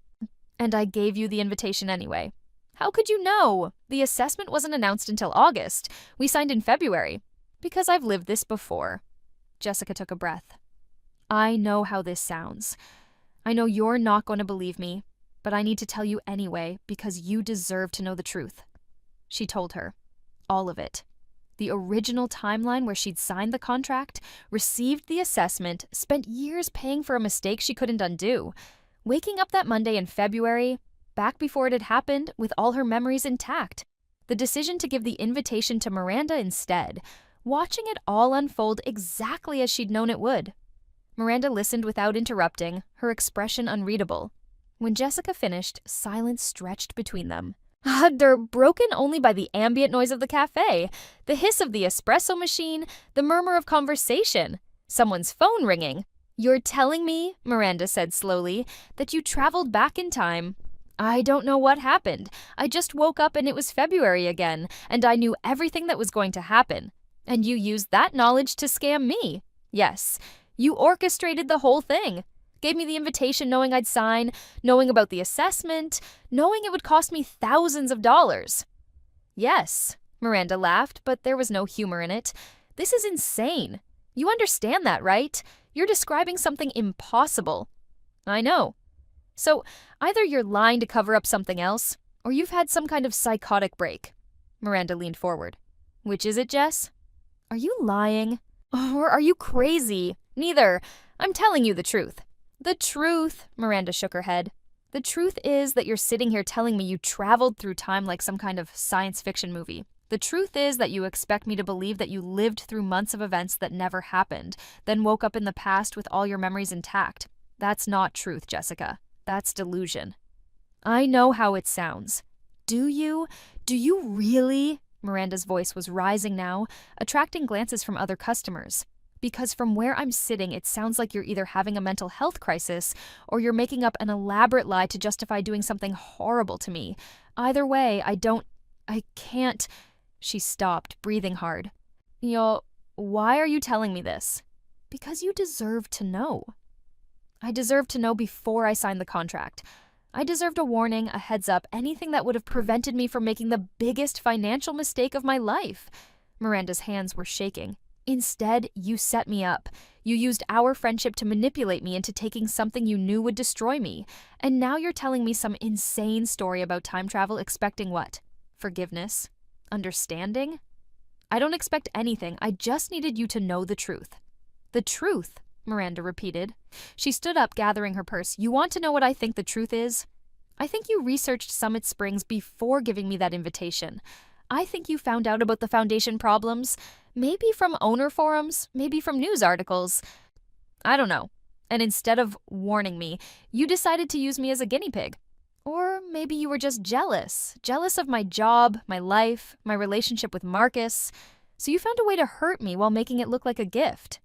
And I gave you the invitation anyway. How could you know? The assessment wasn't announced until August. We signed in February. Because I've lived this before. Jessica took a breath. I know how this sounds. I know you're not going to believe me, but I need to tell you anyway because you deserve to know the truth. She told her. All of it. The original timeline where she'd signed the contract, received the assessment, spent years paying for a mistake she couldn't undo. Waking up that Monday in February, back before it had happened, with all her memories intact. The decision to give the invitation to Miranda instead. Watching it all unfold exactly as she'd known it would. Miranda listened without interrupting, her expression unreadable. When Jessica finished, silence stretched between them. They're broken only by the ambient noise of the cafe, the hiss of the espresso machine, the murmur of conversation, someone's phone ringing. You're telling me, Miranda said slowly, that you traveled back in time. I don't know what happened. I just woke up and it was February again, and I knew everything that was going to happen. And you used that knowledge to scam me. Yes, you orchestrated the whole thing. Gave me the invitation knowing I'd sign, knowing about the assessment, knowing it would cost me thousands of dollars. Yes, Miranda laughed, but there was no humor in it. This is insane. You understand that, right? You're describing something impossible. I know. So either you're lying to cover up something else, or you've had some kind of psychotic break. Miranda leaned forward. Which is it, Jess? Are you lying? Or are you crazy? Neither. I'm telling you the truth. The truth, Miranda shook her head. The truth is that you're sitting here telling me you traveled through time like some kind of science fiction movie. The truth is that you expect me to believe that you lived through months of events that never happened, then woke up in the past with all your memories intact. That's not truth, Jessica. That's delusion. I know how it sounds. Do you? Do you really? Miranda's voice was rising now, attracting glances from other customers. Because from where I'm sitting, it sounds like you're either having a mental health crisis or you're making up an elaborate lie to justify doing something horrible to me. Either way, I can't. She stopped, breathing hard. Why are you telling me this? Because you deserve to know. I deserve to know before I sign the contract. I deserved a warning, a heads up, anything that would have prevented me from making the biggest financial mistake of my life. Miranda's hands were shaking. Instead, you set me up. You used our friendship to manipulate me into taking something you knew would destroy me. And now you're telling me some insane story about time travel expecting what? Forgiveness? Understanding? I don't expect anything. I just needed you to know the truth. The truth, Miranda repeated. She stood up, gathering her purse. You want to know what I think the truth is? I think you researched Summit Springs before giving me that invitation. I think you found out about the foundation problems, maybe from owner forums, maybe from news articles. I don't know. And instead of warning me, you decided to use me as a guinea pig. Or maybe you were just jealous of my job, my life, my relationship with Marcus. So you found a way to hurt me while making it look like a gift.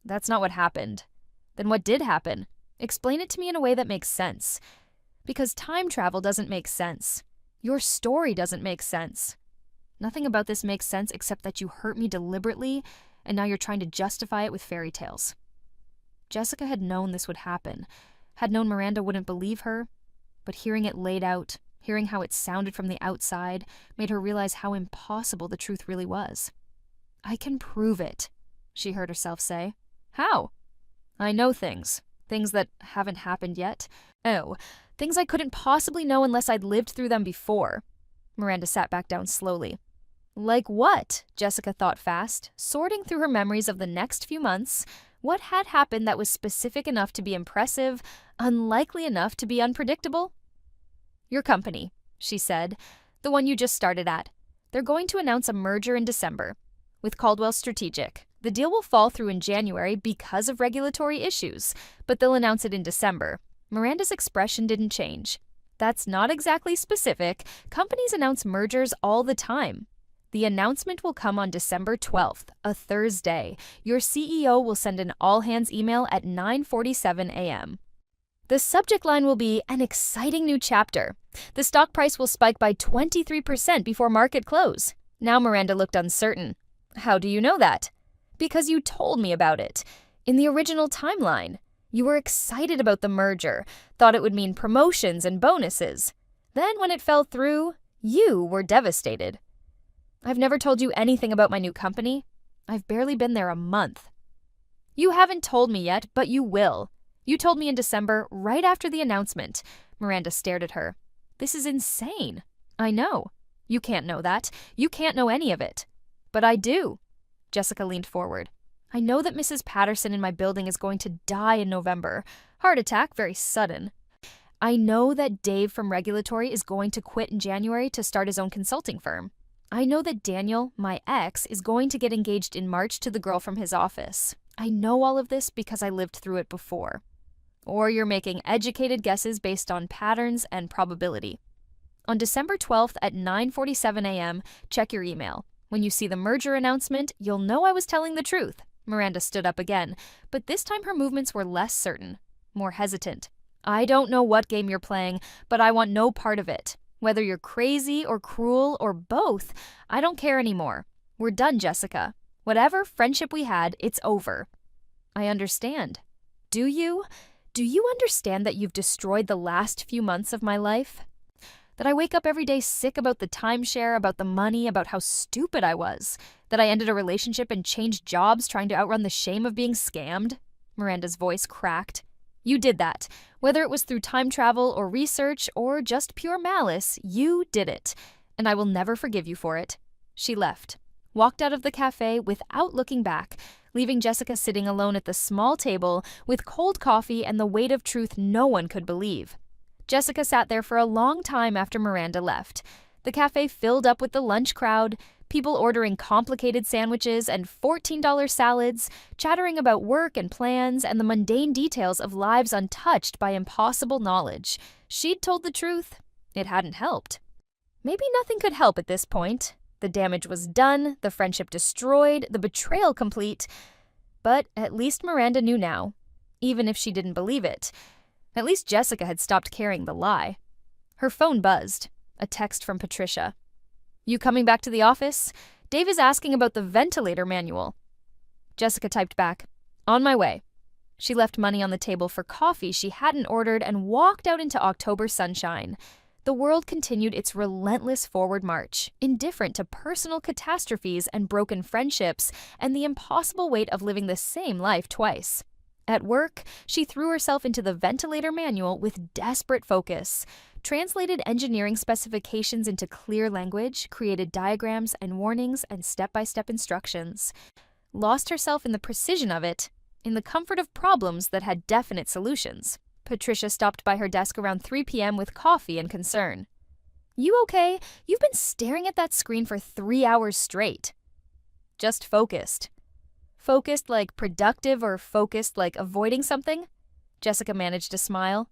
That's not what happened. Then what did happen? Explain it to me in a way that makes sense. Because time travel doesn't make sense. Your story doesn't make sense. Nothing about this makes sense except that you hurt me deliberately, and now you're trying to justify it with fairy tales. Jessica had known this would happen, had known Miranda wouldn't believe her, but hearing it laid out, hearing how it sounded from the outside, made her realize how impossible the truth really was. I can prove it, she heard herself say. How? I know things that haven't happened yet. Oh, things I couldn't possibly know unless I'd lived through them before. Miranda sat back down slowly. Like what? Jessica thought fast, sorting through her memories of the next few months. What had happened that was specific enough to be impressive, unlikely enough to be unpredictable? Your company, she said, the one you just started at. They're going to announce a merger in December with Caldwell Strategic. The deal will fall through in January because of regulatory issues, but they'll announce it in December. Miranda's expression didn't change. That's not exactly specific. Companies announce mergers all the time. The announcement will come on December 12th, a Thursday. Your CEO will send an all-hands email at 9:47 a.m. The subject line will be an exciting new chapter. The stock price will spike by 23% before market close. Now Miranda looked uncertain. How do you know that? Because you told me about it. In the original timeline, you were excited about the merger, thought it would mean promotions and bonuses. Then when it fell through, you were devastated. I've never told you anything about my new company. I've barely been there a month. You haven't told me yet, but you will. You told me in December, right after the announcement. Miranda stared at her. This is insane. I know. You can't know that. You can't know any of it. But I do. Jessica leaned forward. I know that Mrs. Patterson in my building is going to die in November. Heart attack, very sudden. I know that Dave from Regulatory is going to quit in January to start his own consulting firm. I know that Daniel, my ex, is going to get engaged in March to the girl from his office. I know all of this because I lived through it before. Or you're making educated guesses based on patterns and probability. On December 12th at 9:47 a.m., check your email. When you see the merger announcement, you'll know I was telling the truth. Miranda stood up again, but this time her movements were less certain, more hesitant. I don't know what game you're playing, but I want no part of it. Whether you're crazy or cruel or both, I don't care anymore. We're done, Jessica. Whatever friendship we had, it's over. I understand. Do you? Do you understand that you've destroyed the last few months of my life? That I wake up every day sick about the timeshare, about the money, about how stupid I was? That I ended a relationship and changed jobs trying to outrun the shame of being scammed? Miranda's voice cracked. You did that. Whether it was through time travel or research or just pure malice, you did it. And I will never forgive you for it. She left, walked out of the cafe without looking back, leaving Jessica sitting alone at the small table with cold coffee and the weight of truth no one could believe. Jessica sat there for a long time after Miranda left. The cafe filled up with the lunch crowd, people ordering complicated sandwiches and $14 salads, chattering about work and plans and the mundane details of lives untouched by impossible knowledge. She'd told the truth. It hadn't helped. Maybe nothing could help at this point. The damage was done, the friendship destroyed, the betrayal complete. But at least Miranda knew now, even if she didn't believe it. At least Jessica had stopped carrying the lie. Her phone buzzed. A text from Patricia. You coming back to the office? Dave is asking about the ventilator manual. Jessica typed back, on my way. She left money on the table for coffee she hadn't ordered and walked out into October sunshine. The world continued its relentless forward march, indifferent to personal catastrophes and broken friendships and the impossible weight of living the same life twice. At work, she threw herself into the ventilator manual with desperate focus, translated engineering specifications into clear language, created diagrams and warnings and step-by-step instructions, lost herself in the precision of it, in the comfort of problems that had definite solutions. Patricia stopped by her desk around 3 p.m. with coffee and concern. You okay? You've been staring at that screen for 3 hours straight. Just focused. Focused like productive or focused like avoiding something? Jessica managed to smile.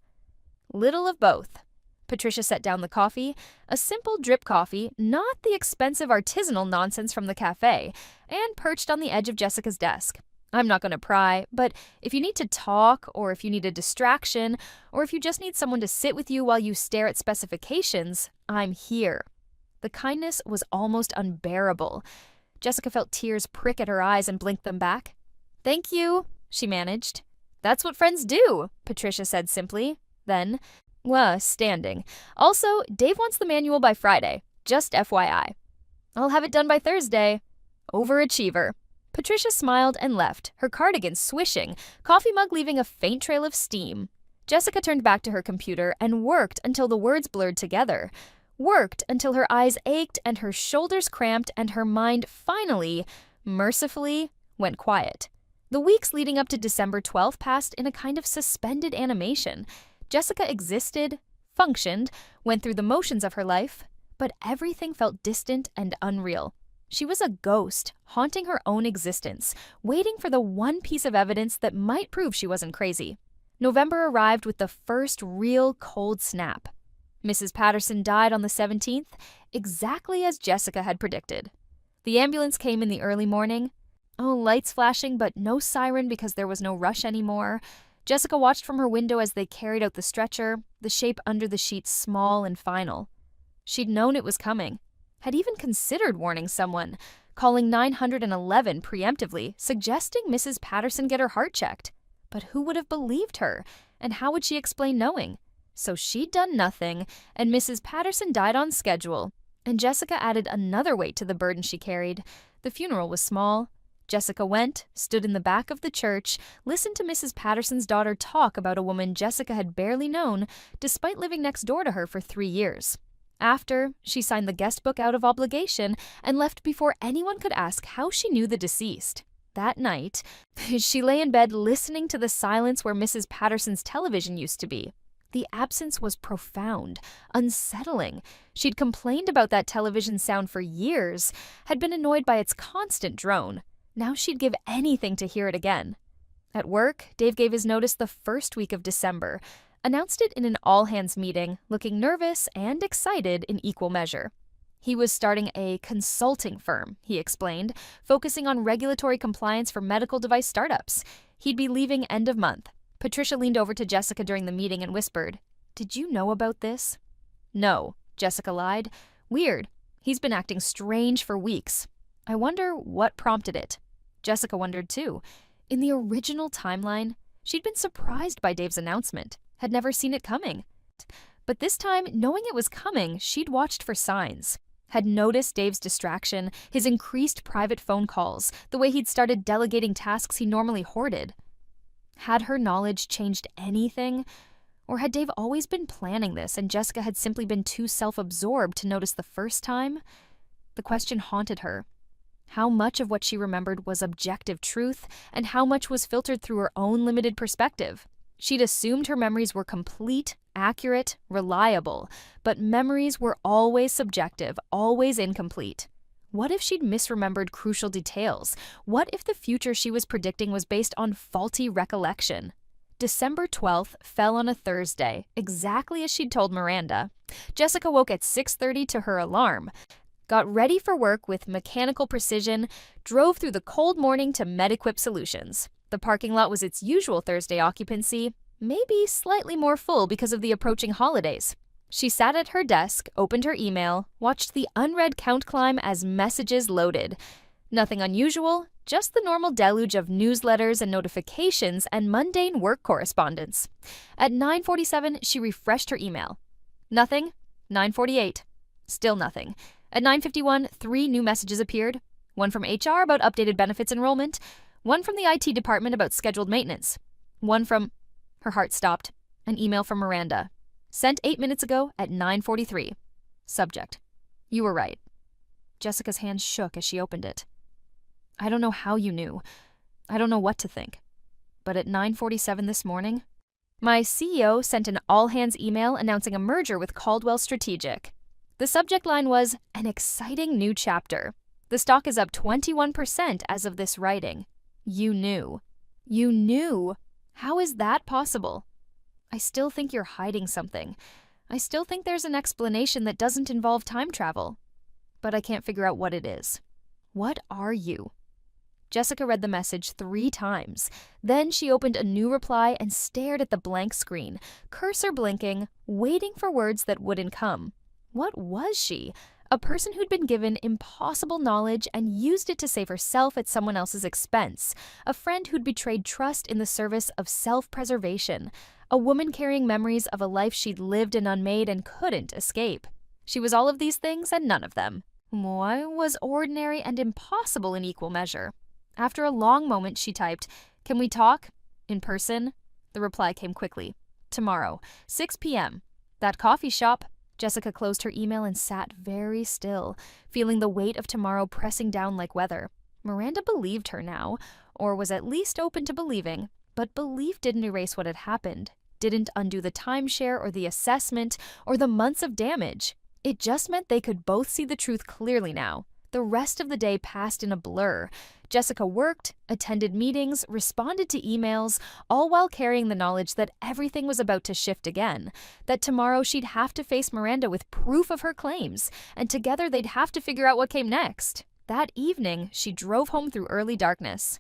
Little of both. Patricia set down the coffee, a simple drip coffee, not the expensive artisanal nonsense from the cafe, and perched on the edge of Jessica's desk. I'm not going to pry, but if you need to talk, or if you need a distraction, or if you just need someone to sit with you while you stare at specifications, I'm here. The kindness was almost unbearable. Jessica felt tears prick at her eyes and blinked them back. Thank you, she managed. That's what friends do, Patricia said simply. Then, standing. Also, Dave wants the manual by Friday. Just FYI. I'll have it done by Thursday. Overachiever. Patricia smiled and left, her cardigan swishing, coffee mug leaving a faint trail of steam. Jessica turned back to her computer and worked until the words blurred together. Worked until her eyes ached and her shoulders cramped and her mind finally, mercifully, went quiet. The weeks leading up to December 12th passed in a kind of suspended animation. Jessica existed, functioned, went through the motions of her life, but everything felt distant and unreal. She was a ghost, haunting her own existence, waiting for the one piece of evidence that might prove she wasn't crazy. November arrived with the first real cold snap. Mrs. Patterson died on the 17th, exactly as Jessica had predicted. The ambulance came in the early morning. Oh, lights flashing, but no siren because there was no rush anymore. Jessica watched from her window as they carried out the stretcher, the shape under the sheet small and final. She'd known it was coming, had even considered warning someone, calling 911 preemptively, suggesting Mrs. Patterson get her heart checked. But who would have believed her, and how would she explain knowing? So she'd done nothing, and Mrs. Patterson died on schedule, and Jessica added another weight to the burden she carried. The funeral was small. Jessica went, stood in the back of the church, listened to Mrs. Patterson's daughter talk about a woman Jessica had barely known, despite living next door to her for 3 years. After, she signed the guest book out of obligation and left before anyone could ask how she knew the deceased. That night, she lay in bed listening to the silence where Mrs. Patterson's television used to be. The absence was profound, unsettling. She'd complained about that television sound for years, had been annoyed by its constant drone. Now she'd give anything to hear it again. At work, Dave gave his notice the first week of December, announced it in an all-hands meeting, looking nervous and excited in equal measure. He was starting a consulting firm, he explained, focusing on regulatory compliance for medical device startups. He'd be leaving end of month. Patricia leaned over to Jessica during the meeting and whispered, "Did you know about this?" "No," Jessica lied. "Weird. He's been acting strange for weeks. I wonder what prompted it." Jessica wondered too. In the original timeline, she'd been surprised by Dave's announcement, had never seen it coming. But this time, knowing it was coming, she'd watched for signs. Had noticed Dave's distraction, his increased private phone calls, the way he'd started delegating tasks he normally hoarded. Had her knowledge changed anything? Or had Dave always been planning this and Jessica had simply been too self-absorbed to notice the first time? The question haunted her. How much of what she remembered was objective truth, and how much was filtered through her own limited perspective? She'd assumed her memories were complete, accurate, reliable, but memories were always subjective, always incomplete. What if she'd misremembered crucial details? What if the future she was predicting was based on faulty recollection? December 12th fell on a Thursday, exactly as she'd told Miranda. Jessica woke at 6:30 to her alarm, got ready for work with mechanical precision, drove through the cold morning to MedEquip Solutions. The parking lot was its usual Thursday occupancy, maybe slightly more full because of the approaching holidays. She sat at her desk, opened her email, watched the unread count climb as messages loaded. Nothing unusual, just the normal deluge of newsletters and notifications and mundane work correspondence. At 9:47, she refreshed her email. Nothing. 9:48. Still nothing. At 9:51, 3 new messages appeared. One from HR about updated benefits enrollment. One from the IT department about scheduled maintenance. One from... Her heart stopped. An email from Miranda. Sent 8 minutes ago at 9:43. Subject: You were right. Jessica's hand shook as she opened it. I don't know how you knew. I don't know what to think. But at 9:47 this morning, my CEO sent an all-hands email announcing a merger with Caldwell Strategic. The subject line was, an exciting new chapter. The stock is up 21% as of this writing. You knew. You knew? How is that possible? I still think you're hiding something. I still think there's an explanation that doesn't involve time travel. But I can't figure out what it is. What are you? Jessica read the message 3 times. Then she opened a new reply and stared at the blank screen, cursor blinking, waiting for words that wouldn't come. What was she? A person who'd been given impossible knowledge and used it to save herself at someone else's expense. A friend who'd betrayed trust in the service of self-preservation. A woman carrying memories of a life she'd lived and unmade and couldn't escape. She was all of these things and none of them. Why was ordinary and impossible in equal measure? After a long moment, she typed, Can we talk? In person? The reply came quickly. Tomorrow, 6 p.m. That coffee shop. Jessica closed her email and sat very still, feeling the weight of tomorrow pressing down like weather. Miranda believed her now, or was at least open to believing, but belief didn't erase what had happened, didn't undo the timeshare or the assessment or the months of damage. It just meant they could both see the truth clearly now. The rest of the day passed in a blur. Jessica worked, attended meetings, responded to emails, all while carrying the knowledge that everything was about to shift again, that tomorrow she'd have to face Miranda with proof of her claims, and together they'd have to figure out what came next. That evening, she drove home through early darkness.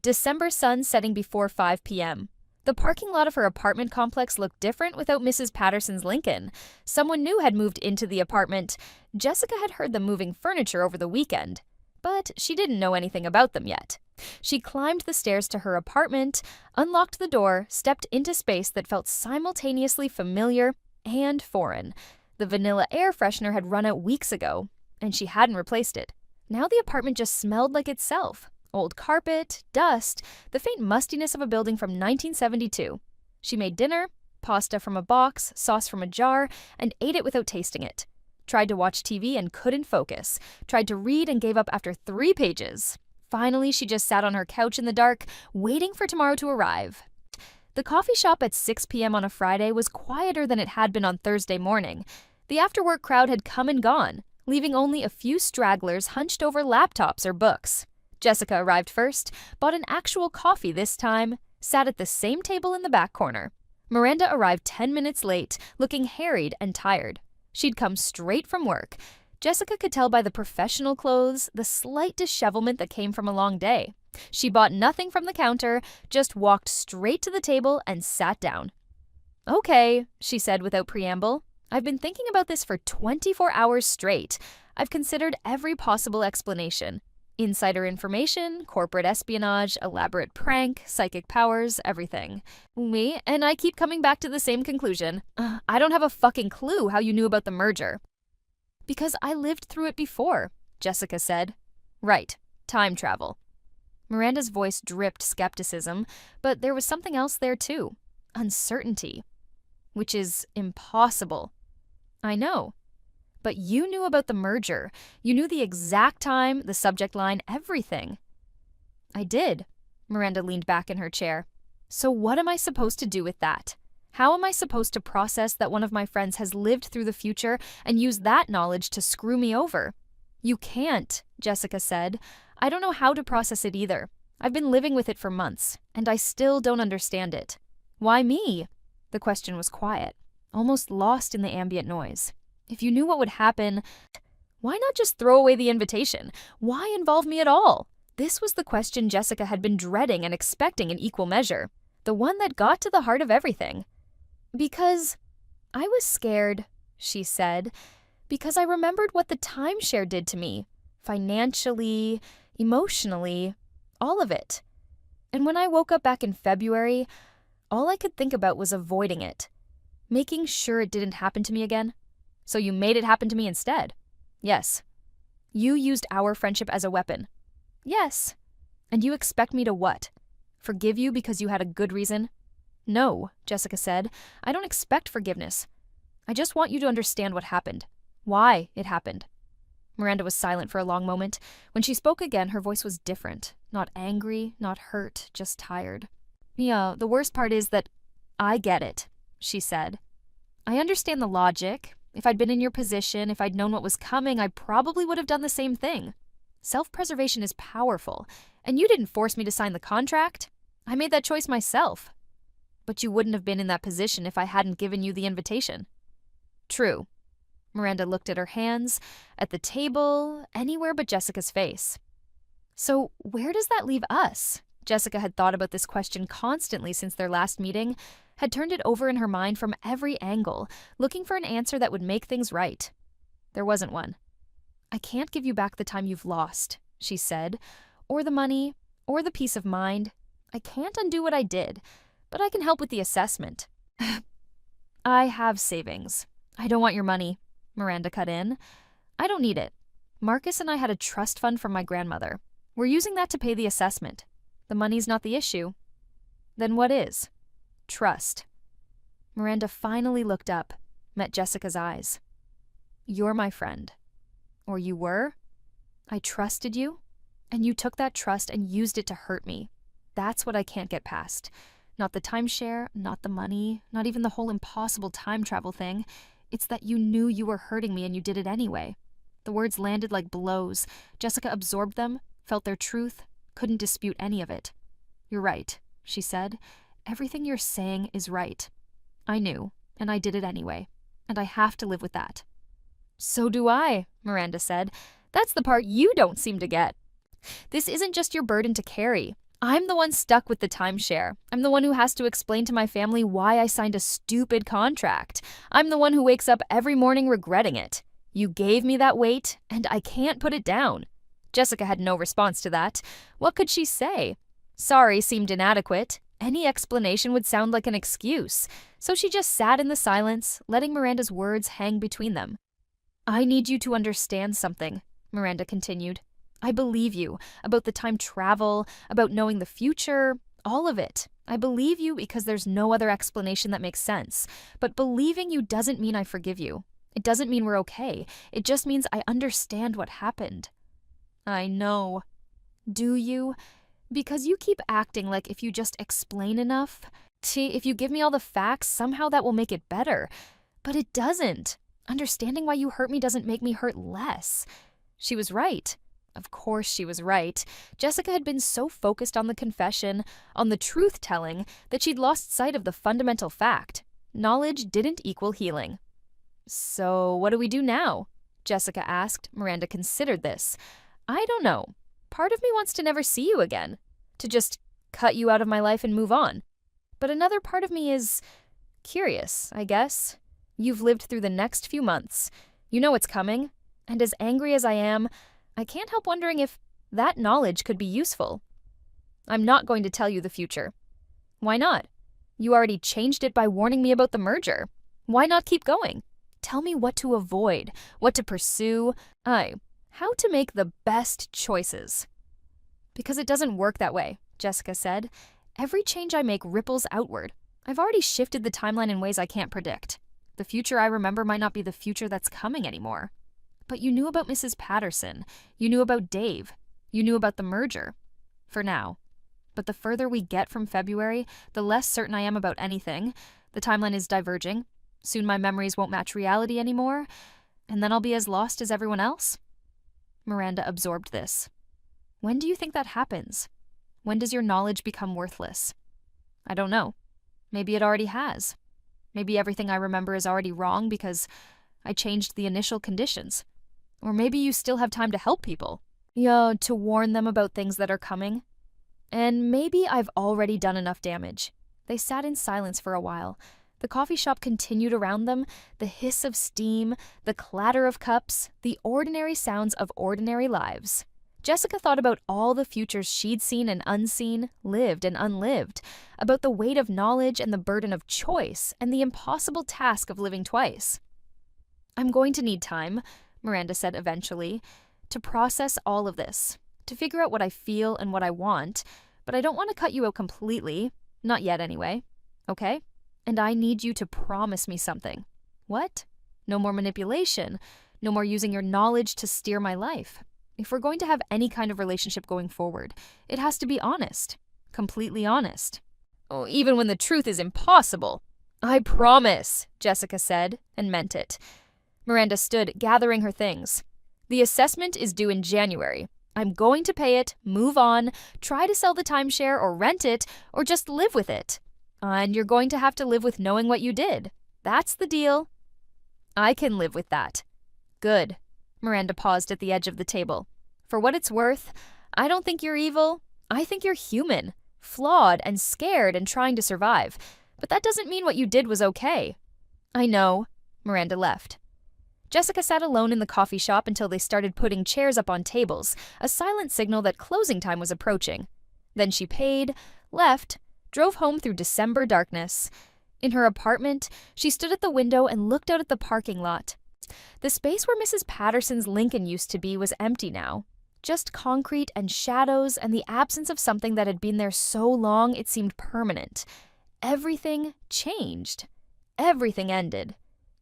December sun setting before 5 p.m. The parking lot of her apartment complex looked different without Mrs. Patterson's Lincoln. Someone new had moved into the apartment. Jessica had heard them moving furniture over the weekend, but she didn't know anything about them yet. She climbed the stairs to her apartment, unlocked the door, stepped into space that felt simultaneously familiar and foreign. The vanilla air freshener had run out weeks ago, and she hadn't replaced it. Now the apartment just smelled like itself. Old carpet, dust, the faint mustiness of a building from 1972. She made dinner, pasta from a box, sauce from a jar, and ate it without tasting it. Tried to watch TV and couldn't focus. Tried to read and gave up after 3 pages. Finally, she just sat on her couch in the dark, waiting for tomorrow to arrive. The coffee shop at 6 p.m. on a Friday was quieter than it had been on Thursday morning. The after-work crowd had come and gone, leaving only a few stragglers hunched over laptops or books. Jessica arrived first, bought an actual coffee this time, sat at the same table in the back corner. Miranda arrived 10 minutes late, looking harried and tired. She'd come straight from work. Jessica could tell by the professional clothes, the slight dishevelment that came from a long day. She bought nothing from the counter, just walked straight to the table and sat down. "Okay," she said without preamble. "I've been thinking about this for 24 hours straight. I've considered every possible explanation. Insider information, corporate espionage, elaborate prank, psychic powers, everything. And I keep coming back to the same conclusion. I don't have a fucking clue how you knew about the merger." "Because I lived through it before," Jessica said. "Right. Time travel." Miranda's voice dripped skepticism, but there was something else there too. Uncertainty. "Which is impossible." "I know. But you knew about the merger. You knew the exact time, the subject line, everything." "I did." Miranda leaned back in her chair. "So what am I supposed to do with that? How am I supposed to process that one of my friends has lived through the future and use that knowledge to screw me over?" "You can't," Jessica said. "I don't know how to process it either. I've been living with it for months, and I still don't understand it." "Why me?" The question was quiet, almost lost in the ambient noise. If you knew what would happen, why not just throw away the invitation? Why involve me at all? This was the question Jessica had been dreading and expecting in equal measure, the one that got to the heart of everything. "Because I was scared," she said, "because I remembered what the timeshare did to me, financially, emotionally, all of it. And when I woke up back in February, all I could think about was avoiding it, making sure it didn't happen to me again." "So you made it happen to me instead?" "Yes." "You used our friendship as a weapon?" "Yes." "And you expect me to what? Forgive you because you had a good reason?" "No," Jessica said. "I don't expect forgiveness. I just want you to understand what happened. Why it happened." Miranda was silent for a long moment. When she spoke again, her voice was different. Not angry, not hurt, just tired. "Yeah, the worst part is that I get it," she said. "I understand the logic. If I'd been in your position, if I'd known what was coming, I probably would have done the same thing. Self-preservation is powerful, and you didn't force me to sign the contract. I made that choice myself. But you wouldn't have been in that position if I hadn't given you the invitation." "True." Miranda looked at her hands, at the table, anywhere but Jessica's face. "So where does that leave us?" Jessica had thought about this question constantly since their last meeting, had turned it over in her mind from every angle, looking for an answer that would make things right. There wasn't one. "I can't give you back the time you've lost," she said, "or the money, or the peace of mind. I can't undo what I did, but I can help with the assessment." "I have savings." "I don't want your money," Miranda cut in. "I don't need it. Marcus and I had a trust fund from my grandmother. We're using that to pay the assessment. The money's not the issue." "Then what is?" "Trust." Miranda finally looked up, met Jessica's eyes. "You're my friend. Or you were. I trusted you, and you took that trust and used it to hurt me. That's what I can't get past. Not the timeshare, not the money, not even the whole impossible time travel thing. It's that you knew you were hurting me and you did it anyway. The words landed like blows. Jessica absorbed them, felt their truth, couldn't dispute any of it. "You're right," she said. "Everything you're saying is right. I knew, and I did it anyway, and I have to live with that." "So do I," Miranda said. "That's the part you don't seem to get. This isn't just your burden to carry. I'm the one stuck with the timeshare. I'm the one who has to explain to my family why I signed a stupid contract. I'm the one who wakes up every morning regretting it. You gave me that weight, and I can't put it down." Jessica had no response to that. What could she say? Sorry seemed inadequate. Any explanation would sound like an excuse. So she just sat in the silence, letting Miranda's words hang between them. "I need you to understand something," Miranda continued. "I believe you about the time travel, about knowing the future, all of it. I believe you because there's no other explanation that makes sense. But believing you doesn't mean I forgive you. It doesn't mean we're okay. It just means I understand what happened." "I know." "Do you? Because you keep acting like if you just explain enough, if you give me all the facts, somehow that will make it better. But it doesn't. Understanding why you hurt me doesn't make me hurt less." She was right. Of course she was right. Jessica had been so focused on the confession, on the truth-telling, that she'd lost sight of the fundamental fact. Knowledge didn't equal healing. "So what do we do now?" Jessica asked. Miranda considered this. "I don't know. Part of me wants to never see you again, to just cut you out of my life and move on. But another part of me is curious, I guess. You've lived through the next few months. You know what's coming. And as angry as I am, I can't help wondering if that knowledge could be useful. I'm not going to tell you the future." "Why not? You already changed it by warning me about the merger. Why not keep going? Tell me what to avoid, what to pursue, how to make the best choices." "Because it doesn't work that way," Jessica said. "Every change I make ripples outward. I've already shifted the timeline in ways I can't predict. The future I remember might not be the future that's coming anymore. But you knew about Mrs. Patterson. You knew about Dave. You knew about the merger. For now. But the further we get from February, the less certain I am about anything. The timeline is diverging. Soon my memories won't match reality anymore, and then I'll be as lost as everyone else." Miranda absorbed this. "When do you think that happens? When does your knowledge become worthless?" "I don't know. Maybe it already has. Maybe everything I remember is already wrong because I changed the initial conditions. Or maybe you still have time to help people. To warn them about things that are coming. And maybe I've already done enough damage." They sat in silence for a while. The coffee shop continued around them, the hiss of steam, the clatter of cups, the ordinary sounds of ordinary lives. Jessica thought about all the futures she'd seen and unseen, lived and unlived, about the weight of knowledge and the burden of choice, and the impossible task of living twice. "I'm going to need time," Miranda said eventually, "to process all of this, to figure out what I feel and what I want, but I don't want to cut you out completely, not yet anyway, okay? And I need you to promise me something." "What?" "No more manipulation, no more using your knowledge to steer my life. If we're going to have any kind of relationship going forward, it has to be honest, completely honest." "Oh, even when the truth is impossible." "I promise," Jessica said, and meant it. Miranda stood, gathering her things. "The assessment is due in January. I'm going to pay it, move on, try to sell the timeshare or rent it, or just live with it. And you're going to have to live with knowing what you did. That's the deal." "I can live with that." "Good." Miranda paused at the edge of the table. "For what it's worth, I don't think you're evil. I think you're human, flawed and scared and trying to survive. But that doesn't mean what you did was okay." "I know." Miranda left. Jessica sat alone in the coffee shop until they started putting chairs up on tables, a silent signal that closing time was approaching. Then she paid, left, drove home through December darkness. In her apartment, she stood at the window and looked out at the parking lot. The space where Mrs. Patterson's Lincoln used to be was empty now. Just concrete and shadows and the absence of something that had been there so long it seemed permanent. Everything changed. Everything ended.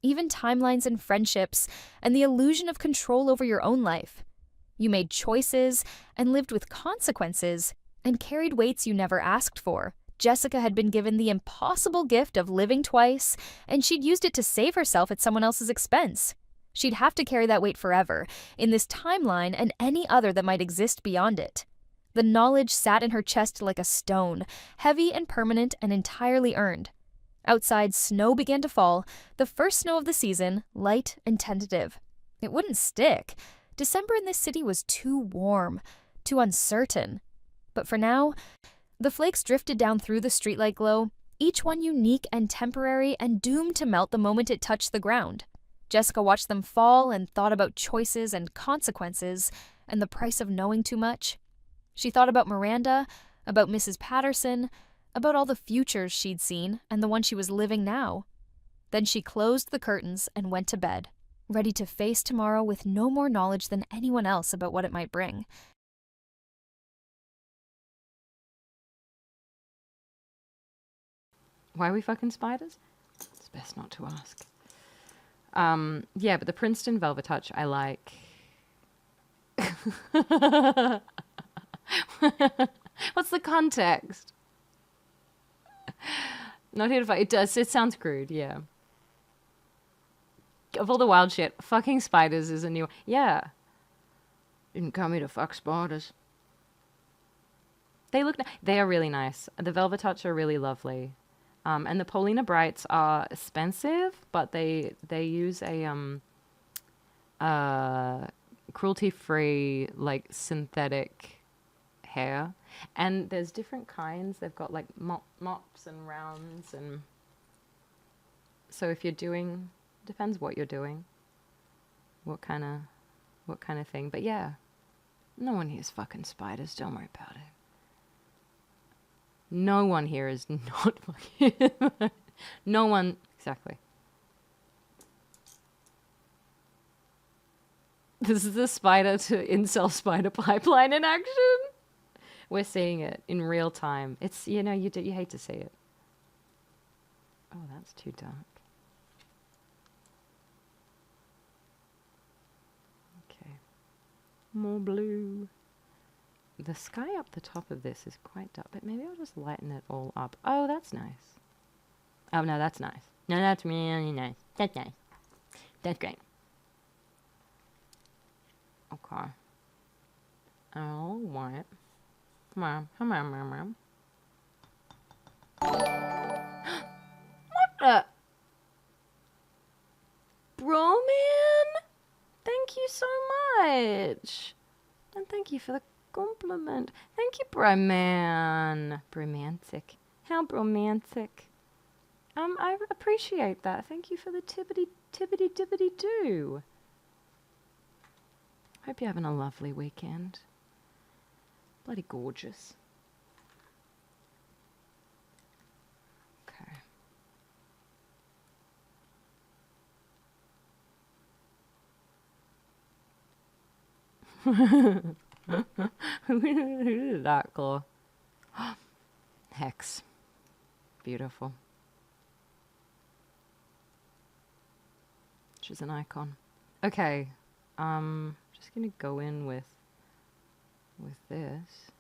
Even timelines and friendships, and the illusion of control over your own life. You made choices, and lived with consequences, and carried weights you never asked for. Jessica had been given the impossible gift of living twice, and she'd used it to save herself at someone else's expense. She'd have to carry that weight forever, in this timeline and any other that might exist beyond it. The knowledge sat in her chest like a stone, heavy and permanent and entirely earned. Outside, snow began to fall, the first snow of the season, light and tentative. It wouldn't stick. December in this city was too warm, too uncertain. But for now, the flakes drifted down through the streetlight glow, each one unique and temporary and doomed to melt the moment it touched the ground. Jessica watched them fall and thought about choices and consequences and the price of knowing too much. She thought about Miranda, about Mrs. Patterson, about all the futures she'd seen and the one she was living now. Then she closed the curtains and went to bed, ready to face tomorrow with no more knowledge than anyone else about what it might bring. Why are we fucking spiders? It's best not to ask. Yeah, but the Princeton Velvet Touch I like. What's the context? Not here to fight. It sounds crude, yeah. Of all the wild shit, fucking spiders is a new... Yeah. Didn't come here to fuck spiders. They are really nice. The Velvet Touch are really lovely. And the Paulina Brights are expensive, but they use a cruelty-free, like, synthetic hair. And there's different kinds. They've got like mops and rounds, and so if you're doing, depends what you're doing, what kind of thing. But yeah, no one here's fucking spiders. Don't worry about it. No one here is not fucking. No one, exactly. This is the spider to incel spider pipeline in action. We're seeing it in real time. It's, you hate to see it. Oh, that's too dark. Okay. More blue. The sky up the top of this is quite dark, but maybe I'll just lighten it all up. Oh, that's nice. Oh, no, that's nice. No, that's really nice. That's nice. That's great. Okay. All right. Come on. What the? Bro, man? Thank you so much. And thank you for the compliment. Thank you, bro, man. Bromantic. How bromantic. I appreciate that. Thank you for the tibbity doo. Hope you're having a lovely weekend. Bloody gorgeous. Okay. Who did that, Claw? Hex. Beautiful. She's an icon. Okay. Just gonna go in with this.